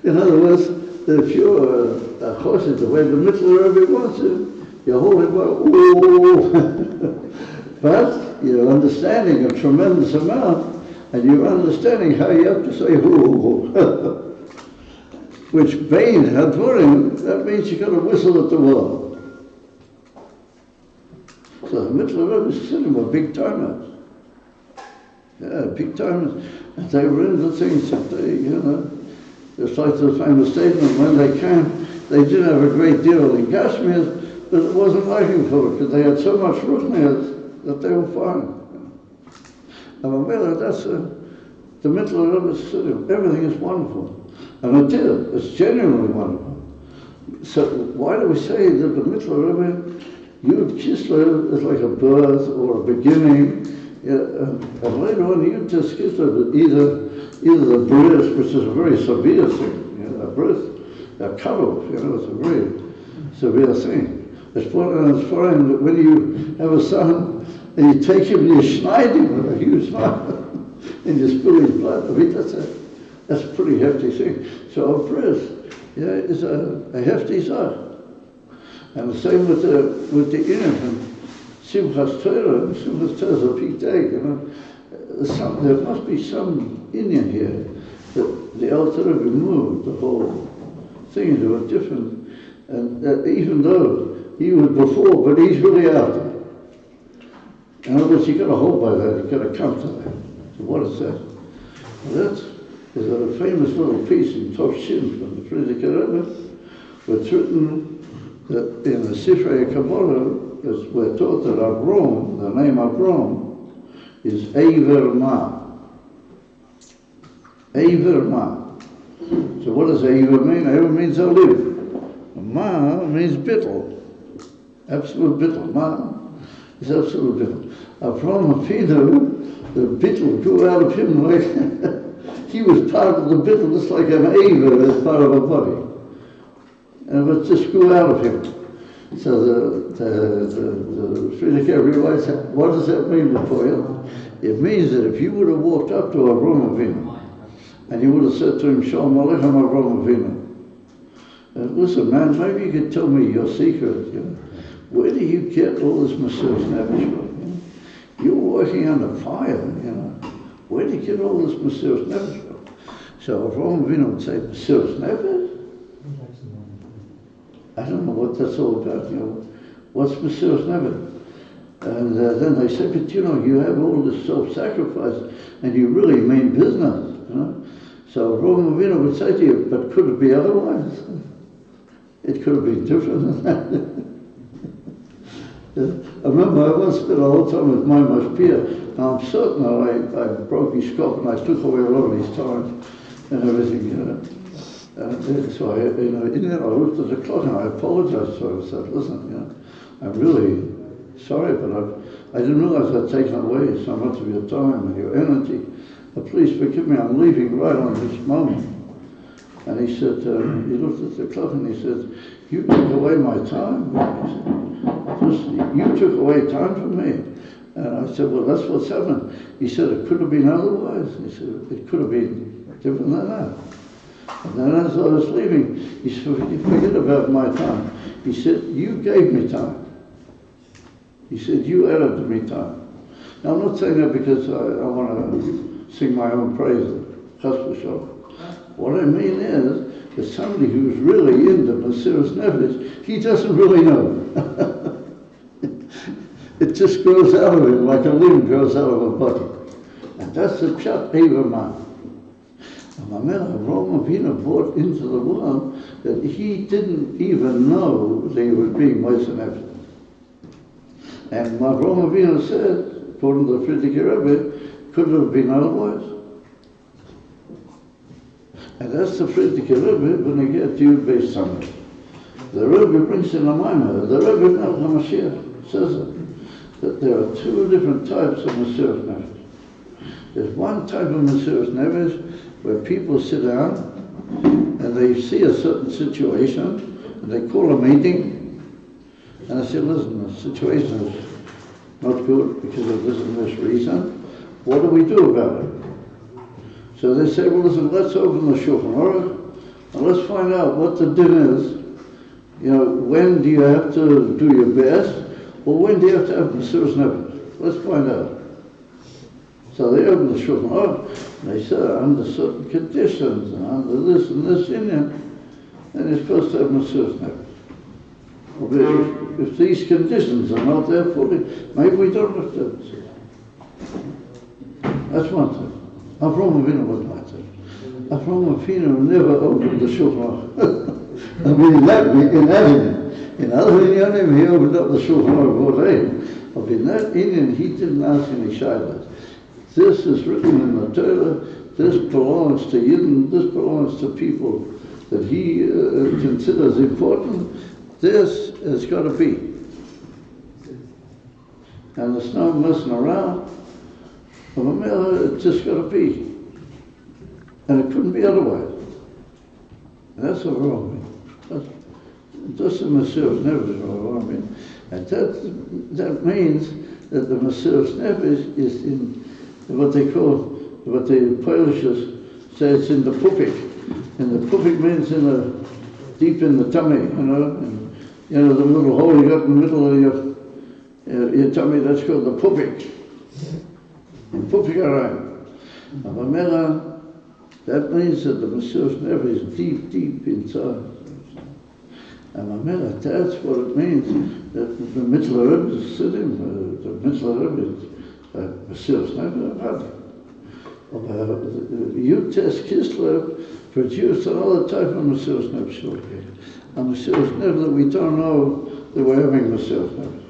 In other words, if you're a chosed the way the middle Rabbi wants it, you're holding by, ooh. But you're understanding a tremendous amount, and you're understanding how you have to say, ooh. Which Bain Hadvorim, that means you've got to whistle at the world. So the middle Rabbi Siddim were big timers. Yeah, big timers. And they were into things that they, just like the famous statement, when they came, they did have a great deal in Gafne, but it wasn't looking for it, because they had so much ruchnias that they were fine. And that's the middle of the city. Everything is wonderful. And it is. It's genuinely wonderful. So why do we say that the middle of it, Yud Kislev is like a birth or a beginning, and later on Yud Kislev is either the bris, which is a very severe thing, a birth, a cutoff, it's a very severe thing. It's fine that when you have a son, and you take him and you schneid him with a huge knife, and you spill his blood. I mean, that's a pretty hefty thing. So a bris, is a hefty zach. And the same with the infant. Simchas Torah is a big day, there must be some Indian here that the El Torah removed the whole thing into a different, and even though he was before, but he's really after. In other words, you've got to hold by that, you've got to come to that. So what is that? Well, that is a famous little piece in Tov Shin from the Friedrich Rebbe, where it's written that in the Sifrei Kabbalah, we're taught that Avrom, the name Avrom, is Eiver Ma. Eiver Ma. So what does Eiver mean? Eiver means I live. Ma means bittul. Absolute bittul. Ma is absolute bittul. Avrom Avinu, the bittul grew out of him like he was part of the bittul, just like an Eiver is part of a body. And it just grew out of him. So the Friedrich realized, what does that mean before you? It means that if you would have walked up to Avram Avinu, and you would have said to him, Shalom Aleichem Avram Avinu, listen man, maybe you could tell me your secret, where do you get all this Mesiras Nefesh from? You're working under fire, where do you get all this Mesiras Nefesh from? So Avram Avinu would say, Mesiras Nefesh? I don't know what that's all about, what's Mesiras Nefesh? And then they said, but you have all this self-sacrifice and you really mean business, So Rome Avinu would say to you, but could it be otherwise? It could have been different than that. I remember I once spent a whole time with my mashpia, and I'm certain that I broke his scope and I took away a lot of his time and everything, So I looked at the clock and I apologized to him. I said, listen, I'm really sorry, but I didn't realize I'd taken away so much of your time and your energy. Please forgive me, I'm leaving right on this moment. And he said, he looked at the clock and he said, you took away my time. He said, you took away time from me. And I said, well, that's what's happened. He said, it could have been otherwise. He said, it could have been different than that. And then as I was leaving, he said, forget about my time. He said, you gave me time. He said, you added to me time. Now I'm not saying that because I want to sing my own praises. What I mean is that somebody who's really into Mesiras Nefesh, he doesn't really know. It just grows out of him like a limb grows out of a body. And that's the Pshat Eberman. And Avraham Avinu brought into the world that he didn't even know that he was being Mesiras Nefesh. And Avraham Avinu said, according to the Farbrengen Rabbi, could it have been otherwise? And that's the Farbrengen Rabbi when they get to Yud-Beis Summit. The Rabbi brings in a Maimah. The Rabbi Melech HaMashiach says it, that there are two different types of Mesiras Nefesh. There's one type of Mesiras Nefesh where people sit down and they see a certain situation and they call a meeting and they say, listen, the situation is not good because of this and this reason. What do we do about it? So they say, well, listen, let's open the Shulchan Aruch and let's find out what the din is. You know, when do you have to do your best? Or when do you have to have Mesiras Nefesh? Let's find out. So they open the Shulchan Aruch and they say, under certain conditions and under this and this Indian, and you're supposed to have Mesiras Nefesh. If these conditions are not there fully, maybe we don't have to have Mesiras. That's one thing. Avraham Avinu was like that. Avraham Avinu never opened the Shulchan Aruch. I mean, in that in other Inyanim, he opened up the Shulchan Aruch. But in that Inyan, he didn't ask any shaylas. This is written in the Torah. This belongs to Yidden. This belongs to people that he considers important. This has got to be. And there's no messing around. It's just got to be. And it couldn't be otherwise. And that's what wrong. That's the Mesiras Nefesh, what I mean. And that means that the Mesiras Nefesh is in what they call, what the Polishes say, it's in the pupik. And the pupik means deep in the tummy, you know. And, you know, the little hole you got in the middle of your tummy, that's called the pupik. Pupik around. That means that the Mesiras Nefesh is deep, deep inside. And that's what it means that the Mitzvah Rebbe is sitting, the Mitzvah Rebbe is Mesiras Nefesh. You test Kislev produced another type of Mesiras Nefesh. A Mesiras Nefesh that we don't know that we're having Mesiras Nefesh.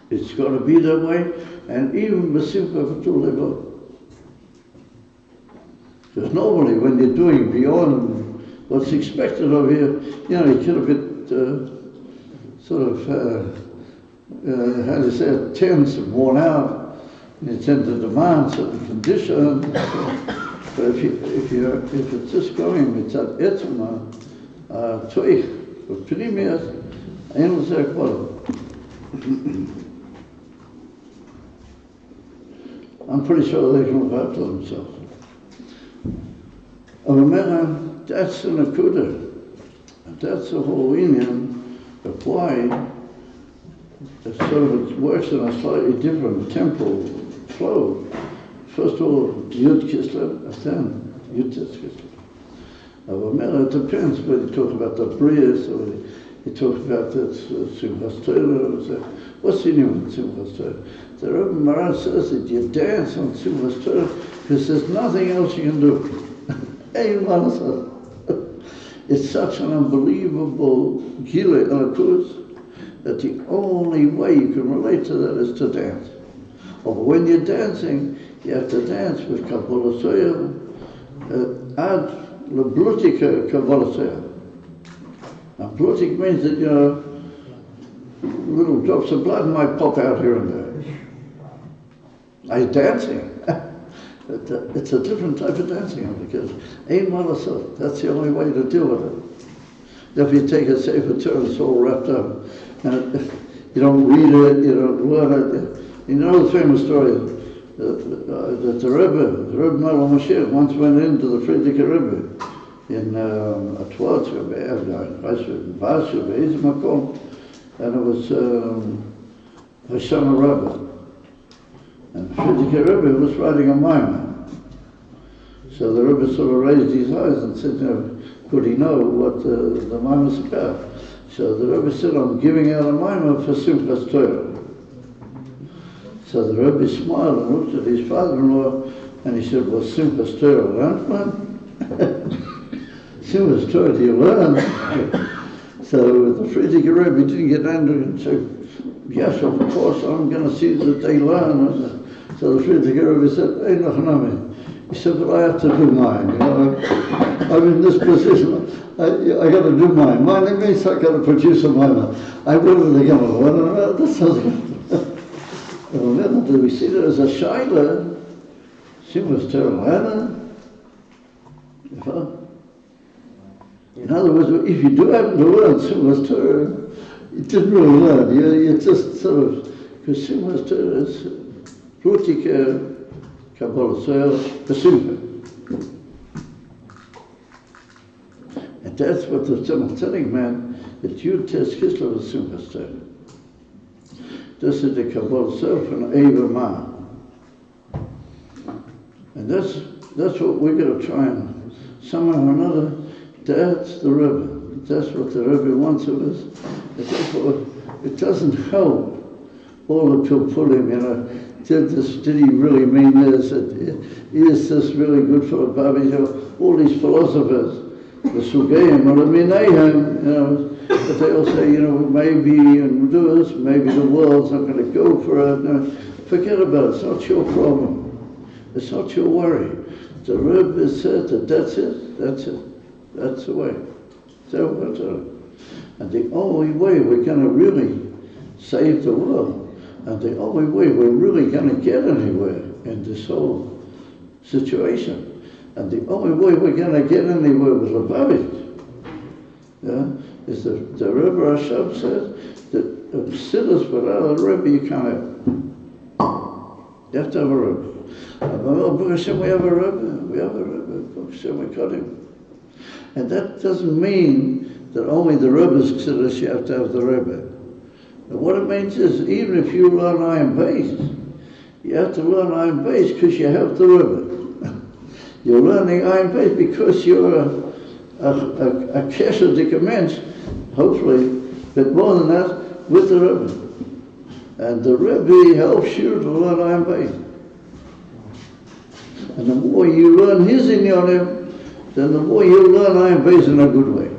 It's got to be that way, and even B'simcha V'tul Levo. Because normally when you're doing beyond what's expected of you, you know, you get a bit how do you say it, tense and worn out, and you tend to demand certain conditions. But if it's just going with that etzma, toich, with pnimius, ain't no say quality. I'm pretty sure they can look after themselves. That's an akudah. That's the whole Indian of why it works in a slightly different temporal flow. First of all, Yud Kislev, and then Yud Kislev. It depends whether you talk about the Brias or you talk about the Simchas Torah. What's the name of Simchas Torah? The Rabbi Maran says that you dance on Simchas Torah because there's nothing else you can do. It's such an unbelievable Gile Alakus that the only way you can relate to that is to dance. Or when you're dancing, you have to dance with Kabbalah Soya, ad leblutika Kabbalah Soya. And blutik means that, you know, little drops of blood might pop out here and there. Are you dancing? It's a different type of dancing because that's the only way to deal with it. If you take a Sefer Torah, it's all wrapped up. And you don't read it, you don't learn it. You know the famous story that the Rabbi Melech HaMashiach once went into the Farbrengen Rabbi in ההתוועדות, באיזה מקום, and it was Hashem Rabbi. And Farbrengen Rebbe was writing a mimer. So the Rebbe sort of raised his eyes and said, could he know what the mimer's about? So the Rebbe said, I'm giving out a mimer for Simchas Torah. So the Rebbe smiled and looked at his father-in-law and he said, well, Simchas Torah, learn one? Simchas Torah, do you learn? So the Farbrengen Rebbe didn't get angry and said, yes, of course, I'm going to see that they learn. So the Farbrengen Rebbe said, hey, Nachnami. He said, but I have to do mine, I'm in this position, I got to do mine. Mine means I got to produce a mimer. I will again, that sounds good. Do we see that as a shaila? Simchas Torah, in other words, if you do happen to learn Simchas Torah, you didn't really learn. You just sort of, because Simchas Torah is Rutika, Kabbalah Torah, Pesimcha. And that's what the Tzemach Tzedek meant, that you test Kislev with Simchas Torah. This is the Kabbalah Torah from Eva Ma. And that's what we're going to try and, somehow or another, that's the Rebbe. That's what the Rebbe wants of us. It doesn't help all the pilpulim, did he really mean this? Is this really good for a Babi? All these philosophers, the Sugeim or the Minayim, but they all say, maybe and do this, maybe the world's not going to go for it. No, forget about it. It's not your problem. It's not your worry. The Rebbe said that that's it. That's the way. And the only way we're going to really save the world, and the only way we're really going to get anywhere in this whole situation, and the only way we're going to get anywhere with Bebit, is the Rebbe Hashem says that sitters without a Rebbe you can't have. You have to have a Rebbe. Baruch Hashem, we have a Rebbe. Baruch Hashem, we cut him. And that doesn't mean that only the Rebbe's sitters you have to have the Rebbe. And what it means is, even if you learn iron bass, you have to learn iron bass because you have the Rebbe. You're learning iron bass because you're a kesher to commence, hopefully, but more than that, with the Rebbe. And the Rebbe helps you to learn iron bass. And the more you learn his inyanim, then the more you learn iron bass in a good way,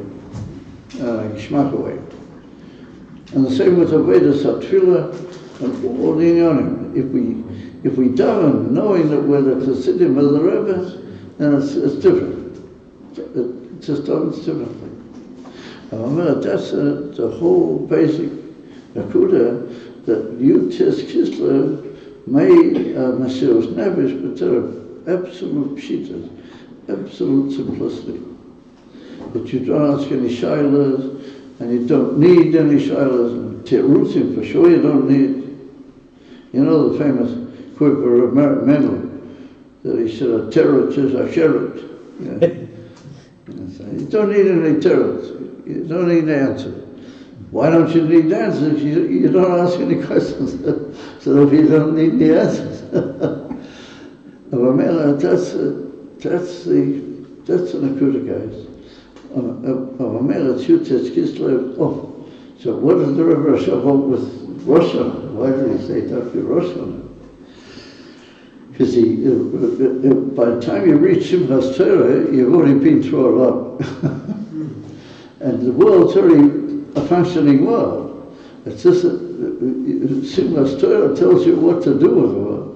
geschmack way. And the same with Avodas HaTfilah and all the inyanim. If we daven knowing that we're the Chassidim of the Rebbe, then it's different. It's just done differently. That's the whole basic nakuda, that you test Kislev made Mesiras Nefesh, but there are absolute pshitas, absolute simplicity. That you don't ask any shilas, and you don't need any shilas, and terutzim for sure you don't need. You know the famous quote of Mendel, that he said, a teretz is a sheretz. You don't need any teretz. You don't need the answer. Why don't you need the answers? You don't ask any questions. So if you don't need the answers. That's the nakuda, guys. So what does the Rebbe Hashem hold with Rosh Hashanah? Why did he say that for Rosh Hashanah? Because by the time you reach Simchas Torah, you've already been through a lot. And the world's already a functioning world. It's just Simchas Torah tells you what to do with the world.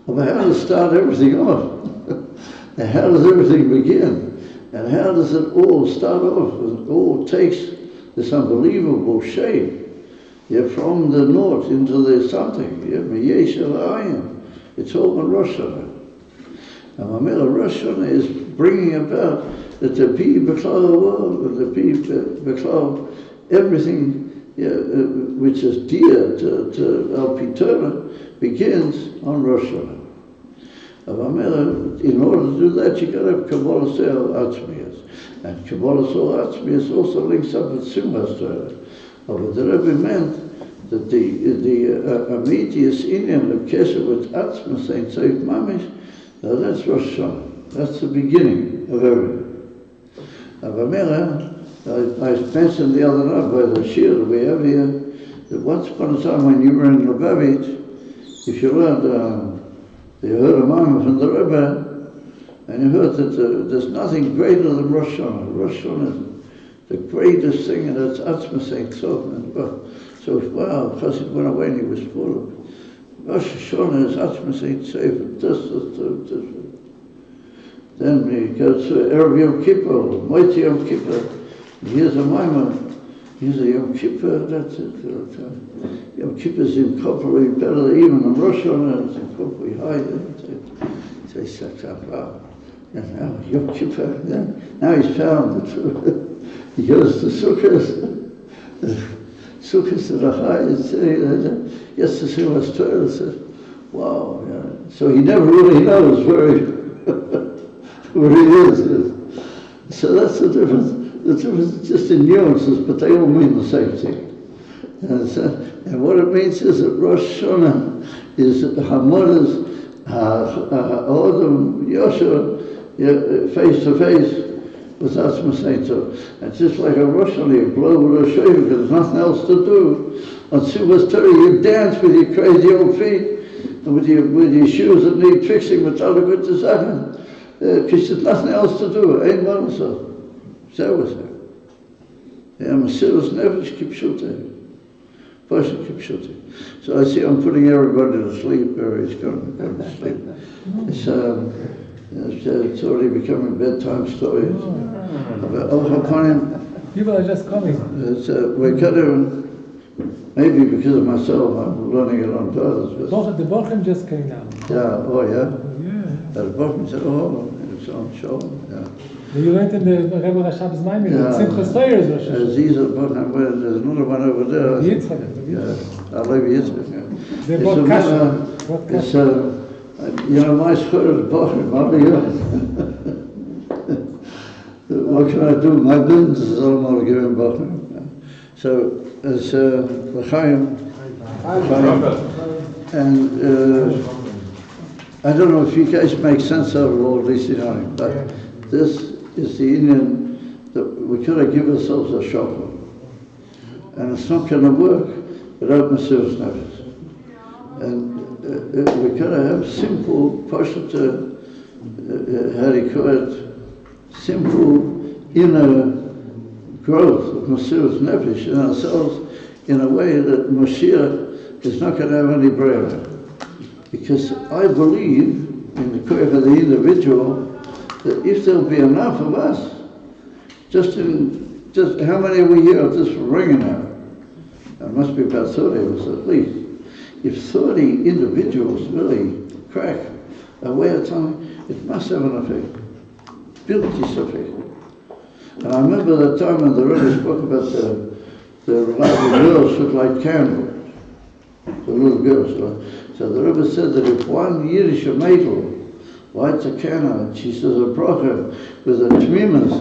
But how to start everything off? And how does everything begin? And how does it all start off? It all takes this unbelievable shape. You're from the north into the something. It's all in Rosh Hashanah. And Rosh Hashanah is bringing about that the be Beklal world, that the be Beklal everything which is dear to Al Pitorah begins on Rosh Hashanah. In order to do that, you've got to have Kabbalah Soul Atzmias. And Kabbalah Soul Atzmias also links up with Simchas Torah. But the Rebbe meant that the immediate Indian of Kesef with Atzma Saint Seif Mamish, now that's Rosh Hashanah. That's the beginning of everything. I mentioned the other night by the shir that we have here, that once upon a time when you were in Beit, if you learned, you heard a moment from the Rabbi, and you heard that there's nothing greater than Rosh Hashanah. Rosh Hashanah is the greatest thing, and that's Atzma Saint Seif. So, wow, because it went away and he was full of Rosh Hashanah is Atzma Saint Seif. This. Then we go to Erev Yom Kippur, Moiti Yom Kippur. Here's a Maimon. Here's a Yom Kippur. That's it. Yom Kippur is incomparably better even than Rosh Hashanah. It's incomparably higher. They said, wow. And now Yom Kippur. Now he's found the truth. He goes to Sukkot. Sukkot to the highest. Yesterday was Torah. Said, wow. Yeah. So he never really knows where he is. So that's the difference. The difference is just in nuances, but they all mean the same thing. And what it means is that Rosh Hashanah is Hamodas Odom Yosha face to face with Atzma Saint Seif. And just like a Rosh Hashanah, you blow with a shofar because there's nothing else to do. On Sukkot Torah, you dance with your crazy old feet and with your shoes that need fixing with all the good to Sachen. Because there's nothing else to do. Ain't one so. That was it. Yeah, Mesilas Nefesh Kipshutei. Pasha Kipshutei. So I see I'm putting everybody to sleep, or he's going to sleep. It's already becoming bedtime stories.
People are just coming.
We're going to, maybe because of myself, I'm learning it on purpose.
The Bochum just came now.
Yeah, oh yeah?
Yeah.
The Bochum said, oh, it's on show, yeah.
You learned in the Rebbe Rashab's Maimon, Simchas Torah is Rosh Hashanah.
There's another one over there.
Yitzchak.
Yeah, Rabbi Yitzchak.
They bought kasha.
It's you know, my school is Bochum, what can I do? My business is all given Bochum. So it's L'chaim. And I don't know if you guys make sense out of all this, you know, but this is the Indian that we could have given ourselves a shofar. And it's not going to work without Mesilas Nefesh. And we could have simple, Pashat, how do you call it, simple inner growth of Mesilas Nefesh in ourselves in a way that Mashiach is not going to have any bread. Because I believe in the koyach of the individual that if there'll be enough of us, just how many are we here at this Farbrengen now? There must be about 30 of us at least. If 30 individuals really crack a way of time, it must have an effect. Bilti effect. And I remember that time when the Rabbi spoke about the little girls look like candles. The little girls. So the Rabbi said that if one Yiddish maidel lights a candle and she says a bracha with a tmimus,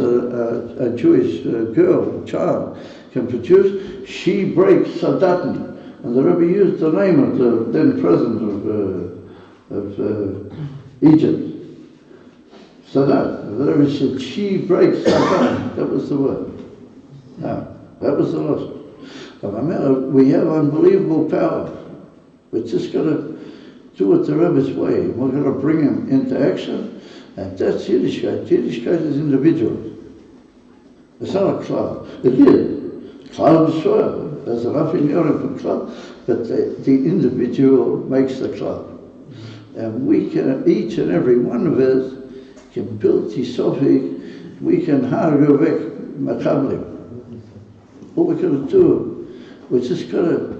a Jewish girl, child, can produce, she breaks Sadatan. And the Rabbi used the name of the then president of Egypt. Sadat. The Rabbi said, she breaks Sadatan. That was the word. Now, that was the lesson. We have unbelievable power. We're just going to do it the Rebbe's way. We're going to bring him into action. And that's Yiddishkeit. Yiddishkeit is individual. It's not a club. It is. Club is sure. There's enough in Europe for club. But the individual makes the club. And we can, each and every one of us, can build Tisofi. We can hargavek machablim. What we're going to do, we're just going to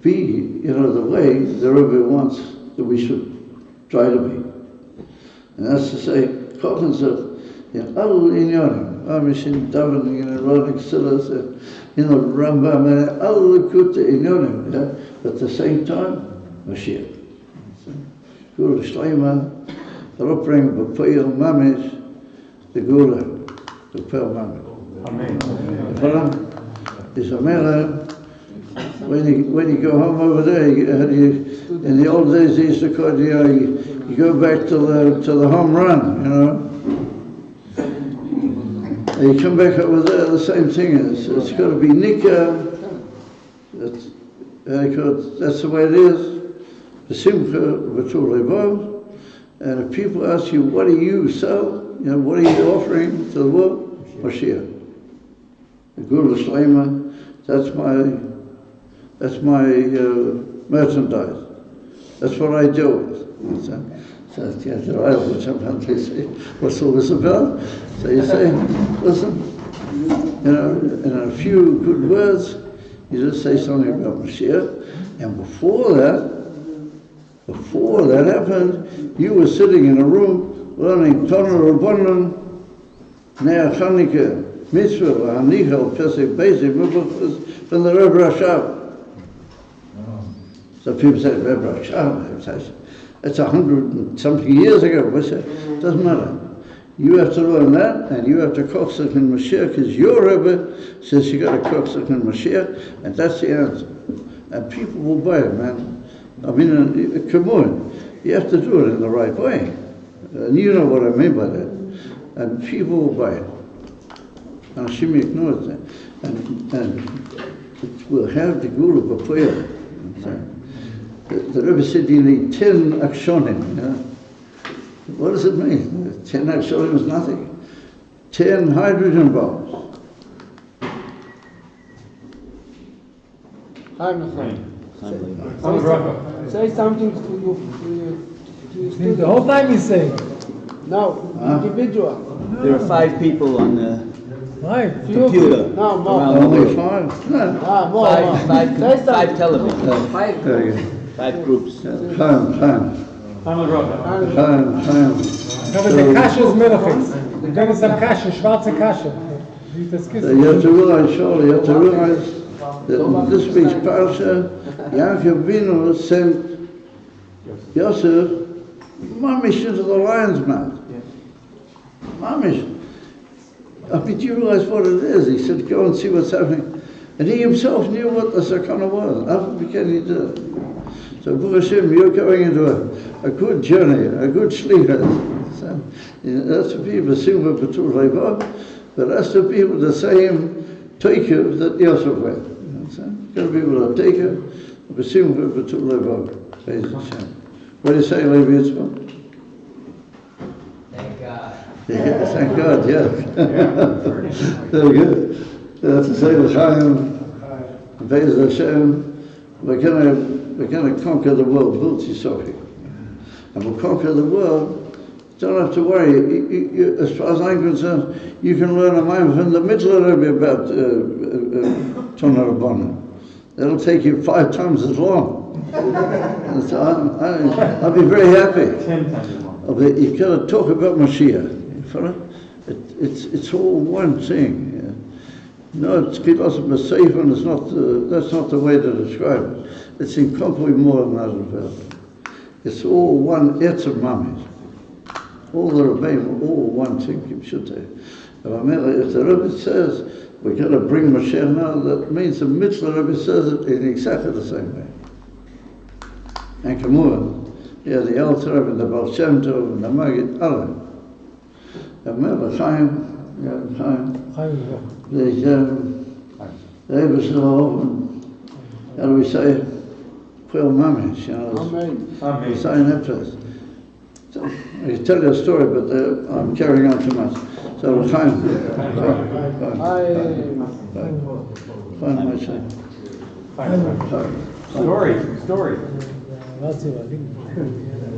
be, the way the Rabbi wants that we should try to be. And that's to say, Kochens in all inyonim, Amishin davening in Aaronic Silas, in the Rambam, and all the Kute inyonim, but at the same time, Mashiach. Gula Shleima, the Farbrengen B'Poyel Mamish, the Gula, the Poyel Mamish. Amen. Is a when you go home over there, in the old days they used to call it, you go back to the home run, you know. And you come back over there, the same thing is. It's got to be nikah. That's the way it is. B'simcha v'tul levav. And if people ask you, what do you sell? You know, what are you offering to the world? Mashiach. The Gula Shlema. That's my merchandise. That's what I do. So sometimes they say, what's all this about? So you say, listen, you know, in a few good words, you just say something about Mashiach. And before that happened, you were sitting in a room learning Torah Rabbanon, Nea Chanukah, Mitzvah, Hanichal, Pesach, Basic, from the Rebbe Rashab. So people say, Rebbe Rashab, it's 100 and something years ago. I say, it doesn't matter. You have to learn that, and you have to kochzach in Mashiach, because your Rebbe says you got to kochzach in Mashiach, and that's the answer. And people will buy it, man. I mean, come on, you have to do it in the right way. And you know what I mean by that. And people will buy it. And Hashem ignores that. And it will have the Gula B'Poyel. The Rebbe said you need 10 akshonim. You know? What does it mean? 10 akshonim is nothing. 10 hydrogen bombs.
Say something to you.
The whole time he's saying.
No, individual.
There are 5 people on the
Right.
computer.
No, more.
Only 5? No.
More.
Five
Say something.
televisions.
There you go.
5 groups.
Chaim.
Aber der Kasche ist Melachitz. Du kannst eine Kasche, schwarze Kasche. Wie das
You have to realize, surely, you have to realize that this week's parasha, Yaakov Avinu sent Yosef mamish into the lion's mouth. Mamish. I mean, do you realize what it is? He said, go and see what's happening. And he himself knew what the sakana was. How can he do it? So, Baruch Hashem, you're going into a good journey, a good shlichus. So, that's to be b'simcha b'tul levav, but that's to be with the same takeoff that Yosef went. So, you've got to be able to take it, b'simcha b'tul levav. What do you say, Levi Yitzchak?
Thank God.
Yeah, thank God, yes. Very good. That's to say the Chaim, Be'ez Hashem, we're going to conquer the world, and we'll conquer the world. Don't have to worry. You, as far as I'm concerned, you can learn a mind from the middle of it about Torah Rabbanan. It'll take you 5 times as long. So I'll be very happy.
10 times as long.
You've got to talk about Mashiach. It's all one thing. No, it's Kislev Sefer, and that's not the way to describe it. It's incomparably more than that. It's all one Etzer Mamis. All the Rabbeim, all one thing, should say. If the Rebbe says we're going to bring Mashiach now, that means the mitzvah Rebbe says it in exactly the same way. And come on, the Alter Rebbe, and the Baal Shem Tov, and the Maggid, Allah. The Chaim, the Rebbe said, how do we say it? Puyel Mamish, you know.
Amen.
Sign that place. So, I can tell you a story, but I'm carrying on too much. So, Chaim.
Story.
Warte mal,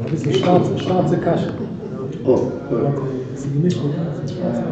ein bisschen schwarze Kasche.
Oh, good.
Das ist gemischt mit schwarze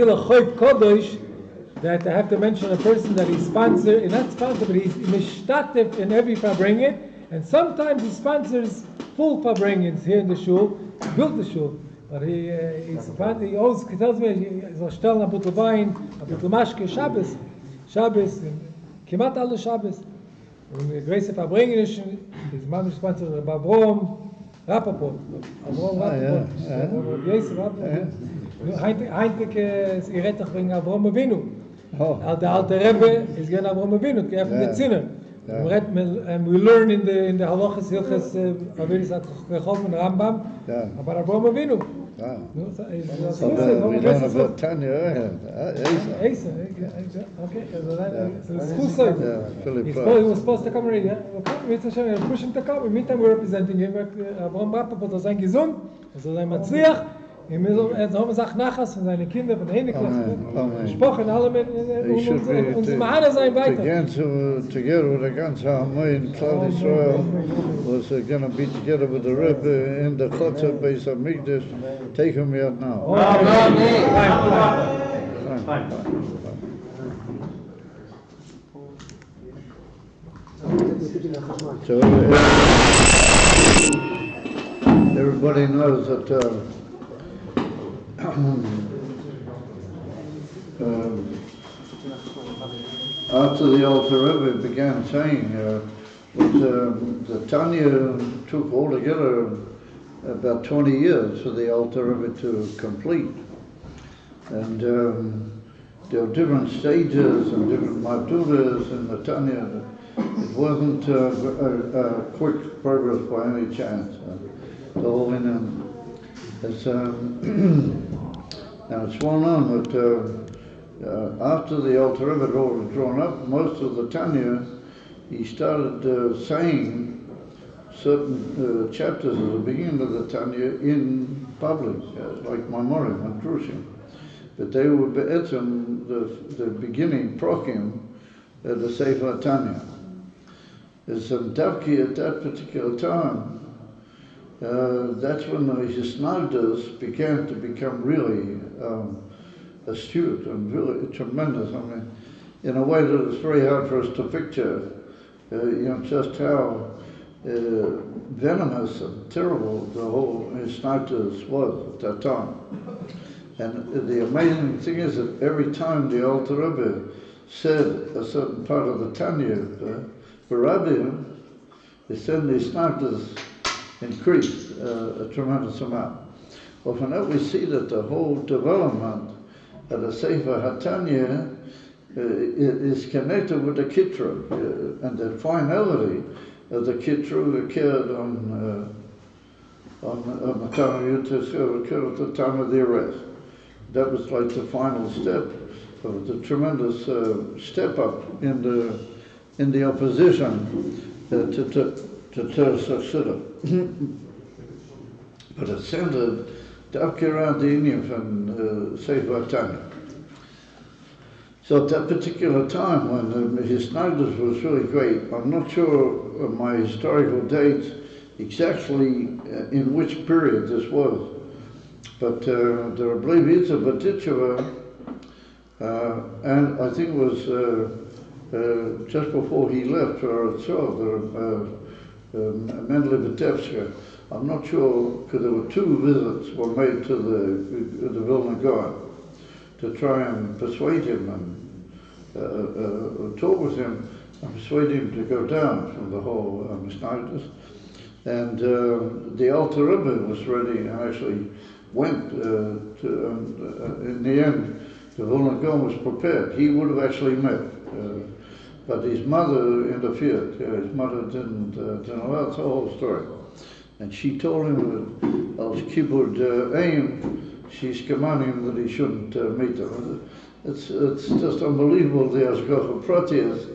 feel a choiv kodosh that I have to mention a person that he's sponsored, not sponsored, but he's mishtatif in every Farbrengen, and sometimes he sponsors full Farbrengens here in the shul. He built the shul, but he always tells me he's stellen a bottle wine, a bottle mashke, Shabbos, kimat alle Shabbos. Und Grace Farbrengen ist his mom sponsored Rabbi Rappaport. Yes, Heinrich is irritated wegen Avrom Avinu. The alte Rebbe is going Avrom Avinu, the Zinner. And we learn in the Halachas Hilchas Aviris Rechoven Rambam about Avrom Avinu.
We learn about Tanya.
Asa. Okay, so it's full circle. He was supposed to come already. We're pushing to come. Meantime, we're representing him. Avrom Rappaport is gesund, sein Matzliach. Haben gesagt Nachas von seinen Kindern, von der Hinterklasse, gesprochen, alle mit unsere Mahane sein weiter.
Together with the ganze Armee in Klal Israel was going to be together with the Rebbe in the Chotzer Beis HaMikdash. Take him out now. Fine. So everybody knows that after the Alter Rebbe began saying the Tanya took altogether about 20 years for the Alter Rebbe to complete, and there were different stages and different maturas in the Tanya. It wasn't a quick progress by any chance. The whole it's and it's well known that after the Alter Rebbe had all drawn up most of the Tanya, he started saying certain chapters at the beginning of the Tanya in public, like Mamorim and Drushim. But they were be'etzem, the beginning, prokim, the Sefer Tanya. It's Davki at that particular time. That's when the Hisnagdas began to become really astute and really tremendous. I mean, in a way that it's very hard for us to picture, just how venomous and terrible the whole Hisnagdas was at that time. And the amazing thing is that every time the Alter Rebbe said a certain part of the Tanya, for Rabbi, they said the Hisnagdas increased a tremendous amount. Well, from that we see that the whole development of the Sefer HaTanya is connected with the Kitru, and the finality of the Kitru occurred on the time of the time of the arrest. That was like the final step of the tremendous step up in the opposition to Ter. But it centered up around the Indian from Sefer Tanya. So at that particular time when his Hisnagdas was really great, I'm not sure of my historical dates exactly in which period this was, but the Rabbi Baticheva, and I think it was just before he left for Eretz Mendele Vitebska. I'm not sure, because there were 2 visits were made to the Vilna Gaon to try and persuade him and talk with him and persuade him to go down from the whole Mishnagdas. And the Alter Rebbe was ready and actually went in the end, the Vilna Gaon was prepared. He would have actually met. But his mother interfered. His mother didn't allow. That's the whole story. And she told him that Al Kibbud Aim, she's commanding him that he shouldn't meet them. It's just unbelievable, the Ashgacha Pratias,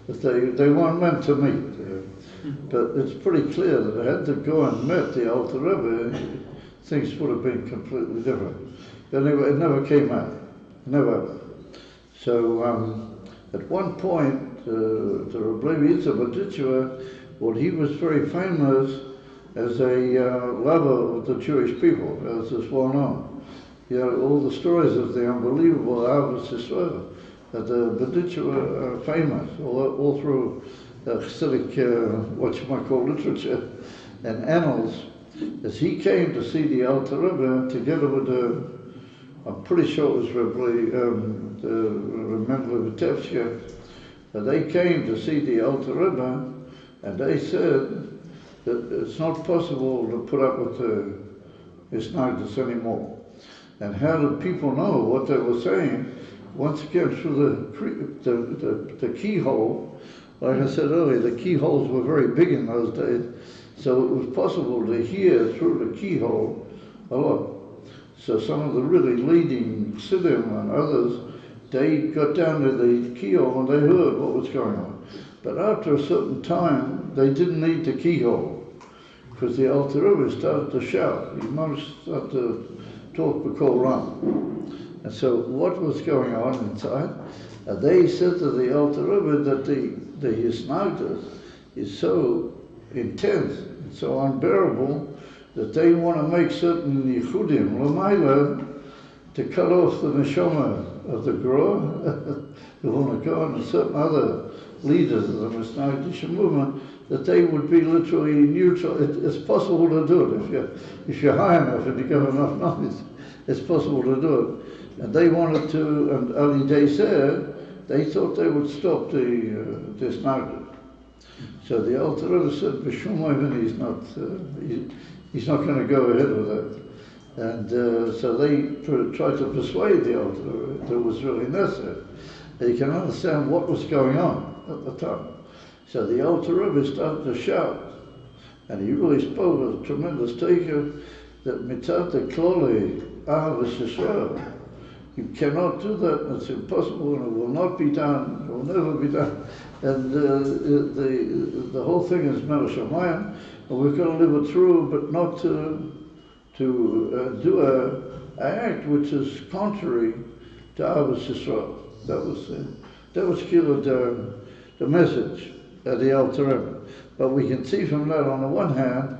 that they weren't meant to meet. But it's pretty clear that had they go and met the Alter Rebbe, things would have been completely different. But anyway, it never came out. Never. So at one point, the Rabbi Baticheva, well, he was very famous as a lover of the Jewish people, as is well known. all the stories of the unbelievable Ahavas Yisrael, that the Bedicha are famous all through Hasidic, what you might call literature and annals, as he came to see the Alter Rebbe together with I'm pretty sure it was Rabbi Vitebska, but they came to see the Alter Rebbe, and they said that it's not possible to put up with the Isnagdus anymore. And how did people know what they were saying? Once again, through the keyhole. Like I said earlier, the keyholes were very big in those days, so it was possible to hear through the keyhole a lot. So some of the really leading Chassidim and others, they got down to the keyhole and they heard what was going on. But after a certain time, they didn't need the keyhole, because the Alter Rebbe started to shout. He must start to talk b'kol ram. And so what was going on inside? They said to the Alter Rebbe that the Hisnagdus is so intense, and so unbearable, that they want to make certain Yehudim, L'mayla, to cut off the neshama of the Groa, the Hunakon, and certain other leaders of the Hisnagdish movement, that they would be literally neutral. It's possible to do it if you're high enough and you have enough knowledge. It's possible to do it. And they wanted to, and Ali Day said, they thought they would stop this Hisnagdus. So the Alter Rebbe said, B'shum Oivin, he's not going to go ahead with that. And so they tried to persuade the Alter Rebbe that it was really necessary. They can understand what was going on at the time. So the Alter Rebbe started to shout, and he really spoke with a tremendous taker that mitzat kloli Ahavas Yisrael. You cannot do that, and it's impossible, and it will not be done, it will never be done. And the whole thing is Melech Shamayim, and we've got to live it through, but not to do an act which is contrary to Ahavas Yisrael. That was killed the message of the Alter Rebbe. But we can see from that, on the one hand,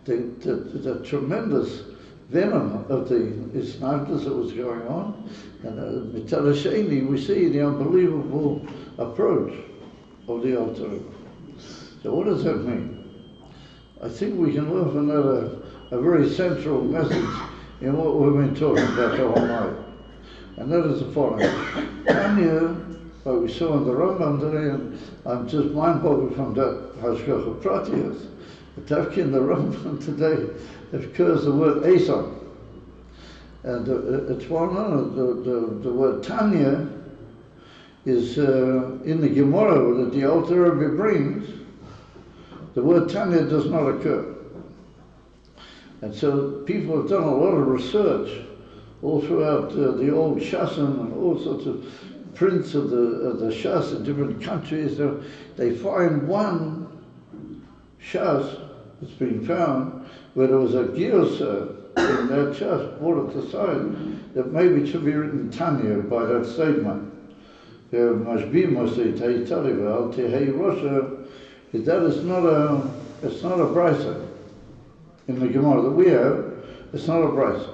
the tremendous venom of the Hisnagdus that was going on, and Mitzad Hasheni, we see the unbelievable approach of the Alter Rebbe. So what does that mean? I think we can learn from that a very central message in what we've been talking about the whole night. And that is the following. Tanya, what we saw in the Rambam today, and I'm just mind-boggled from that Hashgacha Pratiyas, but in the Rambam today, it occurs the word Eson. And it's well known, the word Tanya is in the Gemara that the Alter Rebbe brings, the word Tanya does not occur. And so people have done a lot of research all throughout the old Shasan and all sorts of prints of the Shas in different countries. They find one Shas that's been found where there was a Giyosah in that Shas, brought it aside, that maybe it should be written Tanya by that statement. That is not it's not a brisa in the Gemara that we have. It's not a brisa,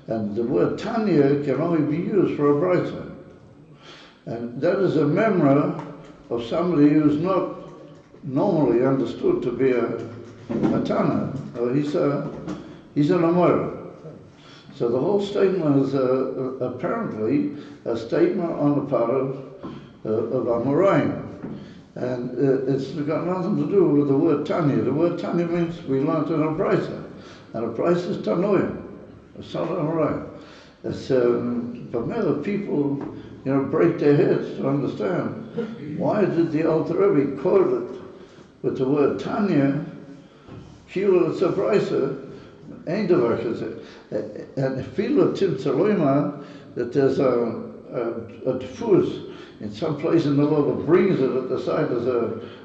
and the word Tanya can only be used for a brisa, and that is a memra of somebody who's not normally understood to be a Tana, or he's an Amora. So the whole statement is apparently a statement on the part of Amoraim. And it's got nothing to do with the word Tanya. The word Tanya means we learned in a brisa, and a brisa is Tanoim. It's not Amoraim. But many people, break their heads to understand why did the Alter Rebbe quote it with the word Tanya. Kilo it's a brisa, ain't a and feel Tim Tzaloima that there's a diffuse in some place in the world that brings it at the side as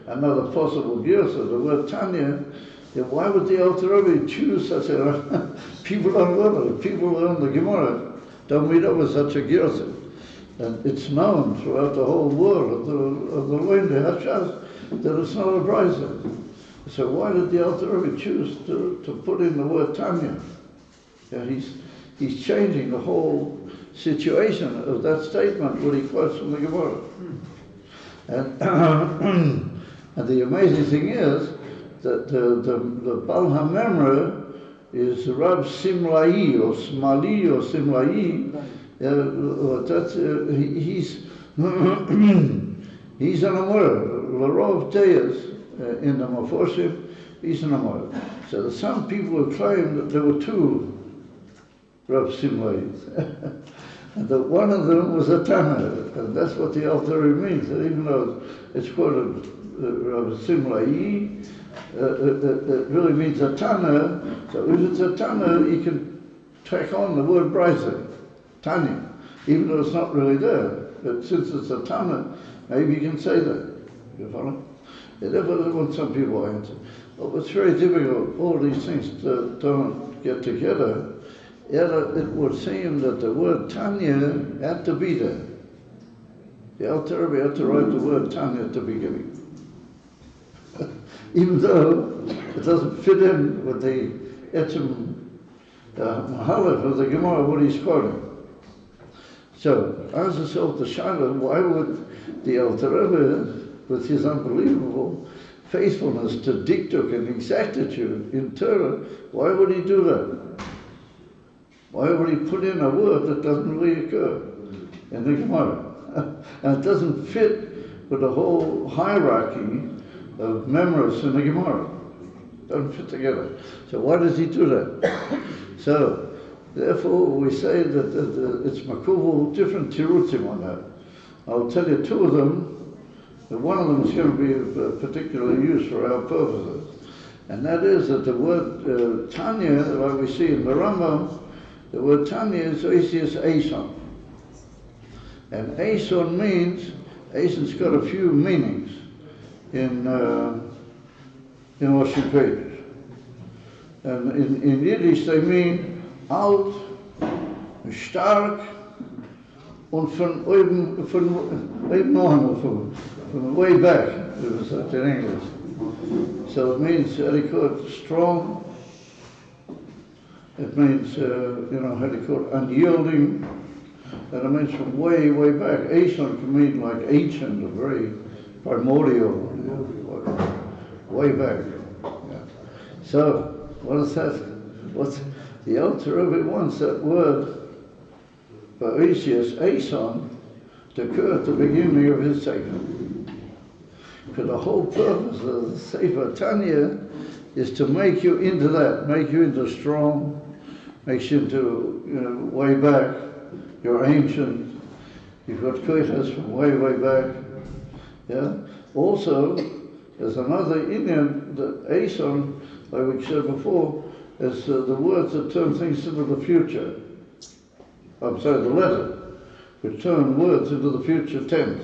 another possible girsa, the word Tanya. Why would the Alter Rebbe choose such a people don't learn it, people learn the Gemara, don't meet up with such a girsa. And it's known throughout the whole world of the Loin de Hashas that it's not a brisa. So why did the Alter Rebbe choose to put in the word Tanya? he's changing the whole situation of that statement, what he quotes from the Gemara. And the amazing thing is that the Baal HaMemra is Rab Simlai or Smali or Simlai. He's an Amor. Larov Deis in the Meforshim, he's an Amor. So there's some people who claim that there were two Rab Simlais. And that one of them was a Tana, and that's what the Alter means. That even though it's quoted Rab Simlai, it really means a Tana. So if it's a Tana, you can tack on the word Brisa, Tanya, even though it's not really there. But since it's a Tana, maybe you can say that. You follow? That's what some people answer. Well, it's very difficult. All these things don't get together. Yet it would seem that the word Tanya had to be there. The Alter Rebbe had to write the word Tanya at the beginning. Even though it doesn't fit in with the Etzem Mahalach of the Gemara, what he's quoting. So, ask yourself the Shaila, why would the Alter Rebbe, with his unbelievable faithfulness to diktuk and exactitude in Torah, why would he do that? Why would he put in a word that doesn't really occur in the Gemara? And it doesn't fit with the whole hierarchy of memras in the Gemara. Doesn't fit together. So why does he do that? So, therefore, we say that it's makubal, different tirutzim on that. I'll tell you two of them. One of them is going to be particularly used for our purposes. And that is that the word Tanya, like we see in the Rambam, the word Tanya is Oisius Eison. And Eison means, Eison's got a few meanings in Rosh Hashanah. And in Yiddish they mean alt, stark, und von way back, it was in English. So it means, how do you call it, strong. It means, how do you call it, unyielding. And it means from way, way back. Eison can mean like ancient, or very primordial, way back. Yeah. So, what is that? What's the Alter Rebbe wants that word, Boetius, Eison, to occur at the beginning of his Sefer. Because the whole purpose of the Sefer Tanya is to make you into that, make you into strong, makes you into, way back, you're ancient, you've got koiches from way, way back. Yeah? Also, there's another Indian, the Eison, like we said before, is the words that turn things into the future. I'm sorry, the letter, which turn words into the future tense.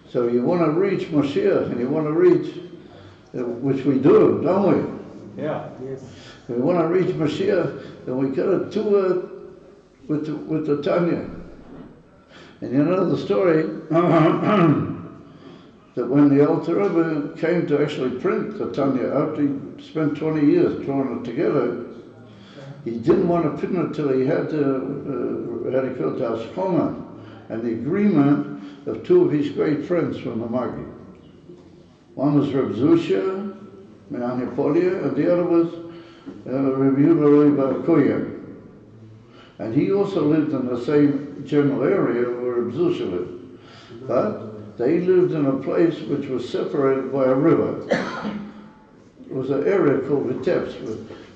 So you want to reach Mashiach, and you want to reach, which we do, don't we?
Yeah. Yes.
We want to reach Mashiach, and we got to do it with the Tanya. And you know the story that when the Alter Rebbe came to actually print the Tanya, after he spent 20 years drawing it together, he didn't want to print it till he had to Haskoma and the agreement of two of his great friends from the Magi. One was Reb Zusha, Me'anipolia, and the other was Reb Yehuda Bar Koyach. And he also lived in the same general area where Reb Zusha lived. But they lived in a place which was separated by a river. It was an area called Vitebsk,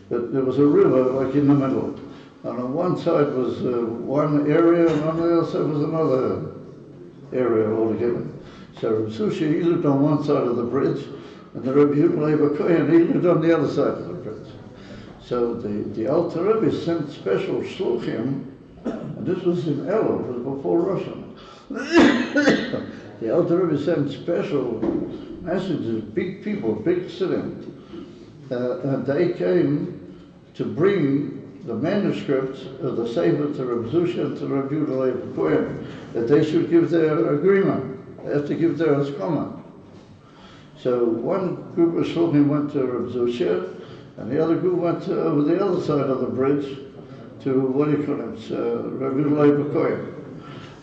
but there was a river like in the middle. And on one side was one area, and on the other side was another area altogether. So Reb Zusha, he lived on one side of the bridge, and the Reb Yehuda Bar Koyach, he lived on the other side of the bridge. So the Alter Rebbe sent special shluchim, and this was in Elul, it was before Russia. The Alter Rebbe sent special messages, big people, big citizens, and they came to bring the manuscripts of the Sefer to Reb Zusha and to Reb Yehuda Bar Koyach, that they should give their agreement. They have to give their haskama. So one group of shluchim went to Reb Zusha, and the other group went over the other side of the bridge what do you call him, Rabbi Kohen.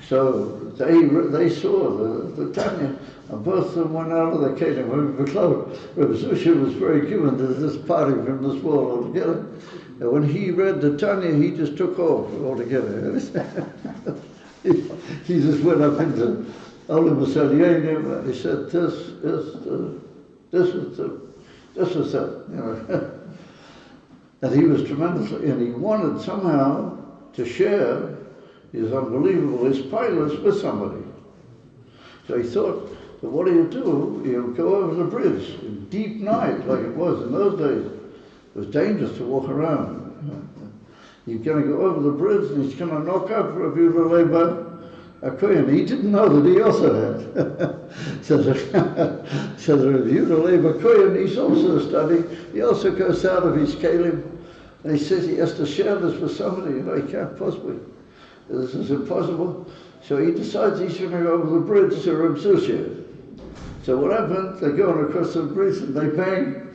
So they saw the Tanya, and both of them went out of the kingdom. Rabbi Zusha was very given to this party from this world altogether. And when he read the Tanya, he just took off altogether. He just went up into Olam Asadiyanim, and he said, this was it, you know. And he was tremendously, and he wanted somehow to share his pilots with somebody. So he thought, that what do? You go over the bridge in deep night, like it was in those days. It was dangerous to walk around. You're going to go over the bridge, and he's going to knock up Rabbi a Kohen. He didn't know that he also had. So the Rabbi Kohen, he's also studying. He also goes out of his kelim, and he says he has to share this with somebody. You know, he can't possibly. This is impossible. So he decides he's going to go over the bridge to Rabbi Zusha. So what happened? They're going across the bridge, and they bang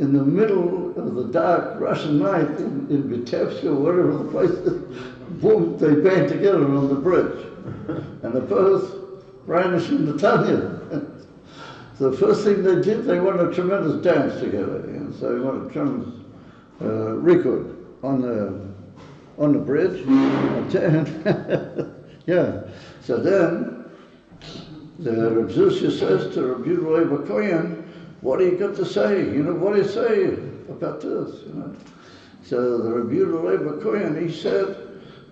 in the middle of the dark Russian night in Vitebsk or whatever the place is. Boom! They bang together on the bridge. And they're both brandishing the Tanya. So the first thing they did, they went a tremendous dance together. And so they went a tremendous record on the bridge. Yeah. So then the Rabbi Zusha says to Rabbi Kohen, what do you got to say? You know, what do you say about this? You know? So the Rabbi Kohen, he said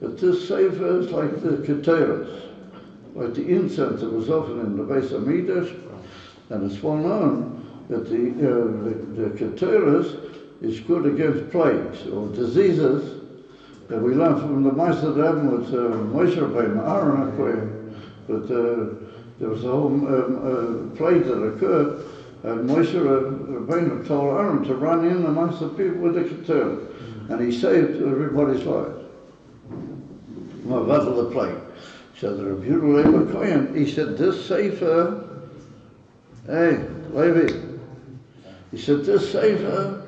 that this sefer is like the keteros, like the incense that was offered in the Beis Hamikdash, and it's well known that the keteros is good against plagues or diseases that we learned from the Meister Rebbe with Moshe Rabbeinu, Aaron Kohen, but there was a whole plague that occurred, and Moshe Rabbeinu told Aaron to run in amongst the people with the keteros, and he saved everybody's life. Of the plague. So the Rabbi Kohen, he said, this sefer, hey, Levi, he said, this sefer,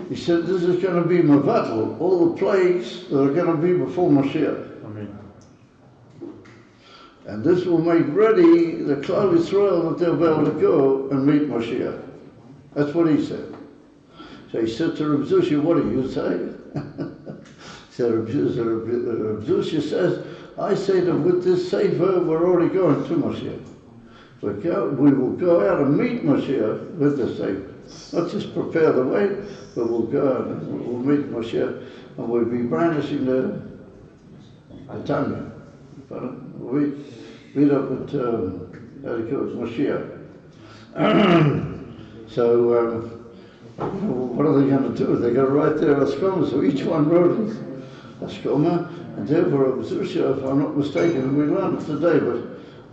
he said, this is going to be Mavatal, all the plagues that are going to be before Mashiach. Amen. And this will make ready the Klal Yisrael that they'll be able to go and meet Mashiach. That's what he said. So he said to Rabbi Zusha, what do you say? So Rabbi Zusha says, I say that with this sefer, we're already going to Mashiach. We will go out and meet Mashiach with the sefer. Not just prepare the way, but we'll go out and we'll meet Mashiach, and we'll be brandishing the Tanya. We'll meet up with Mashiach. So, what are they going to do? They're going to write their Askoma, so each one wrote it. Askoma, and therefore Rabbi Zusha, if I'm not mistaken, we learned it today, but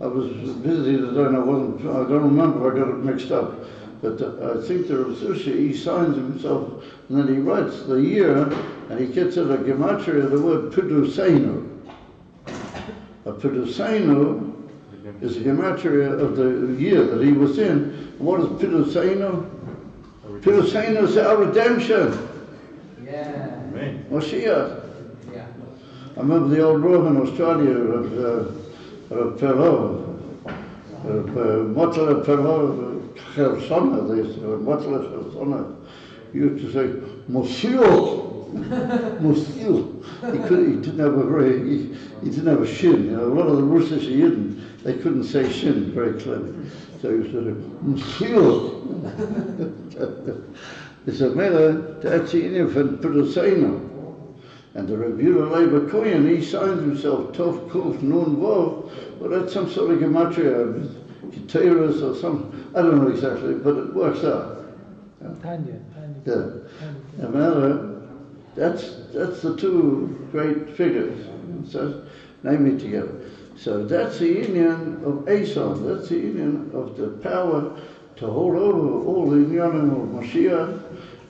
I was busy today and I don't remember, I got it mixed up. But I think the Rabbi Zusha, he signs himself, and then he writes the year, and he gets at a gematria of the word Piduseinu. A Piduseinu is a gematria of the year that he was in. What is Piduseinu? Piduseinu is our redemption.
Yeah.
Amen.
Mashiach. I remember the old Rav in Australia, of Perot, Motler Perot, Chersona, they used to say, Motler Chersona, he used to say, Monsieur, Monsieur. He didn't have a shin. You know, a lot of the Russish Yidden, they couldn't say shin very clearly. So he used to say, Monsieur. It's a matter, that's the Indian for Piduseinu. And the Rabbi Kohen, he signs himself Tov Kuf Nun Vov, but that's some sort of gematria, keteros or some, I don't know exactly, but it works out.
Tanya.
Yeah. No matter, that's the two great figures. So name it together. So that's the union of Eson. That's the union of the power to hold over all the union of Mashiach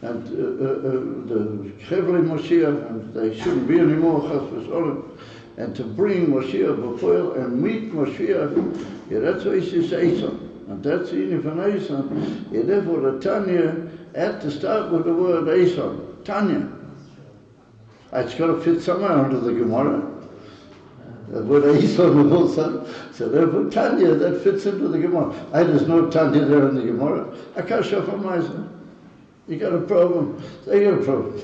and the Chevli Mashiach, and they shouldn't be anymore, Chas v'Sholem, and to bring Mashiach before and meet Mashiach. Yeah, that's what he says Eson. And that's the union of Eson. Yeah, therefore the Tanya had to start with the word Eson, Tanya. It's got to fit somewhere under the Gemara. The word Eisa on the whole side. So therefore Tanya, that fits into the Gemara. There's no Tanya there in the Gemara. I can't show for myself. You got a problem. They got a problem.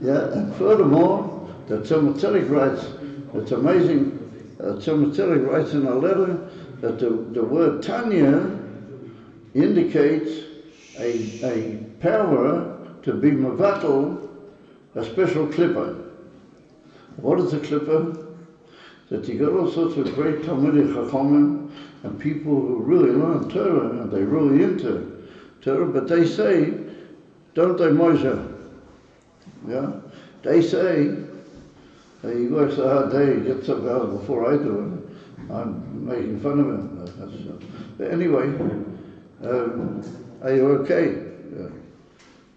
Yeah, and furthermore, the Tzemach writes, it's amazing, Tzemach writes in a letter that the word Tanya indicates a power to be mevatel, a special clipper. What is a clipper? That you got all sorts of great Talmudic Chachamim and people who really learn Torah and they really into Torah, but they say, don't they, Moshe? Yeah? They say, he works a hard day, he gets up hours before I do it. I'm making fun of him. But anyway, are you okay?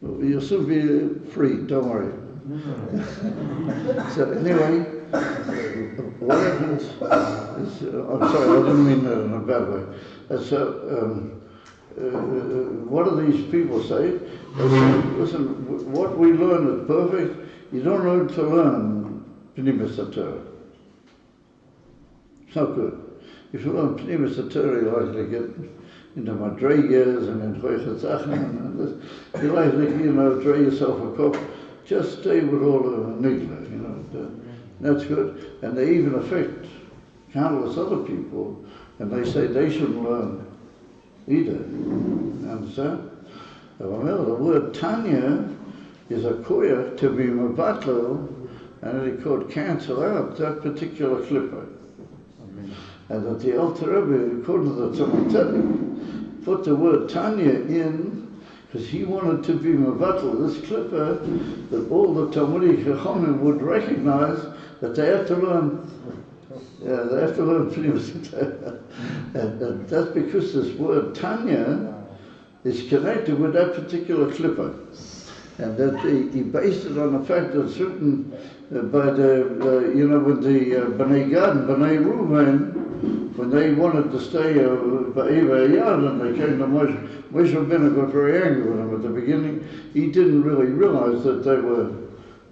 You'll soon be free, don't worry. So anyway, what happens is, I'm sorry, I didn't mean that in a bad way. So, what do these people say? They say, listen, what we learn is perfect. You don't need to learn Pnimis HaTorah. It's not good. If you learn Pnimis HaTorah, you're likely to get into Madrigas and in Choychat Zachem and this. You're likely to, draw yourself a cup. Just stay with all the nigla, that's good. And they even affect countless other people, and they say they shouldn't learn either. Understand? Remember, the word Tanya is a koyach to be mevatel, and it could cancel out that particular clipper. And that the Alter Rebbe, according to the Tzemach, put the word Tanya in because he wanted to be mevatel, this clipper, that all the Talmudic Chachamim would recognize that they have to learn. Yeah, they have to learn Pnimis. And that's because this word Tanya is connected with that particular clipper. And that he based it on the fact that certain, by the, with the Bnei Gad and Bnei Reuven, when they wanted to stay by Eva Yad and they came to Moshe Rabbeinu got very angry with him at the beginning. He didn't really realize that they were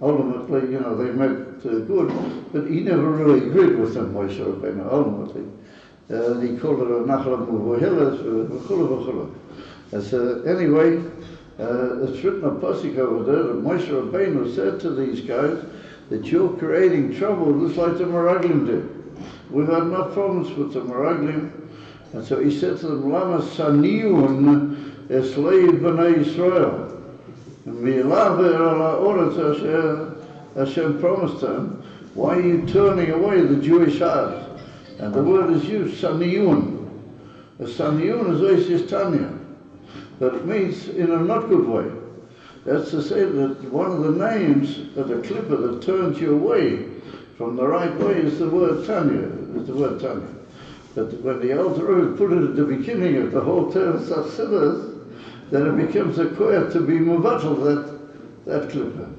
ultimately, they meant good, but he never really agreed with them, Moshe Rabbeinu, ultimately. He called it a Nachla Muvohilas, v'chulu. And so anyway, it's written a pasuk over there that Moshe Rabbeinu said to these guys that you're creating trouble just like the Meraglim did. We've had enough problems with the Meraglim. And so he said to them, Lama Saniyun Eslei B'nai Yisrael. V'yilaver ala oretz Hashem promised them, why are you turning away the Jewish heart? And the word is used, Saniyun. A Saniyun is Oisius Tanya. But it means in a not good way. That's to say that one of the names of the clipper that turns you away from the right way is the word Tanya. But when the Alter Rebbe put it at the beginning of the whole term Sasidas, then it becomes a koyach to be mevatel, that clipper.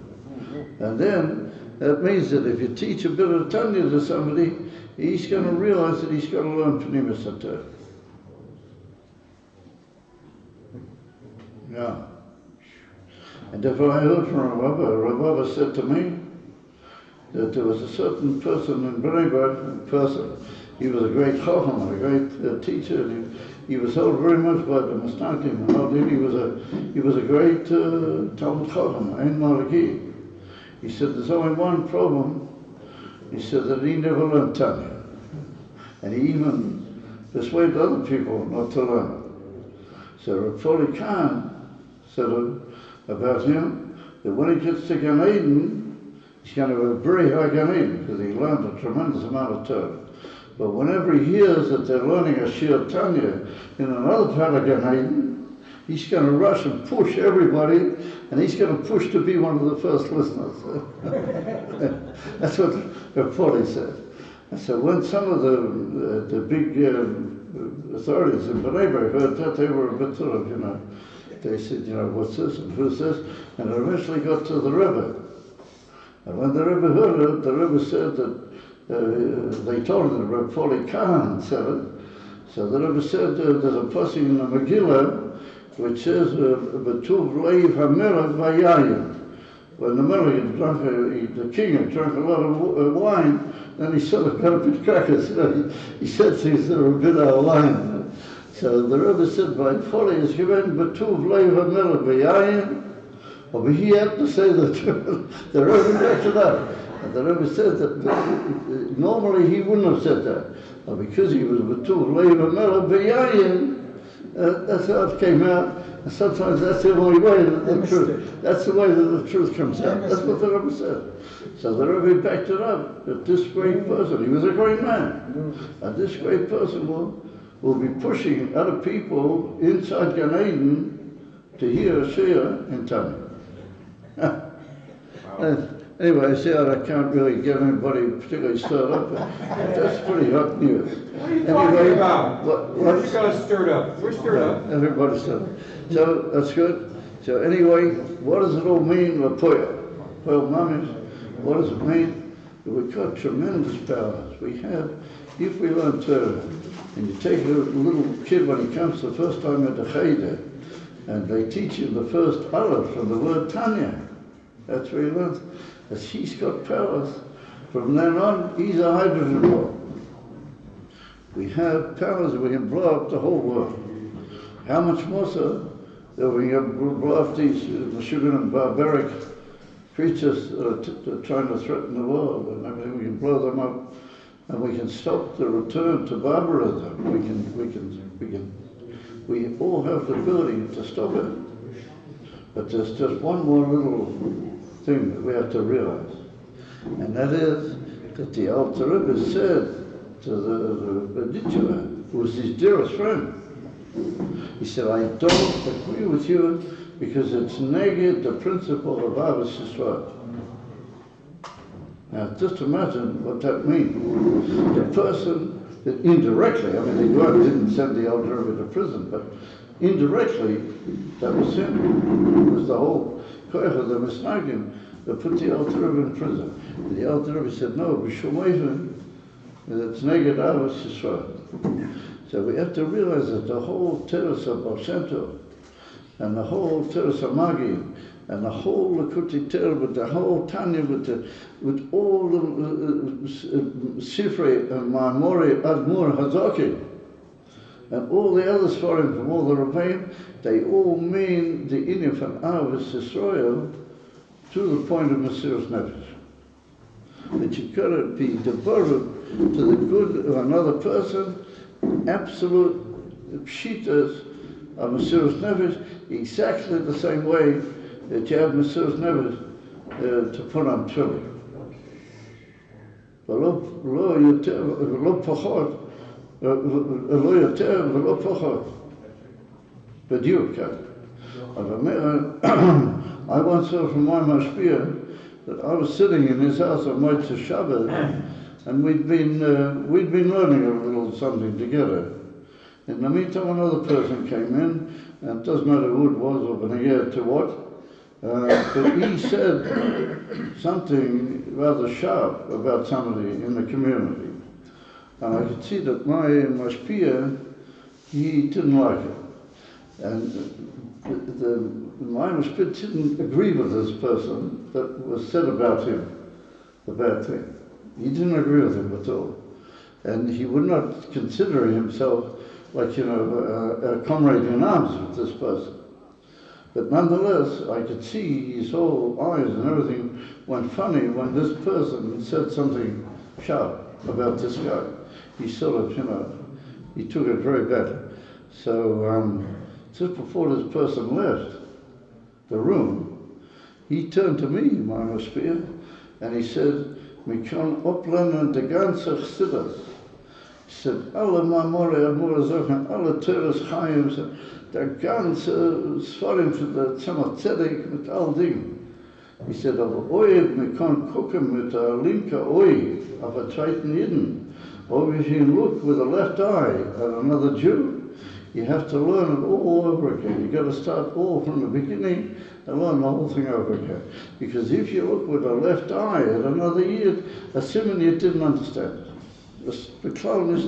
And then that means that if you teach a bit of Tanya to somebody, he's going to realize that he's got to learn Pnimis HaTorah. Yeah. And therefore I heard from Rabbi said to me that there was a certain person in Bnei, he was a great chacham, a great teacher, and he was held very much by the Mastakim. He was a great Talmud chacham, Ein Maliki. He said there's only one problem. He said that he never learned Tanya. And he even persuaded other people not to learn. So Rabbi Khan said about him that when he gets to Gan Eden, he's going to have a very high Gan Eden because he learned a tremendous amount of Torah. But whenever he hears that they're learning a Shir Tanya in another part of Gan Eden, he's going to rush and push everybody, and he's going to push to be one of the first listeners. That's what Rabbi said. And so when some of the big authorities in Bnei heard that, they were a bit sort of, they said, what's this and who's this? And it eventually got to the Rebbe. And when the Rebbe heard it, the Rebbe said that they told him that Rabbi Khan said it. So the Rebbe said there's a pasuk in the Megillah which says, B'tuv leiv hamelech vayayim. when the Melech the king had drunk a lot of wine, then he sort of got a bit crackers. You know, he said things that were a bit out of line. So the Rebbe said, by folly is given, but two of Leiva Melech B'yayin, but he had to say that the Rebbe backed it up. And the Rebbe said that normally he wouldn't have said that. But because he was with two of Leiva Melech B'yayin, that's how it came out. And sometimes that's the only way that the truth, that's the way that the truth comes out. That's what the Rebbe said. So the Rebbe backed it up, that this great person, he was a great man, and this great person will be pushing other people inside Gan Eden to hear a shir in Tanya. Anyway, I see I can't really get anybody particularly stirred up, but that's pretty hot news.
What are you talking about? What you got us stirred up? We're stirred up.
Everybody's stirred up. So that's good. So anyway, what does it all mean, Lapoya? Well, mummies, what does it mean? We've got tremendous powers. We have, if we learn Torah, and you take a little kid when he comes the first time at the Cheder, and they teach him the first Aleph from the word Tanya. That's where he learns. As he's got powers. From then on, he's a hydrogen bomb. We have powers, we can blow up the whole world. How much more so that we can blow up these Meshuggah and barbaric creatures that are trying to threaten the world, and everything, we can blow them up, and we can stop the return to barbarism. We all have the ability to stop it. But there's just one more little thing that we have to realize, and that is that the Alter Rebbe said to the Bedichua, who was his dearest friend, he said, I don't agree with you because it's negate the principle of Ahavas Yisrael. Now, just imagine what that means. The person that indirectly, I mean, the God didn't send the Alter Rebbe to prison, but indirectly, that was him. It was the whole koich of the Misnagim that put the Alter Rebbe in prison. And the Alter Rebbe said, no, b'shum oivin, it's negate Ahavas Yisrael. So we have to realize that the whole Teres of Baal Shem Tov, and the whole Teres of Magi, and the whole Likutei Torah, with the whole Tanya, with all the Sifrei and Ma'amori, Admur, Hazakim, and all the other Sfarim from all the Rabbeim, they all mean the Inyan from Ahavas Yisrael to the point of Mesiras Nefesh. That you've got to be devoted to the good of another person, absolute pshitas of Mesiras Nefesh, exactly the same way that you have Mesiras Nefesh to put on tefillin. Lo pachot, lo yoter v'lo pachot. B'diuk. I once heard from my mashpia that I was sitting in his house on Motzei Shabbat, and we'd been learning a little something together. In the meantime, another person came in, and it doesn't matter who it was or Benegir to what, but he said something rather sharp about somebody in the community. And I could see that my mashpia, he didn't like it. And my mashpia didn't agree with this person that was said about him, the bad thing. He didn't agree with him at all. And he would not consider himself like, a comrade in arms with this person. But nonetheless, I could see his whole eyes and everything went funny when this person said something sharp about this guy. He sort of, he took it very bad. So just before this person left the room, he turned to me, my mashpia, and he said, Mikon Oplan and the ganze Chassidus. He said, alle Mamore, Amore Zochen, alle Teres Chaim, der ganze Sfarim für der Tzemach Tzedek mit all Dingen. He said, aber Oib, Mikon gucken mit der linke Oi auf der zweiten Jiden. Or if you look with the left eye at another Jew, you have to learn it all over again. You've got to start all from the beginning and learn the whole thing over again. Because if you look with the left eye at another Yid, assuming you didn't understand it. The clown is,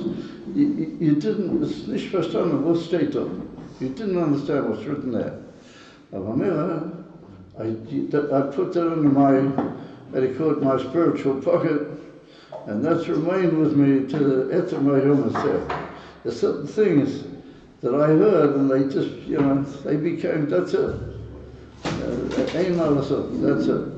you didn't, it's nicht verstanden, was steht da. You didn't understand what's written there. Aber I put that into my spiritual pocket, and that's remained with me to the Etzem Hayom. There's certain things that I heard, and they just, they became, that's it. Ain't no that's it.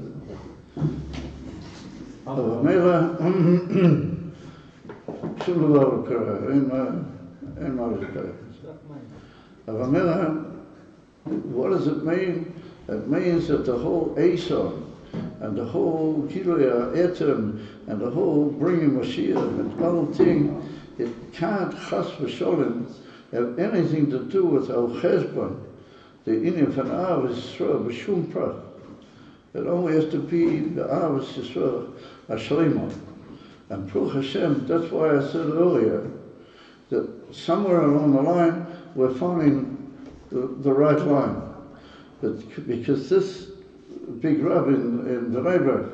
What does it mean? It means that the whole Eson and the whole Kilui Etem and the whole bringing Mashiach and the whole thing, it can't chas v'sholim have anything to do with Al Cheshbon, the Inyan von Ahavas Yisrael b'shum prat. It only has to be the Ahavas Yisrael Ashlema. And Baruch Hashem, that's why I said earlier that somewhere along the line we're finding the right line. Because this big Rabbi in Bnei Brak,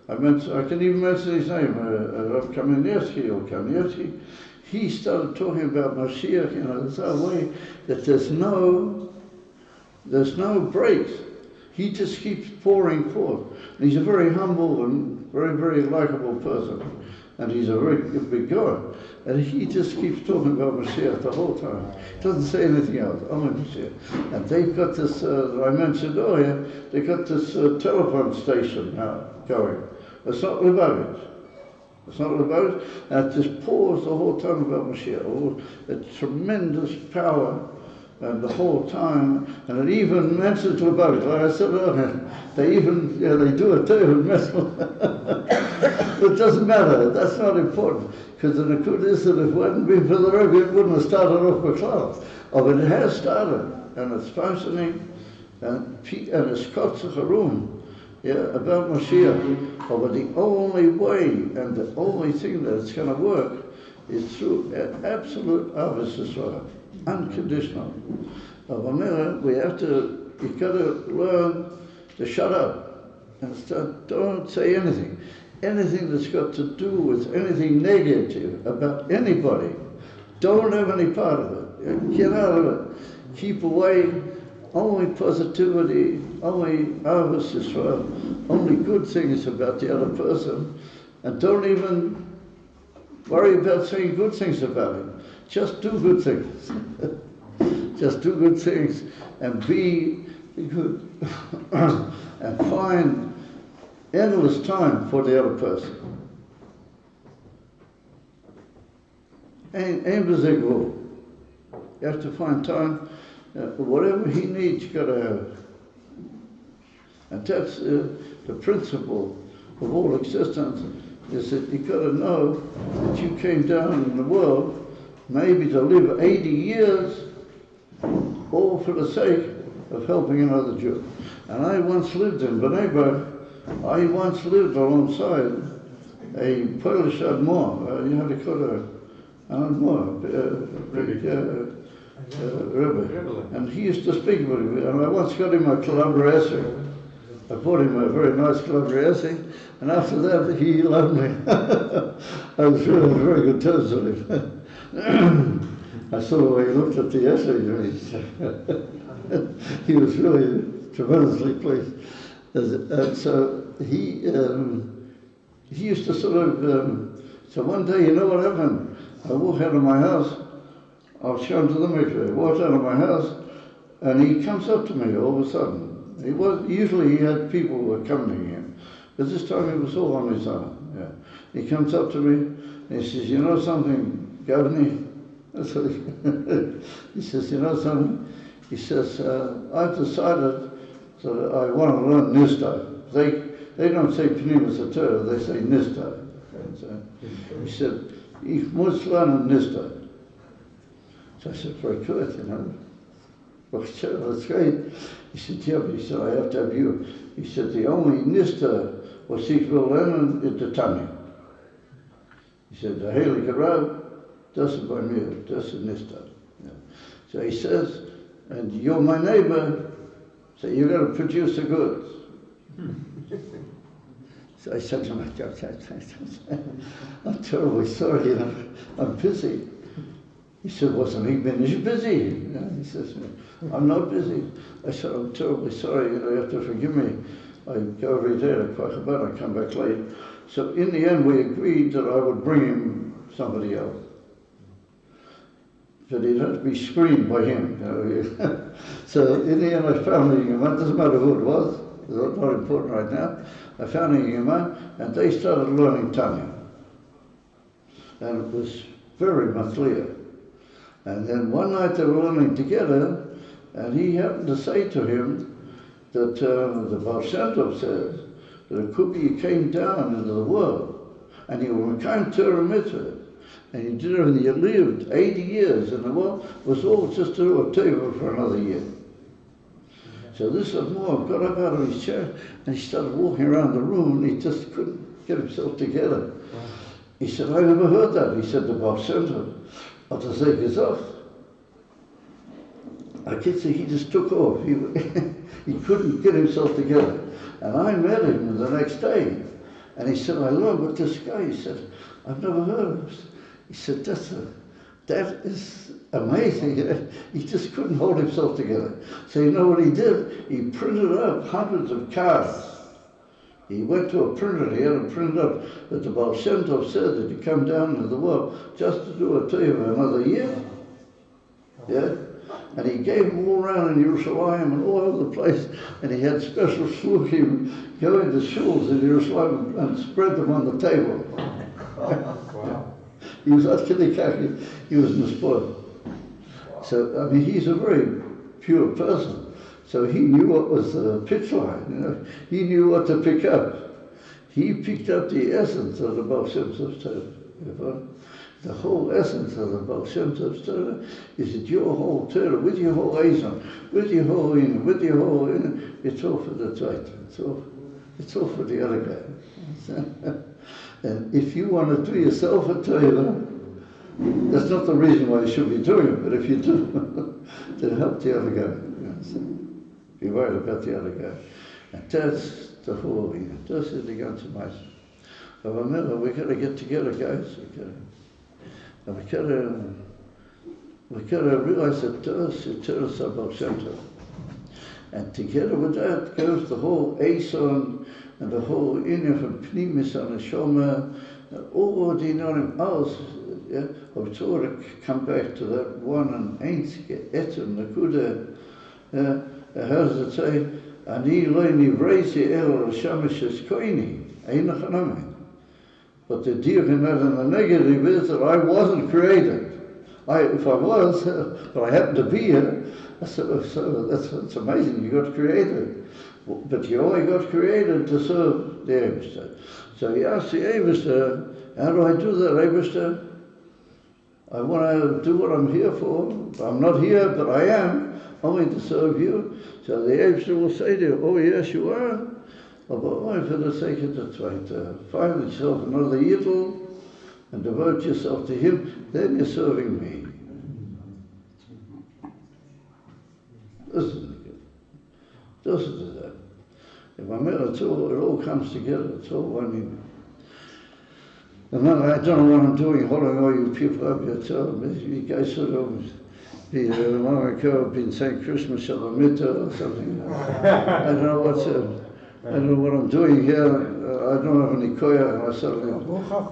I can even mention his name, Rav Kamenetsky or Kamenetsky, he started talking about Mashiach in a way that there's no breaks. He just keeps pouring forth. And he's a very humble and very, very likable person. And he's a very big guy. And he just keeps talking about Mashiach the whole time. Doesn't say anything else, only Mashiach. And they've got this, I mentioned earlier, they've got this telephone station now going. It's not Lubavitch. It's not Lubavitch. And it just pours the whole time about Mashiach. A tremendous power. And the whole time, and it even mentions Lubavitch. Like I said earlier, they even, they do it too, mess with it. It doesn't matter, that's not important. Because the Nakud is that if it hadn't been for the Rabbi, it wouldn't have started off with clouds. Oh, but it has started, and it's functioning, and it's Kotzacharum, about Mashiach. Oh, but the only way, and the only thing that it's going to work, is through absolute Ahavas Yisrael. Unconditional. You've got to learn to shut up and don't say anything. Anything that's got to do with anything negative about anybody, don't have any part of it. Get out of it. Keep away. Only positivity, only Ahavas Yisrael, only good things about the other person, and don't even worry about saying good things about him. Just do good things. Just do good things and be good and find endless time for the other person. Ain't You have to find time. Whatever he needs, you got to have. And that's the principle of all existence, is that you got to know that you came down in the world maybe to live 80 years, all for the sake of helping another Jew. And I once lived in Bnei Brak. I once lived alongside a Polish Admor, you have to call her an Admor, Rabbi. And he used to speak about it. And I once got him a collaboration. I bought him a very nice collaboration, and after that he loved me. I was really on very good terms with him. I saw the way he looked at the essay. He was really tremendously pleased. And so he used to sort of, so one day, you know what happened? I walked out of my house, I was shown to the mikveh. I walked out of my house, and he comes up to me all of a sudden. Usually he had people who were accompanying him, but this time he was all on his own. Yeah. He comes up to me, and he says, you know something, Gafne? He says, you know something? He says, I've decided that I want to learn Nista. They don't say Pnimus Torah, they say Nista. He said, ich muss lernen Nista. So I said, very good, you know. That's great. He said, yeah, but he said, I have to have you. He said, the only Nista was ich will lernen is the Tanya. He said, the Heilige Rab, das ist bei mir, das ist Nista. Yeah. So he says, and you're my neighbor, so you got to produce the goods. So I said to myself, I'm terribly sorry, you know, I'm busy. He said, wasn't he busy? He says, I'm not busy. I said, I'm terribly sorry, you have to forgive me. I go every day to Kwakabad, I come back late. So in the end we agreed that I would bring him somebody else. But he'd have to be screened by him. So in the end I found a Yingama, doesn't matter who it was, it's not important right now. I found a Yingama and they started learning Tanya. And it was very clear. And then one night they were learning together and he happened to say to him that the Baal Shem Tov says that it could be you came down into the world and you were Mekayim Torah Mitzvah and you did everything, you lived 80 years in the world, was all just to do a teva for another year. So this Admor got up out of his chair and he started walking around the room and he just couldn't get himself together. He said, I never heard that. He said, the Baal Shem Tov, hat say gesagt. I could see he just took off. He couldn't get himself together. And I met him the next day. And he said, I learned with this guy. He said, I've never heard of him. He said, that is amazing. He just couldn't hold himself together. So you know what he did? He printed up hundreds of cards. He went to a printer, he had it printed up that the Baal Shem Tov said that he come down into the world just to do a teva another year. Yeah? And he gave them all around in Yerushalayim and all over the place. And he had special shluchim go into shuls in Yerushalayim and spread them on the table. Wow. He was Atkidikaki, he was Nispoil. So, I mean, he's a very pure person. So he knew what was the pitch line, He knew what to pick up. He picked up the essence of the Baal Shem Tov's Torah. The whole essence of the Baal Shem Tov's Torah is that your whole Torah, with your whole Eizon, with your whole Inner, with your whole Inner, it's all for the Tzait. It's all for the other guy. And if you want to do yourself a Torah, that's not the reason why you should be doing it, but if you do, then help the other guy. Be worried about the other guy. And that's the whole thing. That's the ganze Meise. But remember, we got to get together, guys. We got to realize that that's the Torah Baal Shem Tov. And together with that goes the whole Eson and the whole Inyan from Pnimis and Neshama and all the Inonim else. Of Torah come back to that one and einzige Etzem Nakuda. How does it say? Ani lo nivreisi el shamishes koini. Einach anami. But the deal in that in the negative is that I wasn't created. If I was, but I happened to be here, so that's amazing. You got created, but you only got created to serve the Eibishter. So he asked the Eibishter, how do I do that, Eibishter? I want to do what I'm here for. I'm not here, but I am, only to serve you. So the Eibishter will say to you, oh yes, you are. But only for the sake of the Tzvait. Find yourself another Yidl and devote yourself to him, then you're serving me. Listen to that. If I mean, it all comes together, it's all I mean. And then I don't know what I'm doing, holding all you people up here, you guys sort of be been saying Christmas Shalomita or something. I don't know what I'm doing here. I don't have any koya myself.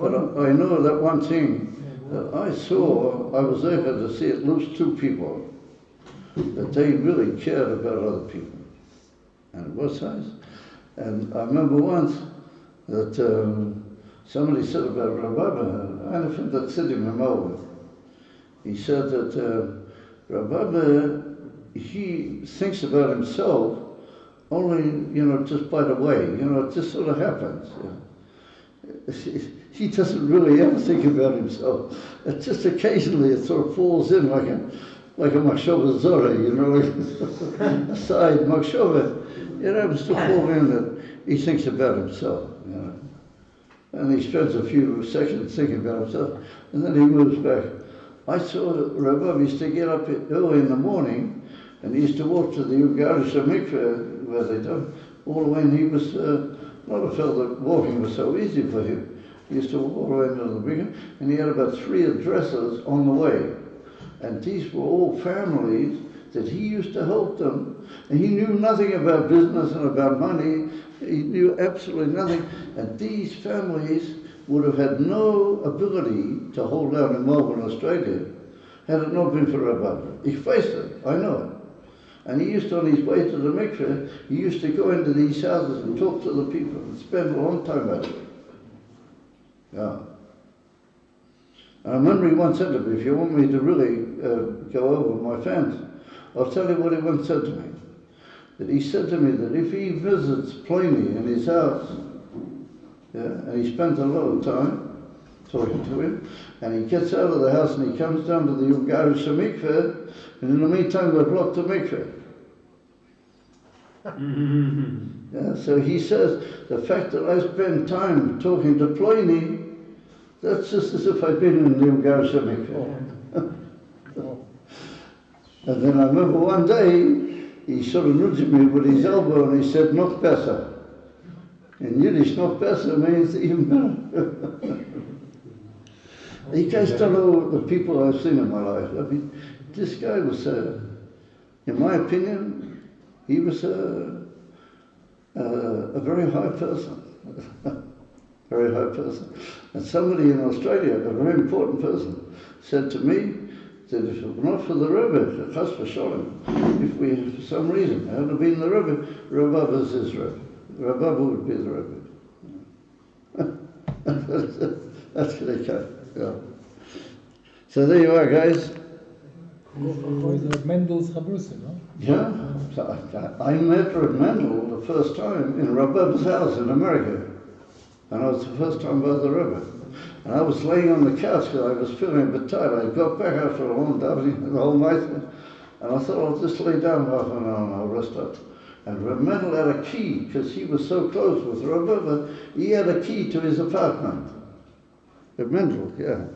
But I know that one thing that I was able to see at least two people that they really cared about other people. And it was nice. And I remember once that somebody said about Rabbi, I don't think that sitting in Melbourne. He said that Rabbi, he thinks about himself only, just by the way, it just sort of happens. He doesn't really ever think about himself. It just occasionally it sort of falls in like a machshava zora, like a side machshava. It happens to fall in that he thinks about himself, And he spends a few seconds thinking about himself, and then he moves back. I saw Rabbi used to get up early in the morning, and he used to walk to the Ugarisha mikveh, where they do, all the way, and he was not a fellow that walking was so easy for him. He used to walk all the way into the beginning, and he had about 3 addresses on the way. And these were all families that he used to help them. And he knew nothing about business and about money. He knew absolutely nothing. And these families would have had no ability to hold out in Melbourne, Australia, had it not been for Rabbi. He faced it, I know it. And he used to, on his way to the mikveh, he used to go into these houses and talk to the people and spend a long time at it. Yeah. And I remember he once said to me, if you want me to really go over my fans, I'll tell you what he once said to me. That he said to me that if he visits Pliny in his house, yeah, and he spends a lot of time talking to him, and he gets out of the house and he comes down to the Ugarish mikveh, and in the meantime we've locked the mikveh. Yeah, so he says, the fact that I spend time talking to Pliny, that's just as if I'd been in the Ugarish mikveh. And then I remember one day, he sort of nudged me with his elbow and he said, "Noch besser." In Yiddish, "Noch besser" means even better. You guys don't know the people I've seen in my life. I mean, this guy was, in my opinion, he was a very high person. Very high person. And somebody in Australia, a very important person, said to me that if it were not for the Rabbi, chas v'sholem, if we, for some reason, hadn't been the Rabbi, Rabbi was his Rabbi. Rabbi would be the Rabbi. That's the guy. Yeah. So there you are, guys.
Mendel's Chabrusa, no?
Yeah. So I met Reb Mendel the first time in Rabbi's house in America. And it was the first time by the Rabbi. And I was laying on the couch because I was feeling a bit tired. I got back after a long davening the whole night. And I thought I'll just lay down half an hour and I'll rest up. And Reb Mendel had a key because he was so close with Rabbi, but he had a key to his apartment. Reb Mendel, yeah.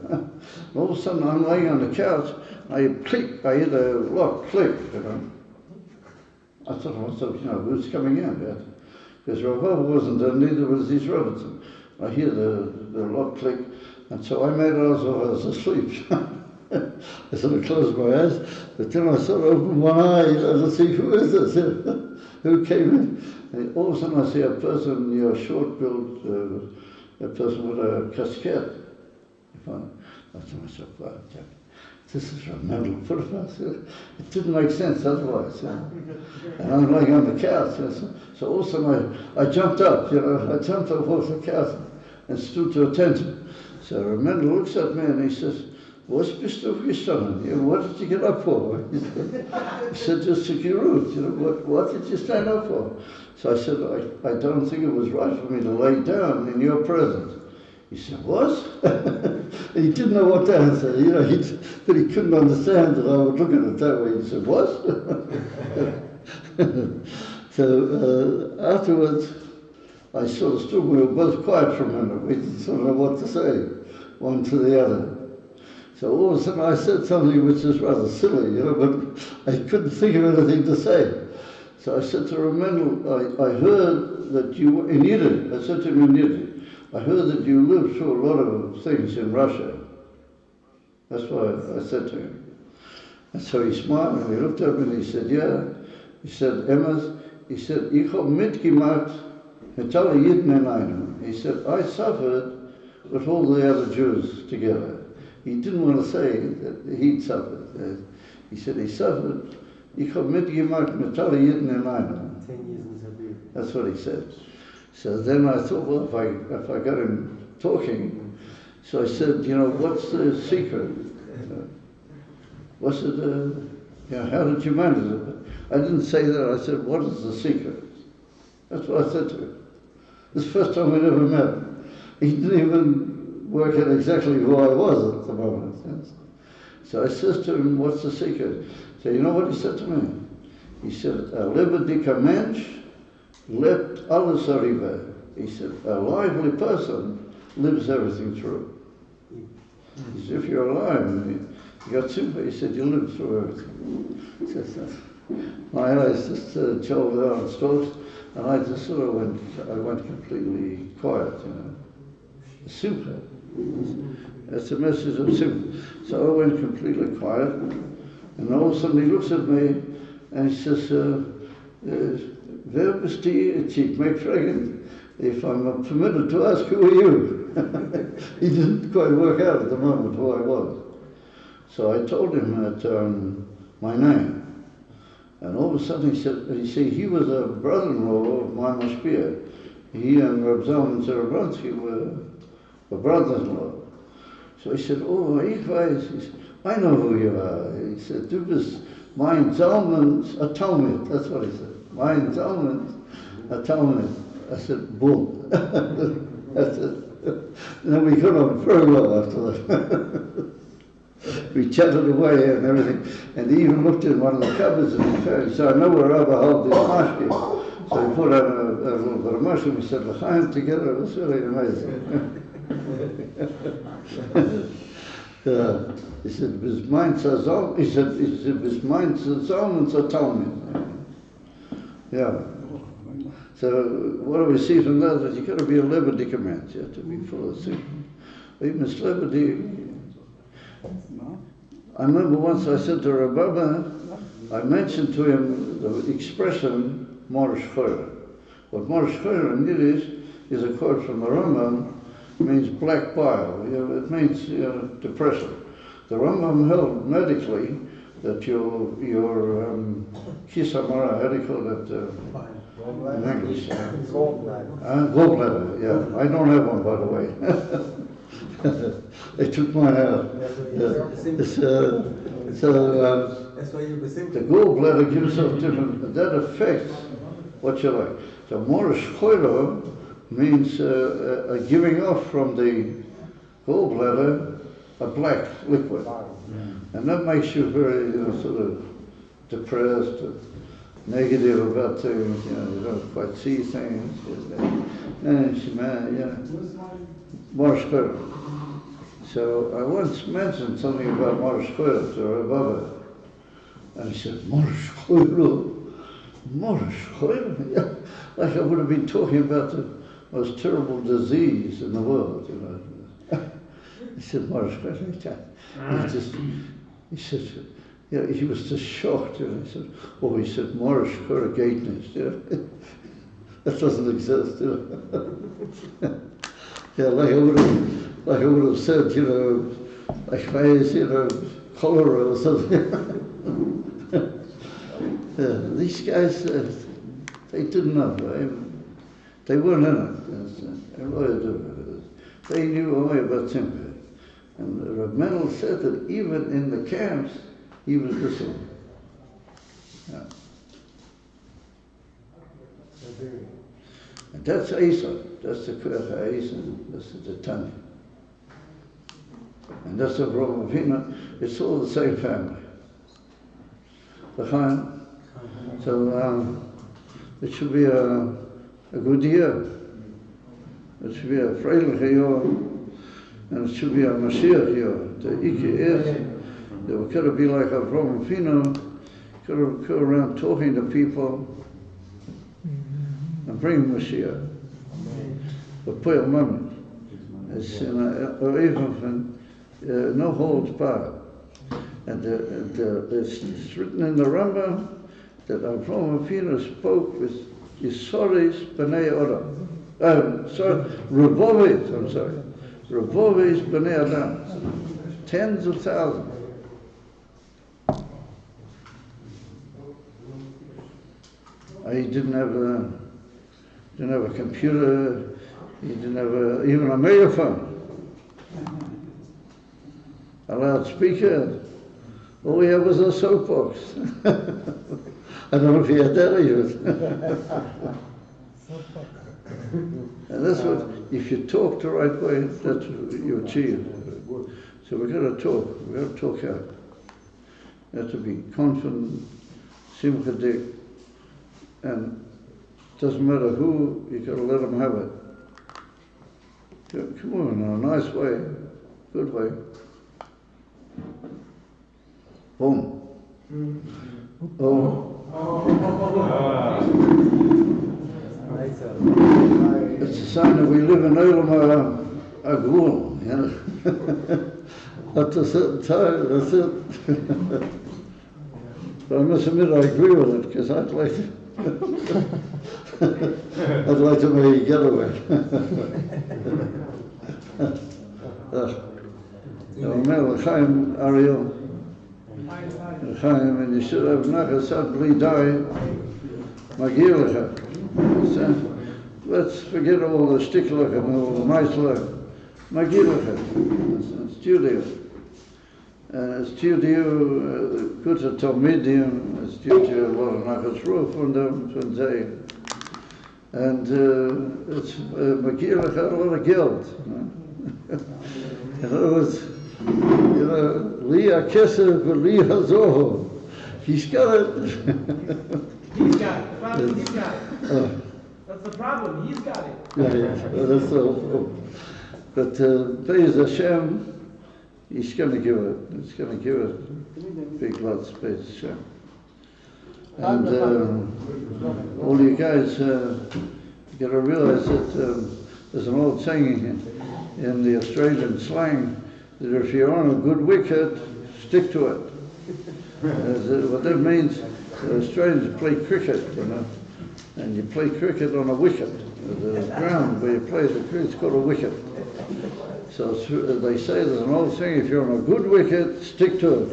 All of a sudden I'm laying on the couch, I click, I hear the lock click, you know. I thought to myself, you know, who's coming in? Yeah? Because Rabbi wasn't there, neither was his Robertson. I hear the lock click, and so I made it as if I was asleep. I sort of closed my eyes, but then I sort of opened my eyes and I see, who is this? Who came in? And all of a sudden I see a person, you know, short-built, a person with a casquette. I thought to myself, wow, this is Reb Mendel. It didn't make sense otherwise. And I'm lying on the couch. So all of a sudden I jumped up, you know, I jumped up off the couch and stood to attention. So Reb Mendel looks at me and he says, "Was bist du gestanden? What did you get up for?" He said, "Just to Kirut, you know, what did you stand up for?" So I said, I don't think it was right for me to lay down in your presence. He said, "What?" He didn't know what to answer, you know, but he couldn't understand that I would look at it that way. He said, "What?" So afterwards, I sort of stood, we were both quiet for a minute. We didn't sort of know what to say, one to the other. So all of a sudden I said something which was rather silly, you know, but I couldn't think of anything to say. So I said to Reb Mendel, I heard that you, in Yiddish, I said to him in Yiddish, I heard that you lived through a lot of things in Russia. That's what I said to him. And so he smiled and he looked at me and he said, "Yeah." He said, "Emmas," he said, "Ich hab mitgemacht mit alle Jiden in einem." He said, "I suffered with all the other Jews together." He didn't want to say that he'd suffered. He said he suffered. "Ich hab mitgemacht mit alle Jiden in einem."
10 years in Siberia.
That's what he said. So then I thought, well, if I got him talking, so I said, you know, what's the secret? What's it, you know, how did you manage it? I didn't say that. I said, what is the secret? That's what I said to him. This is the first time we ever met. He didn't even work out exactly who I was at the moment. Yes. So I said to him, what's the secret? So you know what he said to me? He said, "A lebendiger Mensch lebt alles arriba." He said, "A lively person lives everything through." He said, "If you're alive, you got sympathy," he said, "you live through everything." He said, my eyes just chilled down and stalked, and I just sort of went completely quiet, you know. Super. That's the message of simple. So I went completely quiet, and all of a sudden he looks at me and he says, "Wer bist du? Ich make fragen if I'm permitted to ask, who are you?" He didn't quite work out at the moment who I was. So I told him that my name. And all of a sudden he said, he was a brother-in-law of my mashpia. He and Reb Zalman Zerabonsky were brothers-in-law. So he said, "Oh, ich weiß." He said, "I know who you are." He said, "Du bist mein Zalman's atonement." That's what he said. "Mein Zalman's atonement." I said, "Boom." That's it. And then we got on very well after that. We chatted away and everything, and he even looked in one of the cupboards and he found, so I know where Rabbi held this mashki. So he put out a little bit of mushroom. He said, "L'chaim together." It was really amazing. He said, "Bis mein Zazal." He said, "Bis mein Zazal and Zatalmin." Yeah. So what do we see from that? That you got to be a Lebedi command. You have to be full of sin. Even Lebedi. I remember once I said to Rabbi, I mentioned to him the expression Morish Choyer. What Morish Choyer in Yiddish is a quote from the Rambam, means black bile. It means depression. The Rambam held medically that your kisamara, how do you call that in English? Gallbladder, yeah. I don't have one, by the way. They took mine out. The gallbladder gives off different, that affects what you like. So Morish Choyer means a giving off from the gallbladder a black liquid. And that makes you very, sort of depressed, negative about things, you don't quite see things. Morish Choyer. So I once mentioned something about Morish Choyer to Rabbi, and he said, "Morish Choyer? Morish Choyer?" Yeah. Like I would have been talking about the most terrible disease in the world, He said, "Morish Choyer." He said, yeah, he was just shocked. He said, he said, "Morish Choyer gateness." That doesn't exist, Yeah, like I would have said, like face, cholera or something. These guys, they didn't know. They weren't in it. They knew only about sympathy. And Reb Mendel said that even in the camps, he was listening. Yeah. And that's Asa. That's the Kurcha Asa. That's the Tanya. And that's the Avraham Avinu. It's all the same family. L'chaim. So it should be a good year. It should be a freilich year, and it should be a Mashiach year. The Iki is, there could have been like Avraham Avinu, could have go around talking to people and bring Mashiach. But put a moment. It's or even no holds barred. And it's written in the Rambam that Avraham Avinu spoke with Yisoris B'nei Adam. Revovis, Revovis B'nei Adam. Tens of thousands. He didn't have a computer. He didn't have even a megaphone. A loudspeaker. All he had was a soapbox. I don't know if he had that even. And that's what, if you talk the right way, that's what you achieve. So we've got to talk. We've got to talk out. You have to be confident, simcha dik, and it doesn't matter who, you've got to let them have it. Come on, in a nice way, good way. Boom. Oh. It's a sign that we live in Olam HaGvul. You know? At a certain time, that's it. But I must admit I agree with it, because I'd like to make a getaway. L'chaim Ariel. L'chaim, and you should have nachas ad bli dai, magir lecha. Let's forget all the shtiklach and all the meislach. Magir lecha. It's due to you. It's due to you, good to Talmidim, it's due to you a lot of nachas ruach from them, from they. And it's magir lecha a lot of guilt. In other words, you know, Leah Kislev, Leah Zoho. He's got it.
He's got it. The problem, he's got it. That's the problem. He's got it.
Yeah. That's the. But praise Hashem, He's going to give it. He's going to give it big lots. Praise Hashem. And all you guys, you got to realize that there's an old saying in the Australian slang that if you're on a good wicket, stick to it. What that means, the Australians play cricket, you know, and you play cricket on a wicket. The ground where you play the cricket is called a wicket. So they say there's an old saying, if you're on a good wicket, stick to it.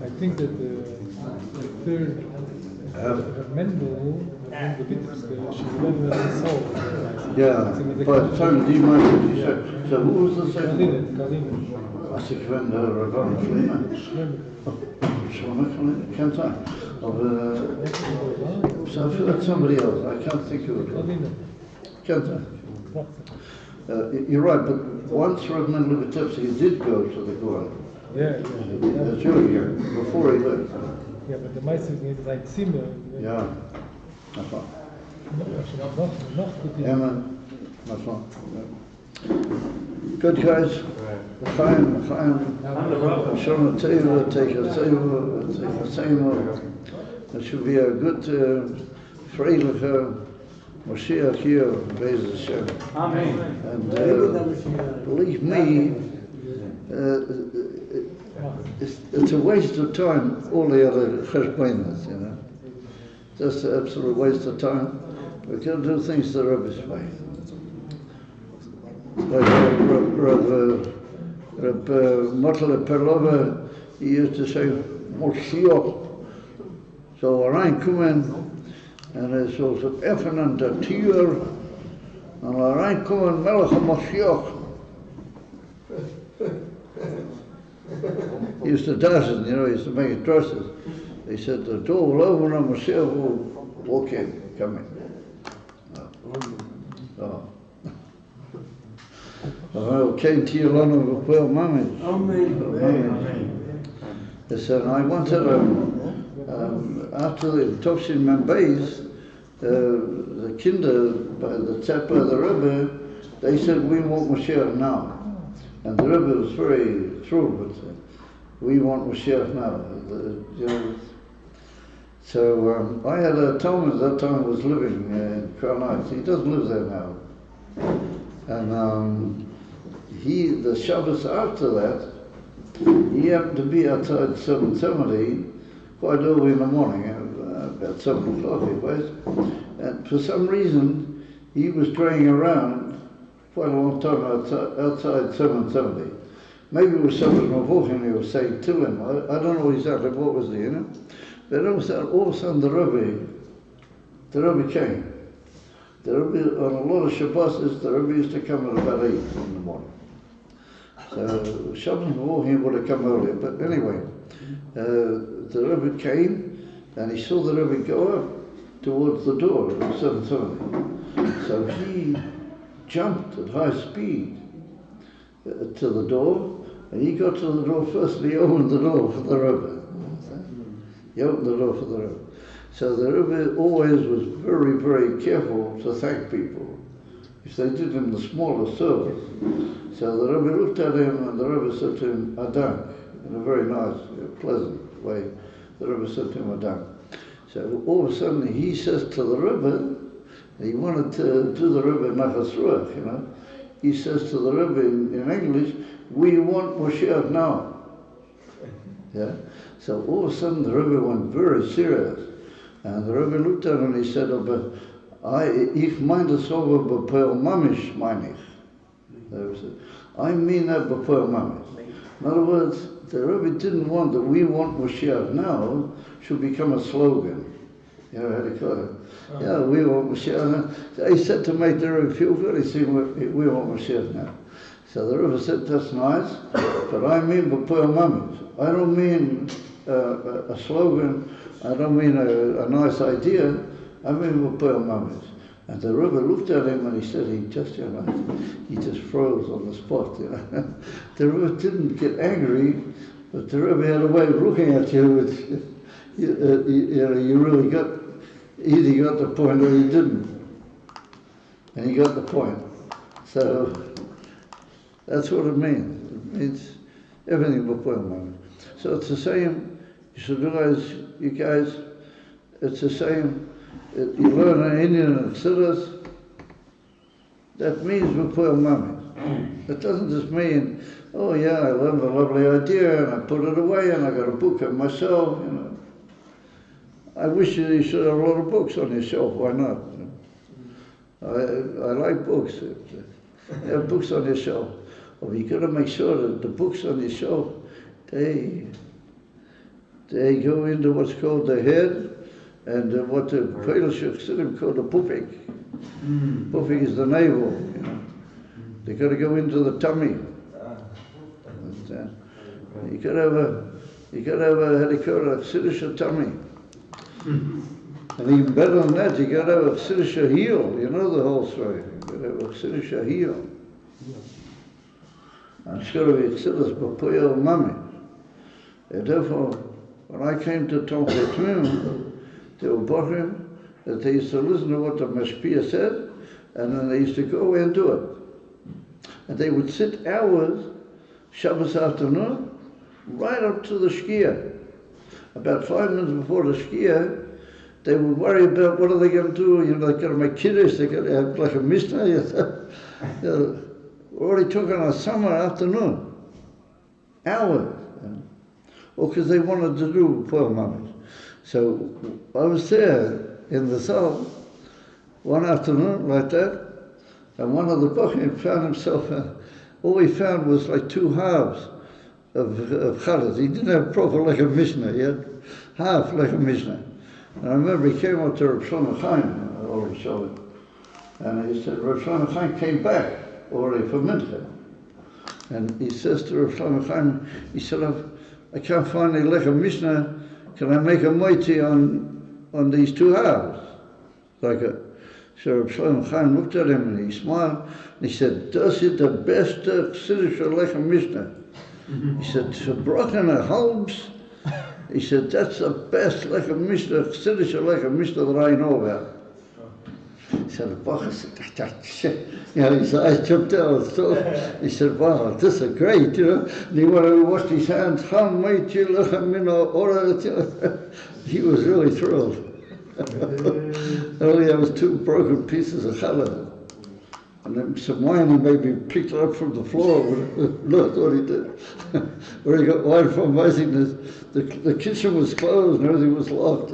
I think that the third Mendel, the Vitebske, she's learning the soul.
Yeah, but sorry, do you mind if you say, so who was the second?
Karlina.
I think when Rabbi Flima. Can't I? So I feel like somebody else, I can't think of it. Can't I? You're right, but once Rabbi Vitebske did go to the Goan.
Yeah.
That's your year, before he left.
Yeah, but the mice is like Zimmer.
Yeah, that's right.
Yeah,
that's right. Good guys. Chaim. Shona Teva, take a Seiva. It should be a good, freiliche Moshiach here, Be'ez Hashem.
Amen.
And believe me, it's a waste of time, all the other cheshbonos, you know. Just an absolute waste of time. We can do things the Rabbi's way. Like Rab Motle Perlova, he used to say, Moshiach. So rein kommen, and es so öffnen der Tür, und rein kommen Melech Moshiach. He used to dash it, you know, he used to make it dresses. He said, the door will open and Moshiach will walk in, come in. Came to you along with well mammy. Amen. He said, I wanted after the Tovshin Membeis, the kinder, the tzep by the Rabbi, they said, we want Moshiach now. And the Rabbi was very thrilled with it. We want Moshiach now. You know. So I had a Talmud at that time was living in Crown Heights. He doesn't live there now. And the Shabbos after that, he happened to be outside 770 quite early in the morning, about 7 o'clock it was. And for some reason, he was driving around quite a long time outside 770. Maybe it was Shabbos Mavochin he was saying to him. I don't know exactly what was the, you know. But all of a sudden the Rabbi came. The Rabbi, on a lot of Shabbos, the Rabbi used to come at about 8 in the morning. So Shabbos Mavochin would have come earlier. But anyway, the Rabbi came and he saw the Rabbi go up towards the door at 7:30. So he jumped at high speed to the door, and he got to the door first, and he opened the door for the Rabbi. He opened the door for the Rabbi. So the Rabbi always was very, very careful to thank people if they did him the smallest service. So the Rabbi looked at him, and the Rabbi said to him, Adank. in a very nice, pleasant way. The Rebbe said to him, Adam. So all of a sudden he says to the Rebbe, he wanted to do the Rebbe Nachas Ruach, you know. He says to the Rebbe in English, we want Moshiach now. Yeah. So all of a sudden the Rebbe went very serious. And the Rebbe looked at him and he said, ich meine das aber b'poel mamish, meine ich. I mean that b'poel mamish. In other words, the Rebbe didn't want that we want Moshiach now should become a slogan. You know how to call it? Yeah, we want Moshiach now. He said to make the Rebbe feel good, he said, we want Moshiach now. So the Rebbe said, that's nice, but I mean b'poel mamish. I don't mean a slogan, I don't mean a nice idea, I mean b'poel mamish. And the Rebbe looked at him and he said, he just froze on the spot. You know? The Rebbe didn't get angry, but the Rebbe had a way of looking at you, which you really got, either you got the point or you didn't. And he got the point. So that's what it means. It means everything b'poel mamish. So it's the same, you should realize, you guys, it's the same. You learn in Indian and Chassidus, that means b'poel mamish. It doesn't just mean, oh yeah, I learned a lovely idea and I put it away and I got a book of myself, you know. I wish you should have a lot of books on your shelf, why not? I like books. Have books on your shelf. But you got to make sure that the books on your shelf, they go into what's called the head, and what the Pedal Chassidim call the pufik. Pufik is the navel, you know. They got to go into the tummy. Understand? You got to have a how do you call it, a Chassidish tummy. And even better than that, you got to have a Chassidish heel. You know the whole story. You got to have a Chassidish heel. And it's got to be Chassidus b'poel mamish. And therefore, when I came to Tomchei Tmim, they were bochim, that they used to listen to what the Mashpia said, and then they used to go away and do it. And they would sit hours, Shabbos afternoon, right up to the Shkia. About 5 minutes before the Shkia, they would worry about what are they going to do. You know, they're going to make kiddush, they're going to have like a mishnah. We're already talking on a summer afternoon. Hours. Or because they wanted to do b'poel mamish. So I was there in the South one afternoon like that, and one of the bochim found himself, all he found was like 2 halves of challah. He didn't have proper like a mishnah, he had half like a mishnah. And I remember he came up to Rav Shlomo Chaim, already showed him, and he said, Rav Shlomo Chaim came back already for mincha. And he says to Rav Shlomo Chaim, he said, I can't find any like a mishnah. Can I make a moiti on these 2 halves? So Rav Shlomo Chaim looked at him and he smiled and he said, das ist the best Chassidish Lechem Mishnah. He said, Verbrochene halbs. He said, that's the best Lechem Mishnah, Chassidish Lechem Mishnah that I know about. He said, the Bach said, you know, his eyes jumped out. So he said, wow, this is great, you know. And he wanted to wash his hands. He was really thrilled. Only there was 2 broken pieces of challah. And then some wine he maybe picked it up from the floor. Look what he did. Where he got wine from, the kitchen was closed and everything was locked.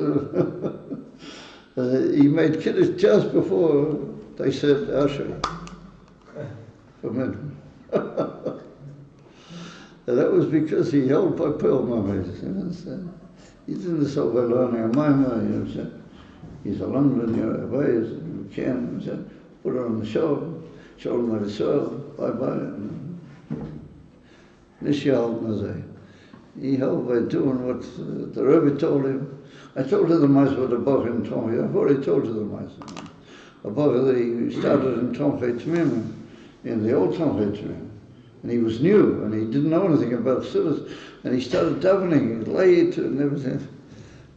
He made kiddush just before they said Asher. And that was because he held b'poel mamish. You know, he didn't say well learning a maimah, you know. He's a London, you know, ways you can put it on the show him what it's bye. Nishal Nazay. He held by doing what the Rabbi told him. I told you the mice what the bochim told me. I've already told you the mice. A bochim that he started in Tomchei Tmim, in the old Tomchei Tmim. And he was new, and he didn't know anything about Chassidus. And he started davening late and everything.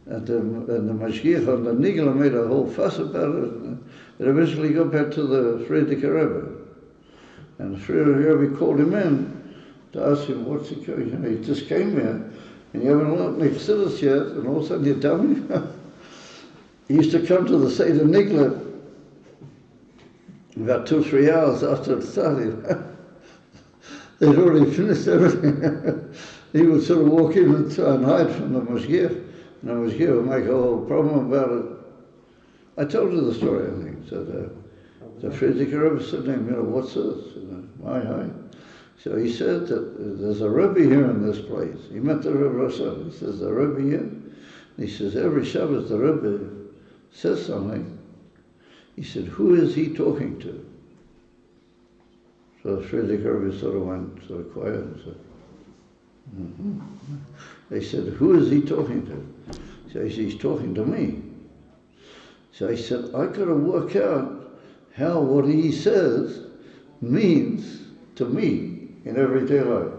And the Mashgiach on the Nigla made a whole fuss about it. And it eventually got back to the Frierdiker Rebbe. And the Frierdiker Rebbe called him in to ask him what's the case. You know, he just came here, and you haven't learned the Kislev yet, and all of a sudden you tell me. He used to come to the Seder Nigla about 2-3 hours after it started. They'd already finished everything. He would sort of walk in and try and hide from the mashgiach, and the mashgiach would make a whole problem about it. I told you the story, I think. So the Friedrich Rabbi said to him, you know, what's this? Hi. So he said that there's a Rabbi here in this place. He met the Rabbi Rosham. He says, the Rabbi here? And he says, every Shabbos the Rabbi says something. He said, who is he talking to? So Friedrich Rabbi sort of went sort of quiet and said, They said, who is he talking to? So he said, he's talking to me. So I said, I got to work out how what he says means to me in everyday life.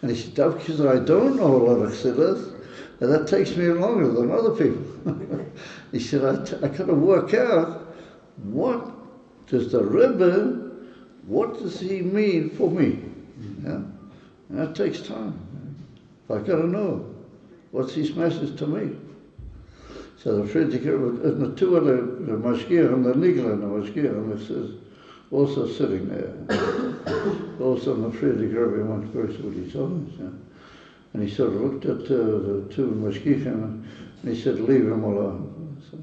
And he said, because I don't know a lot of chassidus, and that takes me longer than other people. He said, I got to work out what does the Rebbe, what does he mean for me? Yeah? And that takes time. I got to know what's his message to me. So the Friedrich Rebbe, and the two other, the mashgiach and the nigla and the mashgiach, and it says, also sitting there. Also the Friedrich Rebbe went first with his own. Yeah? And he sort of looked at the two mashgiachim and he said, leave him alone. So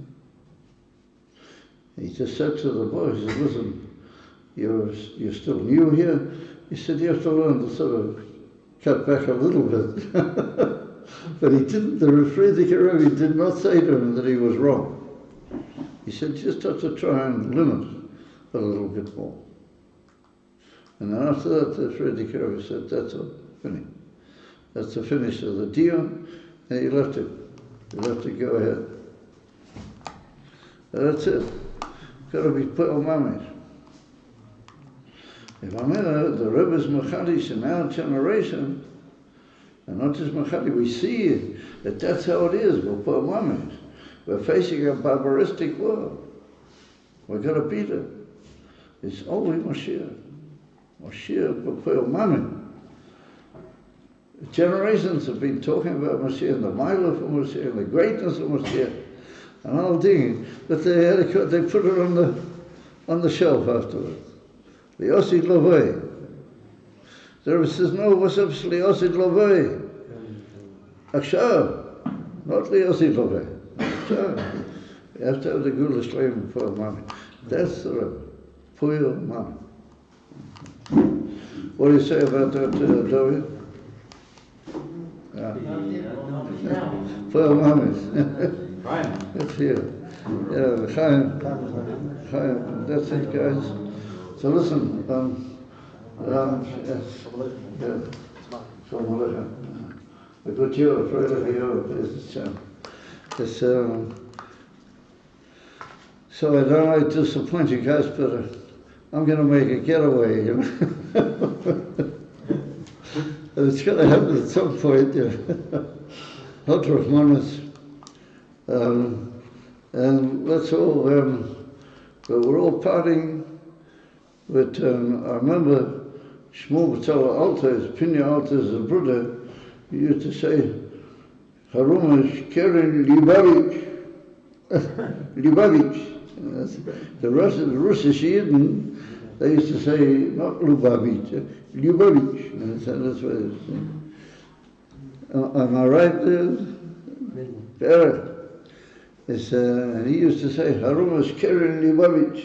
he just said to the boy, he said, listen, you're still new here. He said, you have to learn to sort of cut back a little bit. But he didn't, the Friedrich Rebbe did not say to him that he was wrong. He said, just have to try and limit a little bit more. And then after that, the Friedrich Rebbe said, that's all, finish. That's the finish of the deal, and he left it. He left it go ahead. And that's it. Got to be put on mamis. If I'm in the Rebbe's Machadish in our generation, and not just Machadi, we see that that's how it is. We're put on mamis. We're facing a barbaristic world. We've got to beat it. It's only Mashiach. Mashiach, we're put on mamis. Generations have been talking about Mashiach, the mile of Mashiach, the greatness of Mashiach, and all things, but they put it on the shelf afterwards. Liyosid Lovei. The Rebbe says, no, what's up, Liyosid Lovei? Akshav, not Liyosid Lovei. Akshav. You have to have the Gula Shleim for money. That's the Rebbe. Puyo money. What do you say about that, David? For mamas. That's here. Yeah, Chaim. That's it, guys. So listen, a good year, afraid of you. So I don't like to disappoint you guys, but I'm going to make a getaway, you know. It's going to happen at some point, not for moments. And let's all, we're all parting with, I remember Shmuel B'Tzalel Alter, Pinya Alter's brother, he used to say, Harumash Keren Libavich. Libavich. The Russian Yidden, they used to say, not Lubavitch, Lubavitch. That's what it is. Am I right there? And he used to say, Harumas Keren Lubavitch.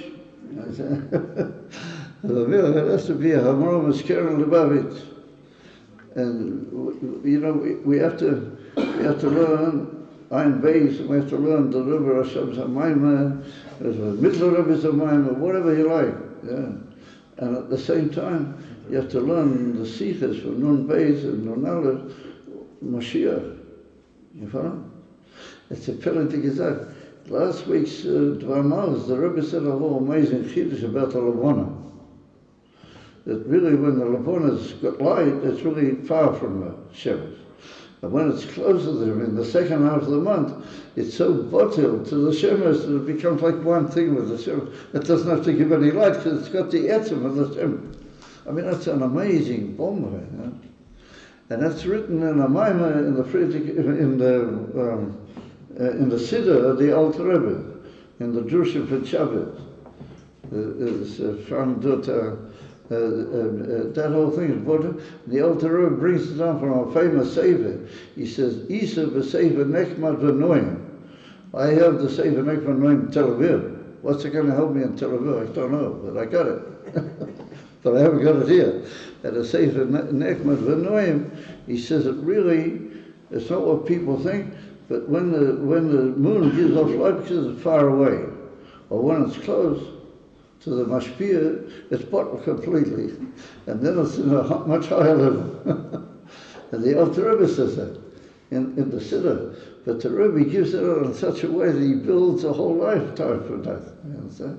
It has to be a Harumas Keren Lubavitch. And, you know, we have to learn Ein Beis, and we have to learn the Rebbe Hashem's Hamayim, the Middle Rebbe's Hamayim, whatever you like. Yeah. And at the same time, you have to learn the Sichas from Nun Beis and Nun Aleph, Mashiach. You follow? It's a penalty gesagt. Last week's Dvar the Rebbe said a whole amazing chiddush about the Levana. That really when the Levanas got light, it's really far from the Shemesh. And when it's closer to them in the second half of the month, it's so bottled to the Shemesh that it becomes like one thing with the Shemesh. It doesn't have to give any light because it's got the etzim of the Shemesh. I mean, that's an amazing bomb. And that's written in a Maimah in the Siddur of the Alter Rebbe, in the Drusha for Shabbos. That whole thing is brought up. The Alter Rebbe brings it down from a famous Sefer. He says, Isa v'Sefer Nechmat v'Noim. I have the Sefer Nechmat v'Noim in Tel Aviv. What's it going to help me in Tel Aviv? I don't know, but I got it. But I haven't got it here. At the Sefer Nechmat v'Noim, he says it really, it's not what people think, but when the moon gives off light because it's far away, or when it's close to the mashpia, it's bottled completely, and then it's in a much higher level. And the Alter Rebbe says that in the Siddur, but the Rebbe gives it out in such a way that he builds a whole lifetime for that. You understand?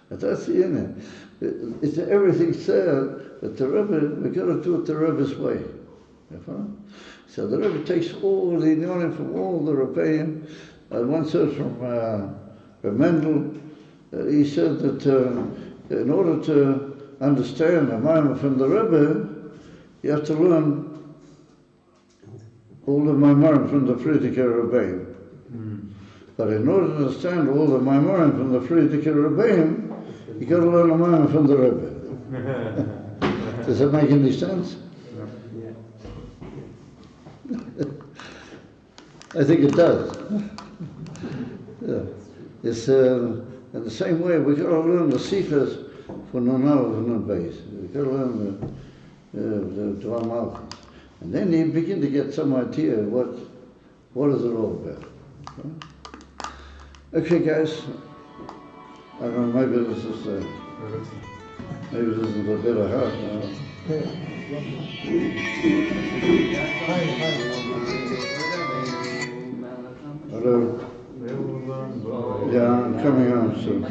And that's the end. It's everything's there, but the Rebbe, we've got to do it the Rebbe's way. You know? So the Rebbe takes all the inyanim from all the Rabbeim. One says from Mendel, he said that in order to understand a Maimah from the Rebbe, you have to learn all the Maimorim from the Frierdiker Rabbeim. But in order to understand all the Maimorim from the Frierdiker Rabbeim, you got to learn a Maimah from the Rebbe. Does that make any sense? I think it does. Yeah. It's in the same way we've got to learn the Sikhas for Nunal and Nun-Beis. We've got to learn the Dvar Malchus. And then you begin to get some idea what is it all about. Okay, guys. I don't know, maybe this is a bit of heart now. Hello. Yeah, I'm coming on soon.